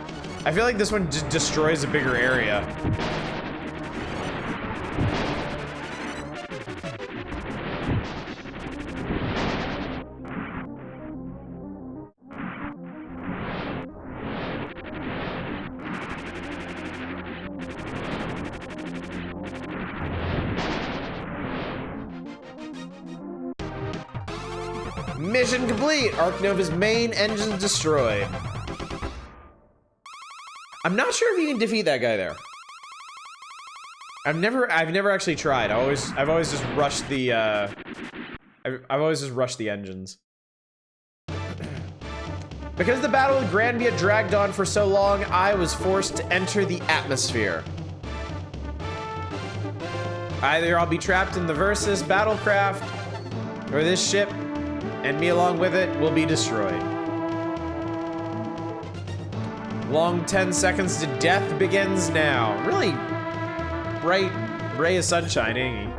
[SPEAKER 1] I feel like this one just destroys a bigger area. Mission complete! Arc Nova's main engine destroyed. I'm not sure if you can defeat that guy there. I've never actually tried. I've always just rushed the I've always just rushed the engines. Because the battle with Granvia dragged on for so long, I was forced to enter the atmosphere. Either I'll be trapped in the Versus battlecraft, or this ship and me along with it will be destroyed. Long 10 seconds to death begins now. Really bright ray of sunshine, ain't he?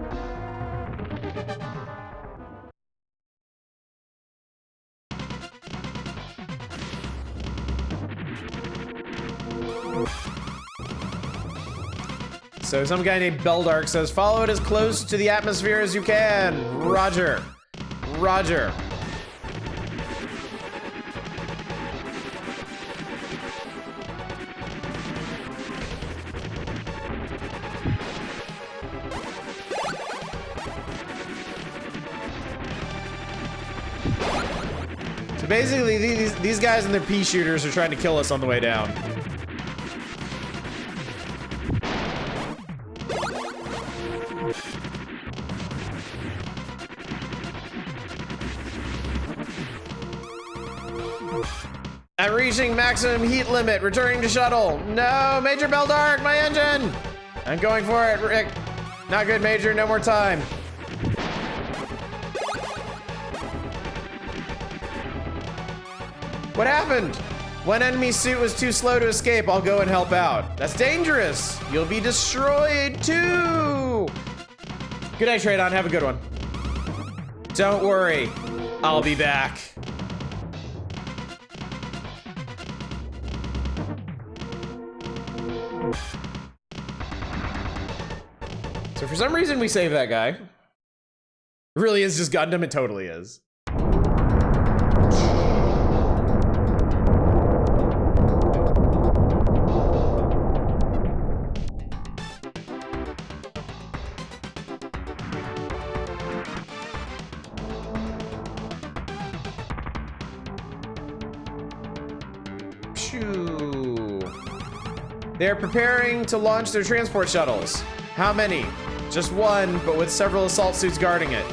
[SPEAKER 1] So some guy named Beldark says, follow it as close to the atmosphere as you can. Roger. Roger. So basically, these guys and their pea shooters are trying to kill us on the way down. I'm reaching maximum heat limit. Returning to shuttle. No, Major Beldark, my engine! I'm going for it, Rick. Not good, Major. No more time. What happened? One enemy suit was too slow to escape. I'll go and help out. That's dangerous. You'll be destroyed too. Good night, Tradon. Have a good one. Don't worry. I'll be back. So for some reason we save that guy. It really is just Gundam. It totally is. They're preparing to launch their transport shuttles. How many? Just one, but with several assault suits guarding it.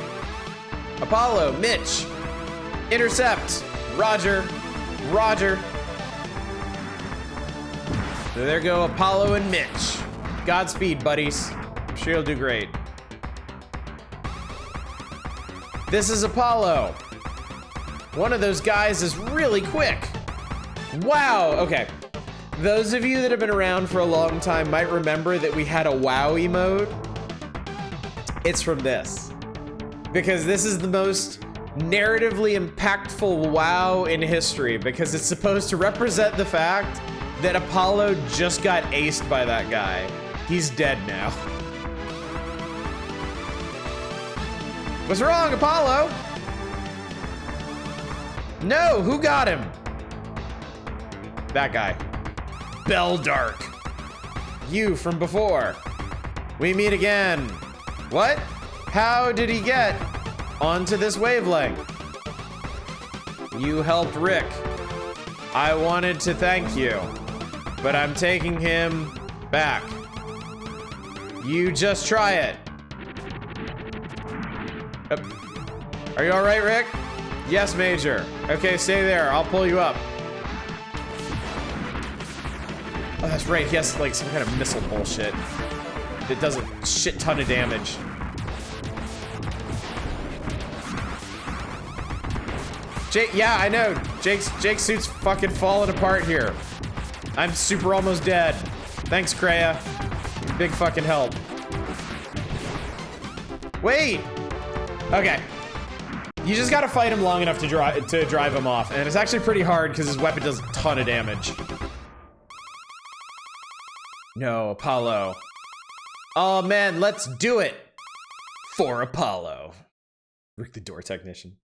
[SPEAKER 1] Apollo, Mitch. Intercept. Roger. Roger. So there go Apollo and Mitch. Godspeed, buddies. I'm sure you'll do great. This is Apollo. One of those guys is really quick. Wow, okay. Those of you that have been around for a long time might remember that we had a WoW emote. It's from this. Because this is the most narratively impactful WoW in history, because it's supposed to represent the fact that Apollo just got aced by that guy. He's dead now. What's wrong, Apollo? No, who got him? That guy. Beldark. You from before. We meet again. What? How did he get onto this wavelength? You helped Rick. I wanted to thank you, but I'm taking him Back. You just try it. Are you all right, Rick? Yes, Major. Okay, stay there. I'll pull you up. Oh, that's right. He has like some kind of missile bullshit that does a shit ton of damage. Jake, yeah, I know. Jake's suit's fucking falling apart here. I'm super almost dead. Thanks, Kreia. Big fucking help. Wait. Okay. You just gotta fight him long enough to drive him off, and it's actually pretty hard because his weapon does a ton of damage. No, Apollo. Oh man, let's do it for Apollo. Rick the door technician.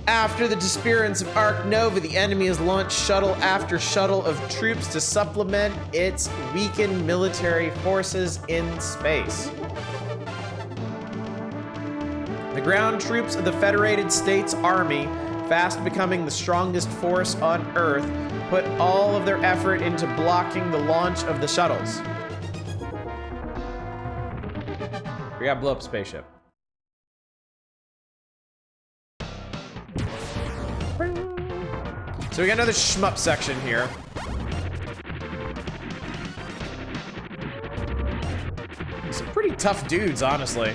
[SPEAKER 1] After the disappearance of Ark Nova, the enemy has launched shuttle after shuttle of troops to supplement its weakened military forces in space. The ground troops of the Federated States Army, fast becoming the strongest force on Earth, put all of their effort into blocking the launch of the shuttles. We gotta blow up a spaceship. So we got another shmup section here. Some pretty tough dudes, honestly.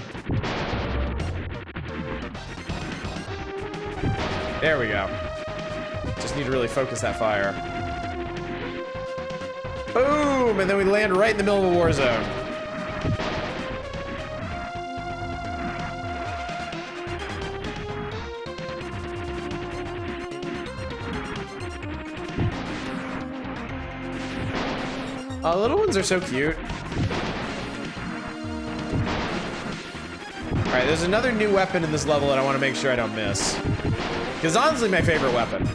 [SPEAKER 1] There we go. Just need to really focus that fire. Boom! And then we land right in the middle of a war zone. Little ones are so cute. Alright, there's another new weapon in this level that I want to make sure I don't miss. Because honestly, my favorite weapon.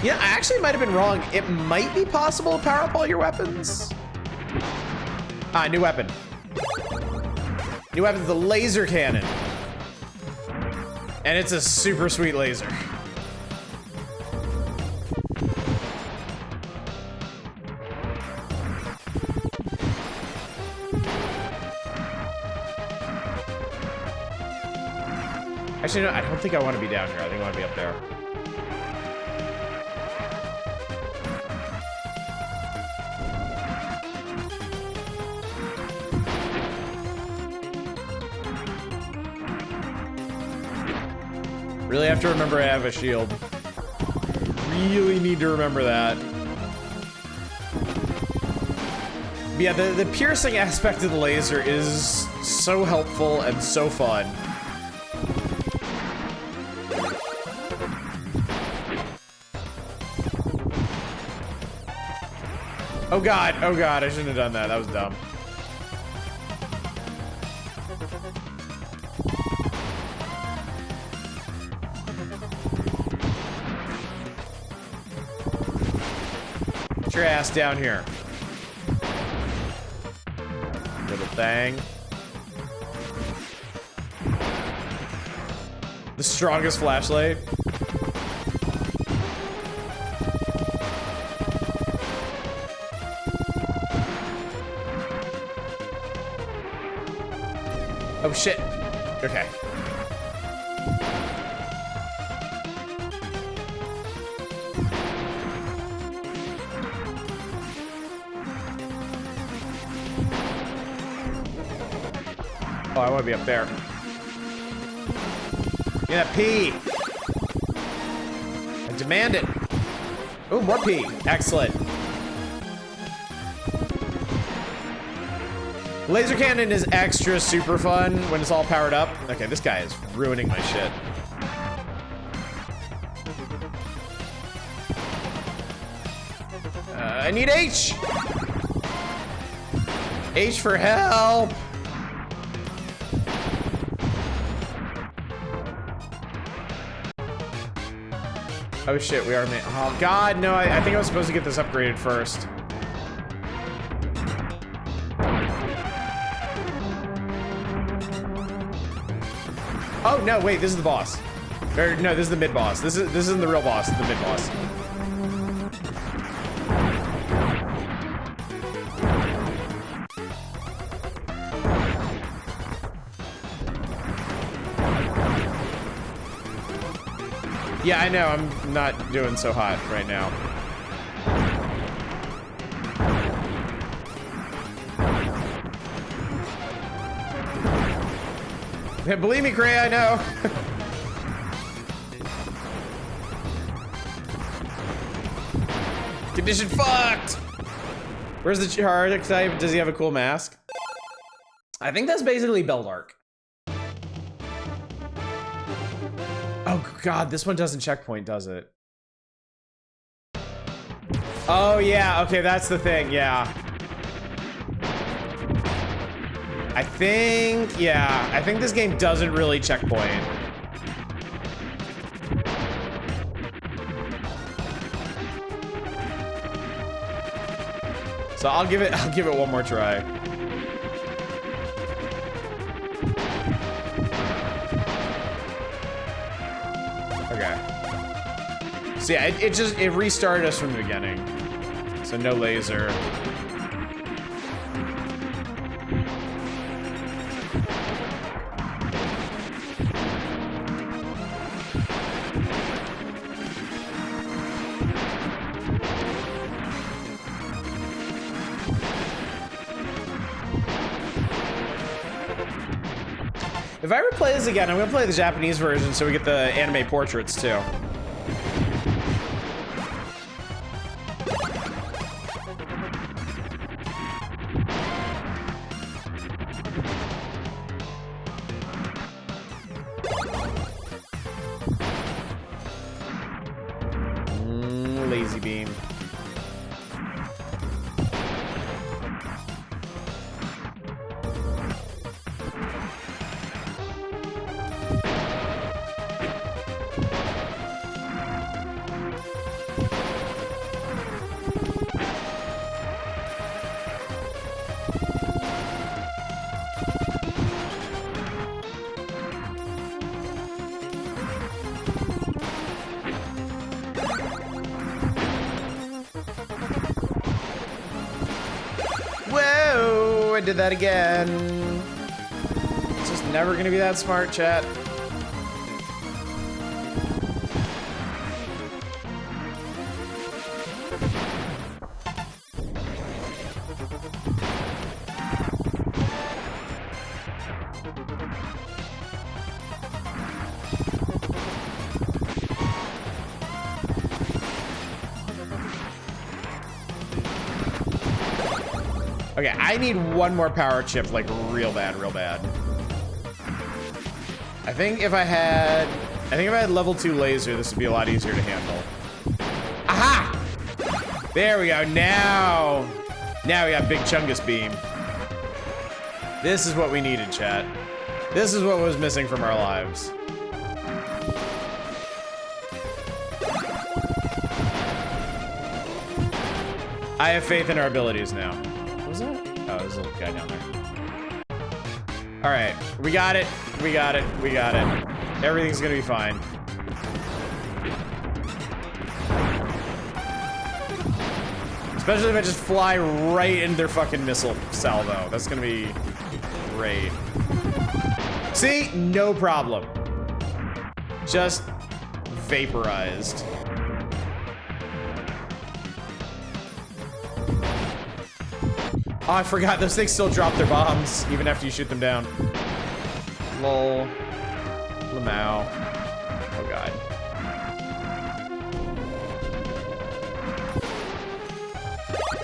[SPEAKER 1] Yeah, I actually might have been wrong. It might be possible to power up all your weapons. Ah, new weapon. New weapon's the laser cannon. And it's a super sweet laser. Actually, no, I don't think I want to be down here. I think I want to be up there. Really have to remember I have a shield. Really need to remember that. But yeah, the piercing aspect of the laser is so helpful and so fun. Oh god, I shouldn't have done that. That was dumb. Get your ass down here. Little thing. The strongest flashlight. Oh shit. Okay. Oh, I want to be up there. Yeah, pee. I demand it. Oh, more pee. Excellent. Laser cannon is extra super fun when it's all powered up. Okay, this guy is ruining my shit. I need H. H for help. Oh shit, we are made. Oh god, no, I think I was supposed to get this upgraded first. Oh, no, wait, this is the boss. Or, no, this is the mid-boss. This isn't the real boss, it's the mid-boss. Yeah, I know, I'm not doing so hot right now. Yeah, believe me, Gray, I know. Condition fucked! Where's the Char type? Does he have a cool mask? I think that's basically Beldark. Oh god, this one doesn't checkpoint, does it? Oh yeah, okay, that's the thing, yeah. I think this game doesn't really checkpoint. So I'll give it one more try. Okay. So yeah, it restarted us from the beginning. So no laser. If I ever play this again, I'm gonna play the Japanese version so we get the anime portraits too. Lazy beam. Whoa, I did that again. It's just never gonna be that smart, chat. Okay, I need one more power chip, like real bad, real bad. I think if I had level 2 laser, this would be a lot easier to handle. Aha! There we go. Now we got Big Chungus beam. This is what we needed, chat. This is what was missing from our lives. I have faith in our abilities now. What was that? Oh, there's a little guy down there. All right, we got it. We got it. We got it. Everything's gonna be fine. Especially if I just fly right into their fucking missile salvo. That's gonna be great. See? No problem. Just vaporized. Oh, I forgot. Those things still drop their bombs, even after you shoot them down. Lol. Lamau. Oh, God.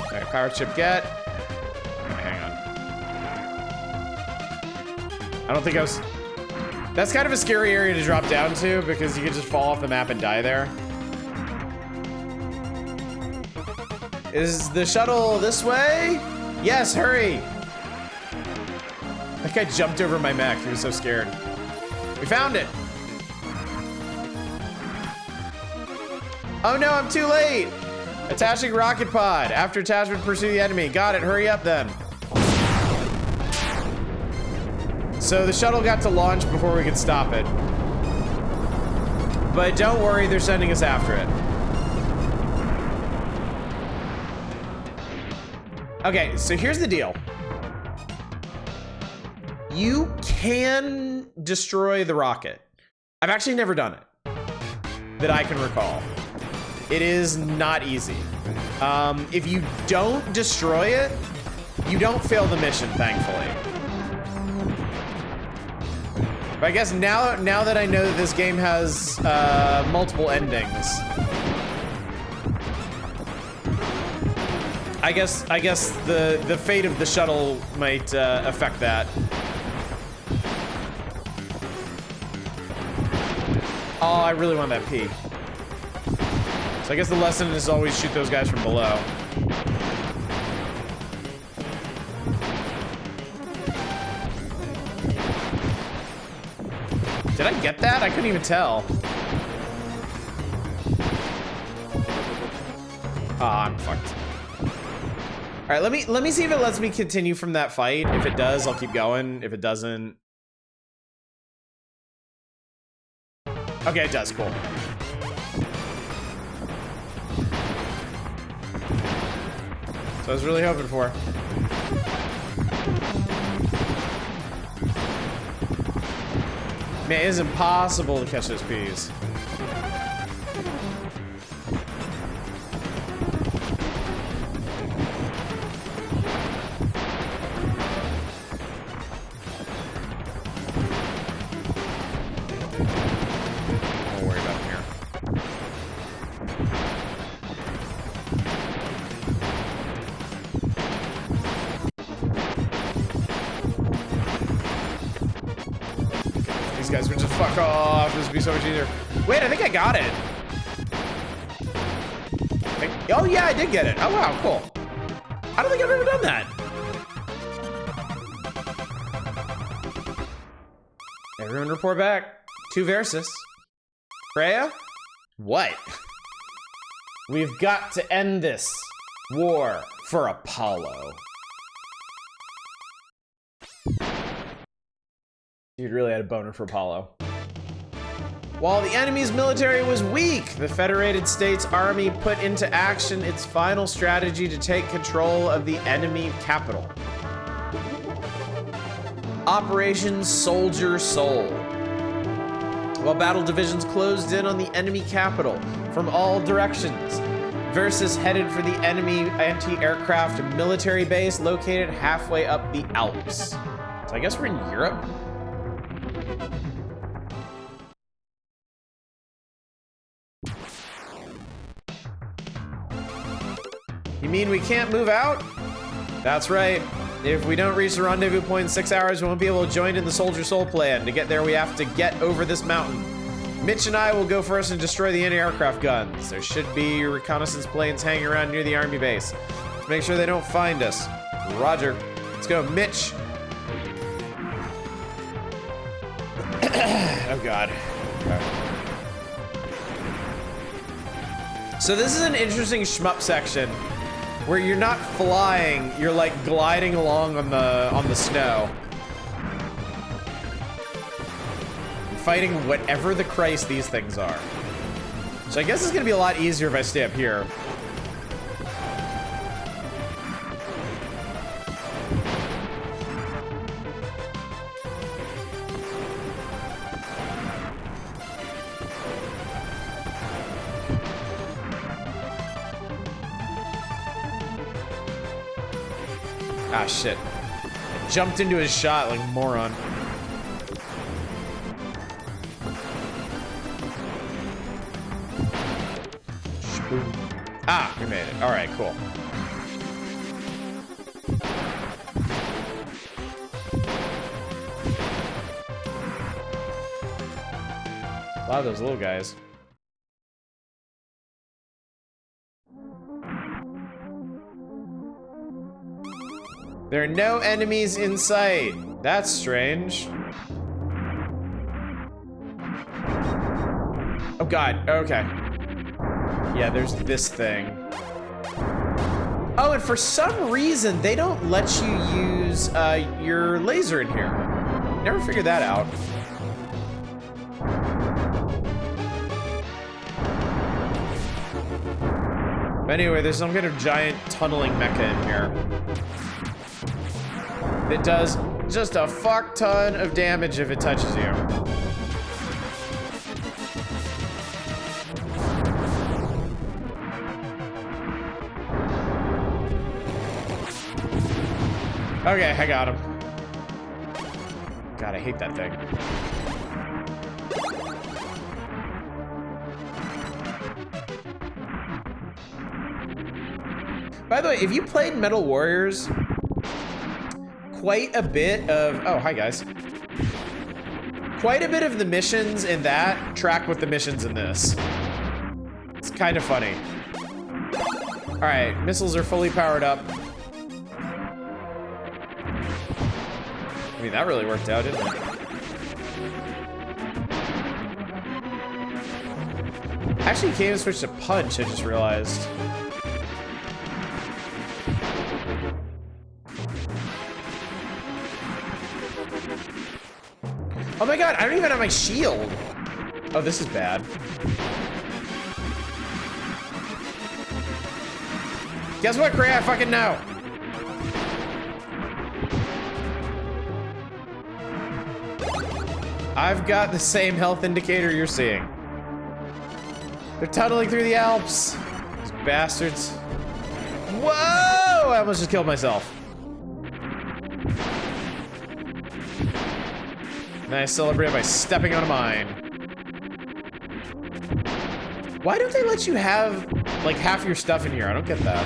[SPEAKER 1] Alright, power chip get. Okay, hang on. I don't think I was... That's kind of a scary area to drop down to, because you could just fall off the map and die there. Is the shuttle this way? Yes, hurry! That guy jumped over my mech. He was so scared. We found it! Oh no, I'm too late! Attaching rocket pod. After attachment, pursue the enemy. Got it, hurry up then. So the shuttle got to launch before we could stop it. But don't worry, they're sending us after it. Okay, so here's the deal. You can destroy the rocket. I've actually never done it, that I can recall. It is not easy. If you don't destroy it, you don't fail the mission, thankfully. But I guess now that I know that this game has multiple endings, I guess the fate of the shuttle might affect that. Oh, I really want that P. So I guess the lesson is always shoot those guys from below. Did I get that? I couldn't even tell. Ah, I'm fucked. All right, let me see if it lets me continue from that fight. If it does, I'll keep going. If it doesn't, okay, it does. Cool. So I was really hoping for. Man, it is impossible to catch those peas. Don't worry about here. These guys would just fuck off. This would be so much easier. Wait, I think I got it. Oh yeah, I did get it. Oh wow, cool. I don't think I've ever done that. Everyone report back. 2 Versus. Freya? What? We've got to end this war for Apollo. Dude really had a boner for Apollo. While the enemy's military was weak, the Federated States Army put into action its final strategy to take control of the enemy capital. Operation Soldier Soul. While battle divisions closed in on the enemy capital from all directions, Versus headed for the enemy anti-aircraft military base located halfway up the Alps. So I guess we're in Europe? You mean we can't move out? That's right. If we don't reach the rendezvous point in 6 hours, we won't be able to join in the Soldier Soul plan. To get there, we have to get over this mountain. Mitch and I will go first and destroy the anti-aircraft guns. There should be reconnaissance planes hanging around near the army base. Let's make sure they don't find us. Roger. Let's go, Mitch. Oh, God. Okay. So this is an interesting shmup section where you're not flying, you're like gliding along on the snow. Fighting whatever the Christ these things are. So I guess it's gonna be a lot easier if I stay up here. Ah, shit. I jumped into his shot like a moron. Ah, we made it. All right, cool. A lot of those little guys. There are no enemies in sight. That's strange. Oh God, okay. Yeah, there's this thing. Oh, and for some reason, they don't let you use your laser in here. Never figured that out. But anyway, there's some kind of giant tunneling mecha in here. It does just a fuck ton of damage if it touches you. Okay, I got him. God, I hate that thing. By the way, if you played Metal Warriors, quite a bit of... Oh, hi, guys. Quite a bit of the missions in that track with the missions in this. It's kind of funny. All right, missiles are fully powered up. I mean, that really worked out, didn't it? Actually, you can't even switch to punch, I just realized. Oh my god, I don't even have my shield. Oh, this is bad. Guess what, Gray? I fucking know. I've got the same health indicator you're seeing. They're tunneling through the Alps. These bastards. Whoa! I almost just killed myself. And I celebrate by stepping on a mine. Why don't they let you have, like, half your stuff in here? I don't get that.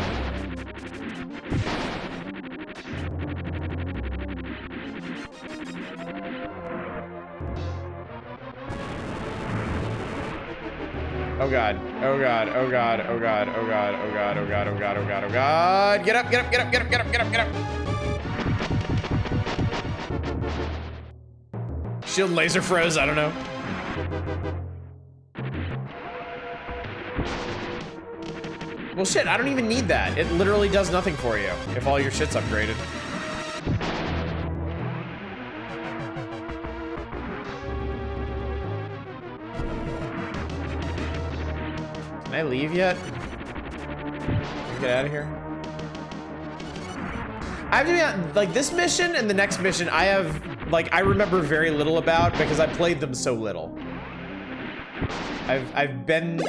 [SPEAKER 1] Oh god, oh god, oh god, oh god, oh god, oh god, oh god, oh god, oh god, oh god. Get up, get up, get up, get up, get up, get up, get up. Shield laser froze, I don't know. Well shit, I don't even need that. It literally does nothing for you if all your shit's upgraded. Can I leave yet? Get out of here. I have to be honest, like this mission and the next mission I have, like, I remember very little about because I played them so little. I've been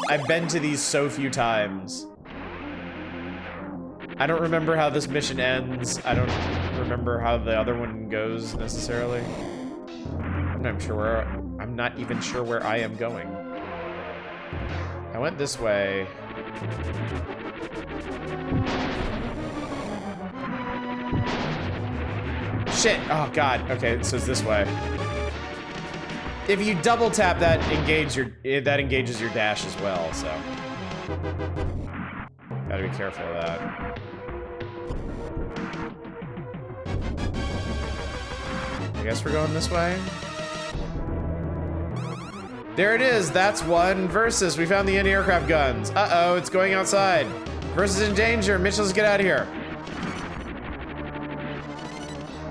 [SPEAKER 1] to these so few times. I don't remember how this mission ends. I don't remember how the other one goes necessarily. I'm not even sure where I am going. I went this way. Shit! Oh god. Okay, so it's this way. If you double tap, that engages your dash as well. So gotta be careful of that. I guess we're going this way. There it is. That's one. Versus. We found the anti-aircraft guns. Uh-oh, it's going outside. Versus in danger. Mitchell's get out of here.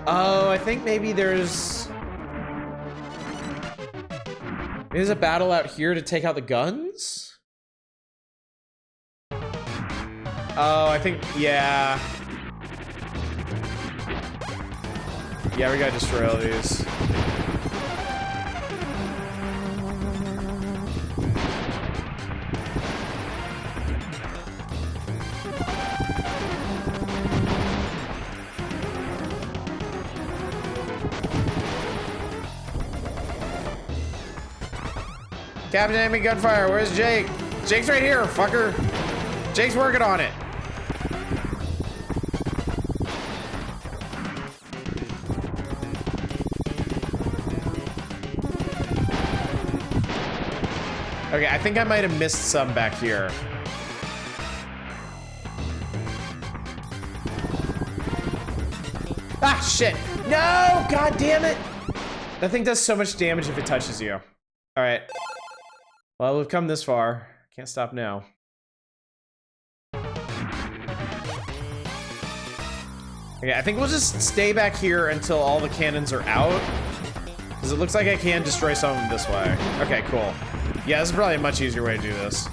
[SPEAKER 1] Oh, I think maybe there's a battle out here to take out the guns? Oh, I think, yeah. Yeah, we gotta destroy all these. Captain enemy gunfire, where's Jake? Jake's right here, fucker. Jake's working on it. Okay, I think I might have missed some back here. Ah, shit. No, god damn it. That thing does so much damage if it touches you. All right. Well, we've come this far. Can't stop now. Okay, I think we'll just stay back here until all the cannons are out. Because it looks like I can destroy some of them this way. Okay, cool. Yeah, this is probably a much easier way to do this.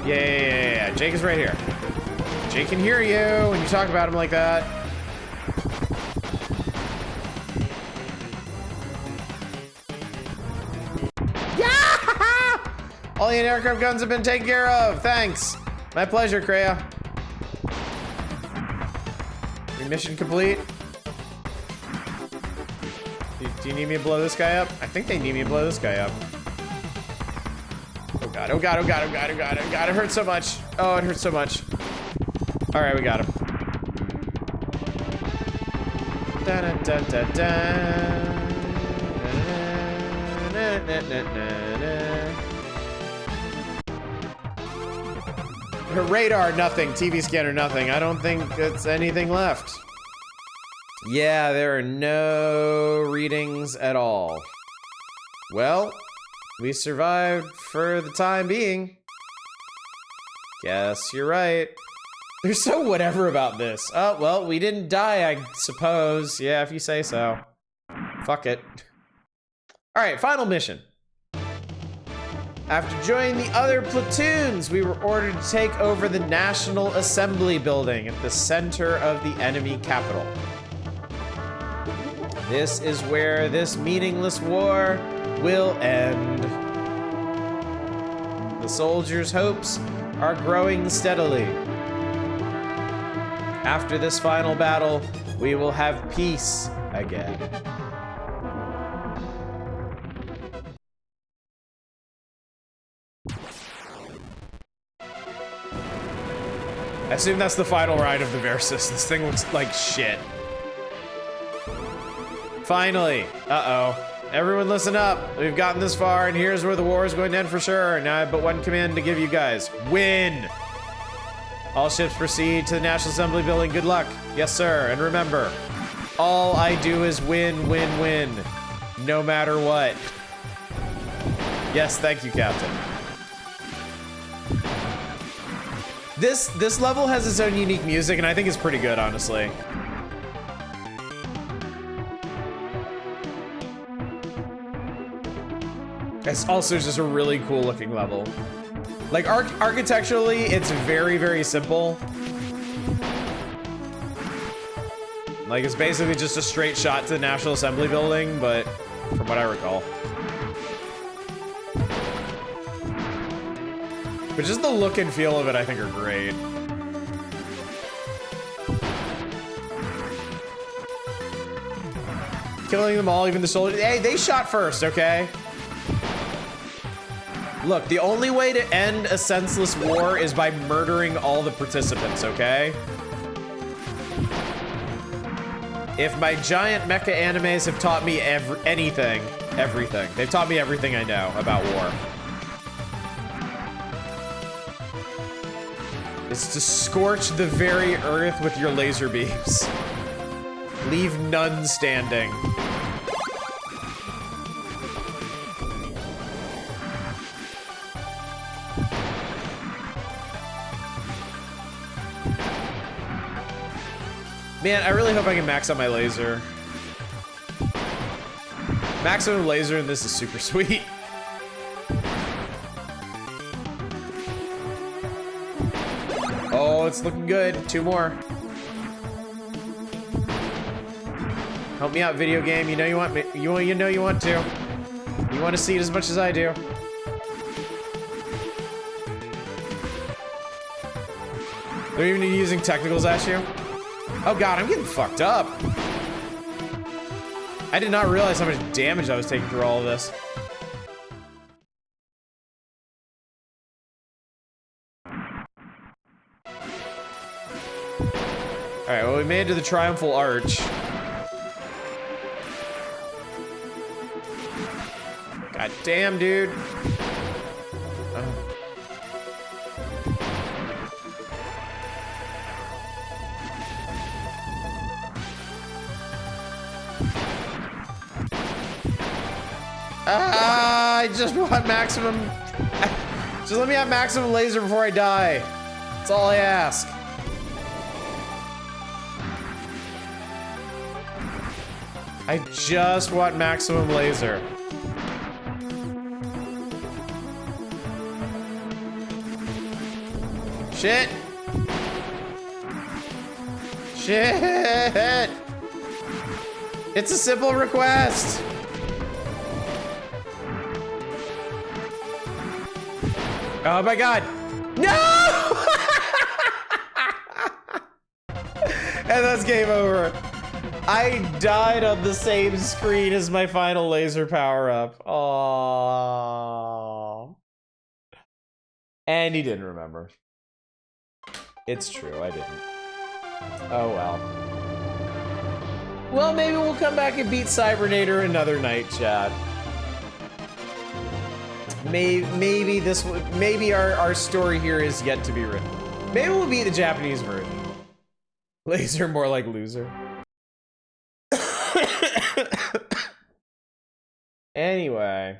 [SPEAKER 1] Yeah. Jake is right here. Jake can hear you when you talk about him like that. Yeah! All the aircraft guns have been taken care of. Thanks. My pleasure, Kreia. Your mission complete. Do you need me to blow this guy up? I think they need me to blow this guy up. Oh god, oh god, oh god, oh god, oh god, oh god, it hurts so much. Oh, it hurts so much. Alright, we got him. Da da da da da. Na, na, na, na, na. Her radar, nothing. TV scanner, nothing. I don't think it's anything left. Yeah, there are no readings at all. Well, we survived for the time being. Guess you're right. They're so whatever about this. Oh, well, we didn't die, I suppose. Yeah, if you say so. Fuck it. Alright, final mission. After joining the other platoons, we were ordered to take over the National Assembly building at the center of the enemy capital. This is where this meaningless war will end. The soldiers' hopes are growing steadily. After this final battle, we will have peace again. I assume that's the final ride of the Versus. This thing looks like shit. Finally. Uh-oh. Everyone listen up. We've gotten this far, and here's where the war is going to end for sure. Now I have but one command to give you guys. Win! All ships proceed to the National Assembly building. Good luck. Yes, sir. And remember, all I do is win, win, win. No matter what. Yes, thank you, Captain. This level has its own unique music, and I think it's pretty good, honestly. It's also just a really cool looking level. Like, architecturally, it's very, very simple. Like, it's basically just a straight shot to the National Assembly building, but from what I recall. But just the look and feel of it, I think, are great. Killing them all, even the soldiers. Hey, they shot first, okay? Look, the only way to end a senseless war is by murdering all the participants, okay? If my giant mecha animes have taught me everything. They've taught me everything I know about war. It's to scorch the very earth with your laser beams. Leave none standing. Man, I really hope I can max out my laser. Maximum laser in this is super sweet. Oh, it's looking good. 2 more. Help me out, video game. You know you want me. You know you want to. You want to see it as much as I do. They're even using technicals at you. Oh god, I'm getting fucked up. I did not realize how much damage I was taking through all of this. Alright, well, we made it to the Triumphal Arch. God damn, dude. I just want maximum. Just let me have maximum laser before I die. That's all I ask. I just want maximum laser. Shit. Shit. It's a simple request. Oh my god. No! And that's game over. I died on the same screen as my final laser power-up. Aww. And he didn't remember. It's true, I didn't. Oh well. Well, maybe we'll come back and beat Cybernator another night, chat. Maybe our story here is yet to be written. Maybe we'll beat the Japanese version. Laser more like loser. Anyway,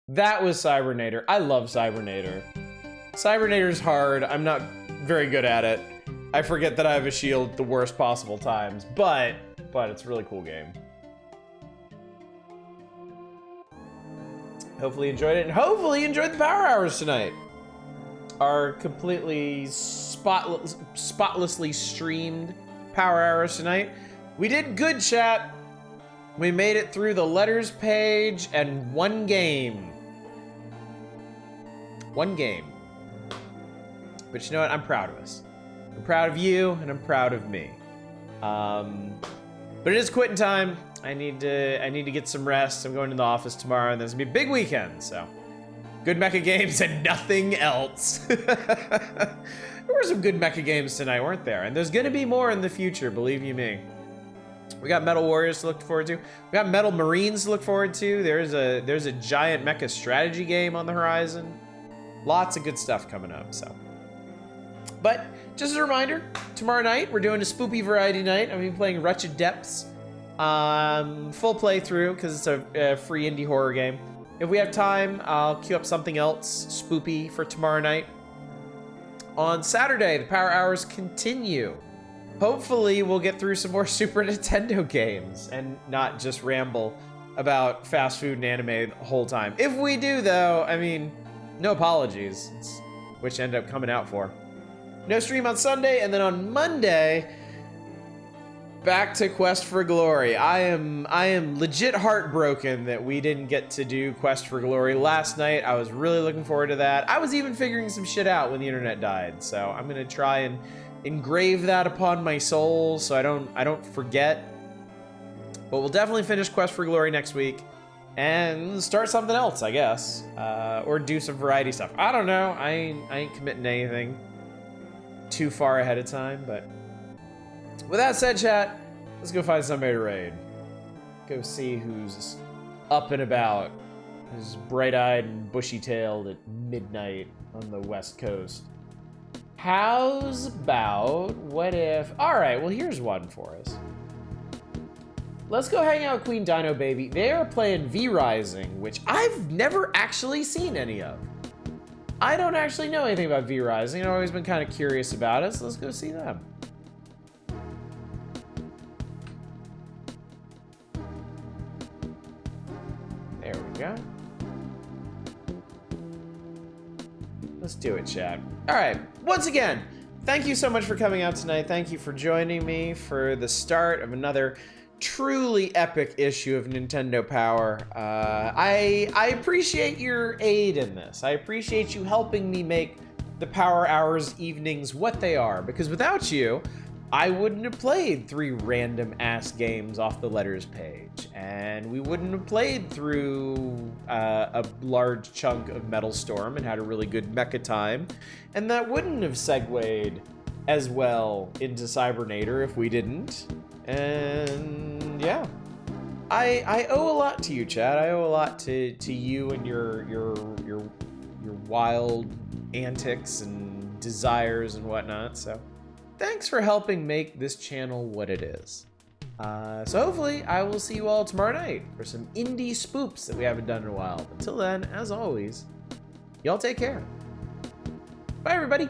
[SPEAKER 1] that was Cybernator. I love Cybernator. Cybernator's hard. I'm not very good at it. I forget that I have a shield the worst possible times, but it's a really cool game. Hopefully you enjoyed it, and hopefully you enjoyed the power hours tonight. Our completely spotlessly streamed power hours tonight. We did good, chat. We made it through the letters page and one game. One game. But you know what? I'm proud of us. I'm proud of you, and I'm proud of me. But it is quitting time. I need to get some rest. I'm going to the office tomorrow, and there's gonna be a big weekend, so. Good mecha games and nothing else. There were some good mecha games tonight, weren't there? And there's gonna be more in the future, believe you me. We got Metal Warriors to look forward to. We got Metal Marines to look forward to. There's a giant mecha strategy game on the horizon. Lots of good stuff coming up, so. But just as a reminder, tomorrow night we're doing a spoopy variety night. I'm gonna be playing Wretched Depths. Full playthrough because it's a free indie horror game. If we have time, I'll queue up something else spoopy for tomorrow night. On Saturday, the power hours continue. Hopefully, we'll get through some more Super Nintendo games and not just ramble about fast food and anime the whole time. If we do, though, I mean, no apologies. It's which end up coming out for. No stream on Sunday, and then on Monday, back to Quest for Glory. I am legit heartbroken that we didn't get to do Quest for Glory last night. I was really looking forward to that. I was even figuring some shit out when the internet died, so I'm gonna try and engrave that upon my soul so I don't forget. But we'll definitely finish Quest for Glory next week and start something else, I guess, or do some variety stuff. I don't know. I ain't committing to anything too far ahead of time, but. With that said, chat, let's go find somebody to raid. Go see who's up and about. Who's bright-eyed and bushy-tailed at midnight on the West Coast. How's about, what if... Alright, well here's one for us. Let's go hang out with Queen Dino Baby. They are playing V-Rising, which I've never actually seen any of. I don't actually know anything about V-Rising. I've always been kind of curious about it, so let's go see them. There we go. Let's do it, chat. All right, once again, thank you so much for coming out tonight. Thank you for joining me for the start of another truly epic issue of Nintendo Power. I appreciate your aid in this. I appreciate you helping me make the Power Hours evenings what they are, because without you, I wouldn't have played 3 random ass games off the letters page, and we wouldn't have played through a large chunk of Metal Storm and had a really good mecha time, and that wouldn't have segued as well into Cybernator if we didn't. And yeah, I owe a lot to you, Chad. I owe a lot to you and your wild antics and desires and whatnot. So thanks for helping make this channel what it is. So hopefully I will see you all tomorrow night for some indie spoops that we haven't done in a while. Until then, as always, y'all take care. Bye, everybody.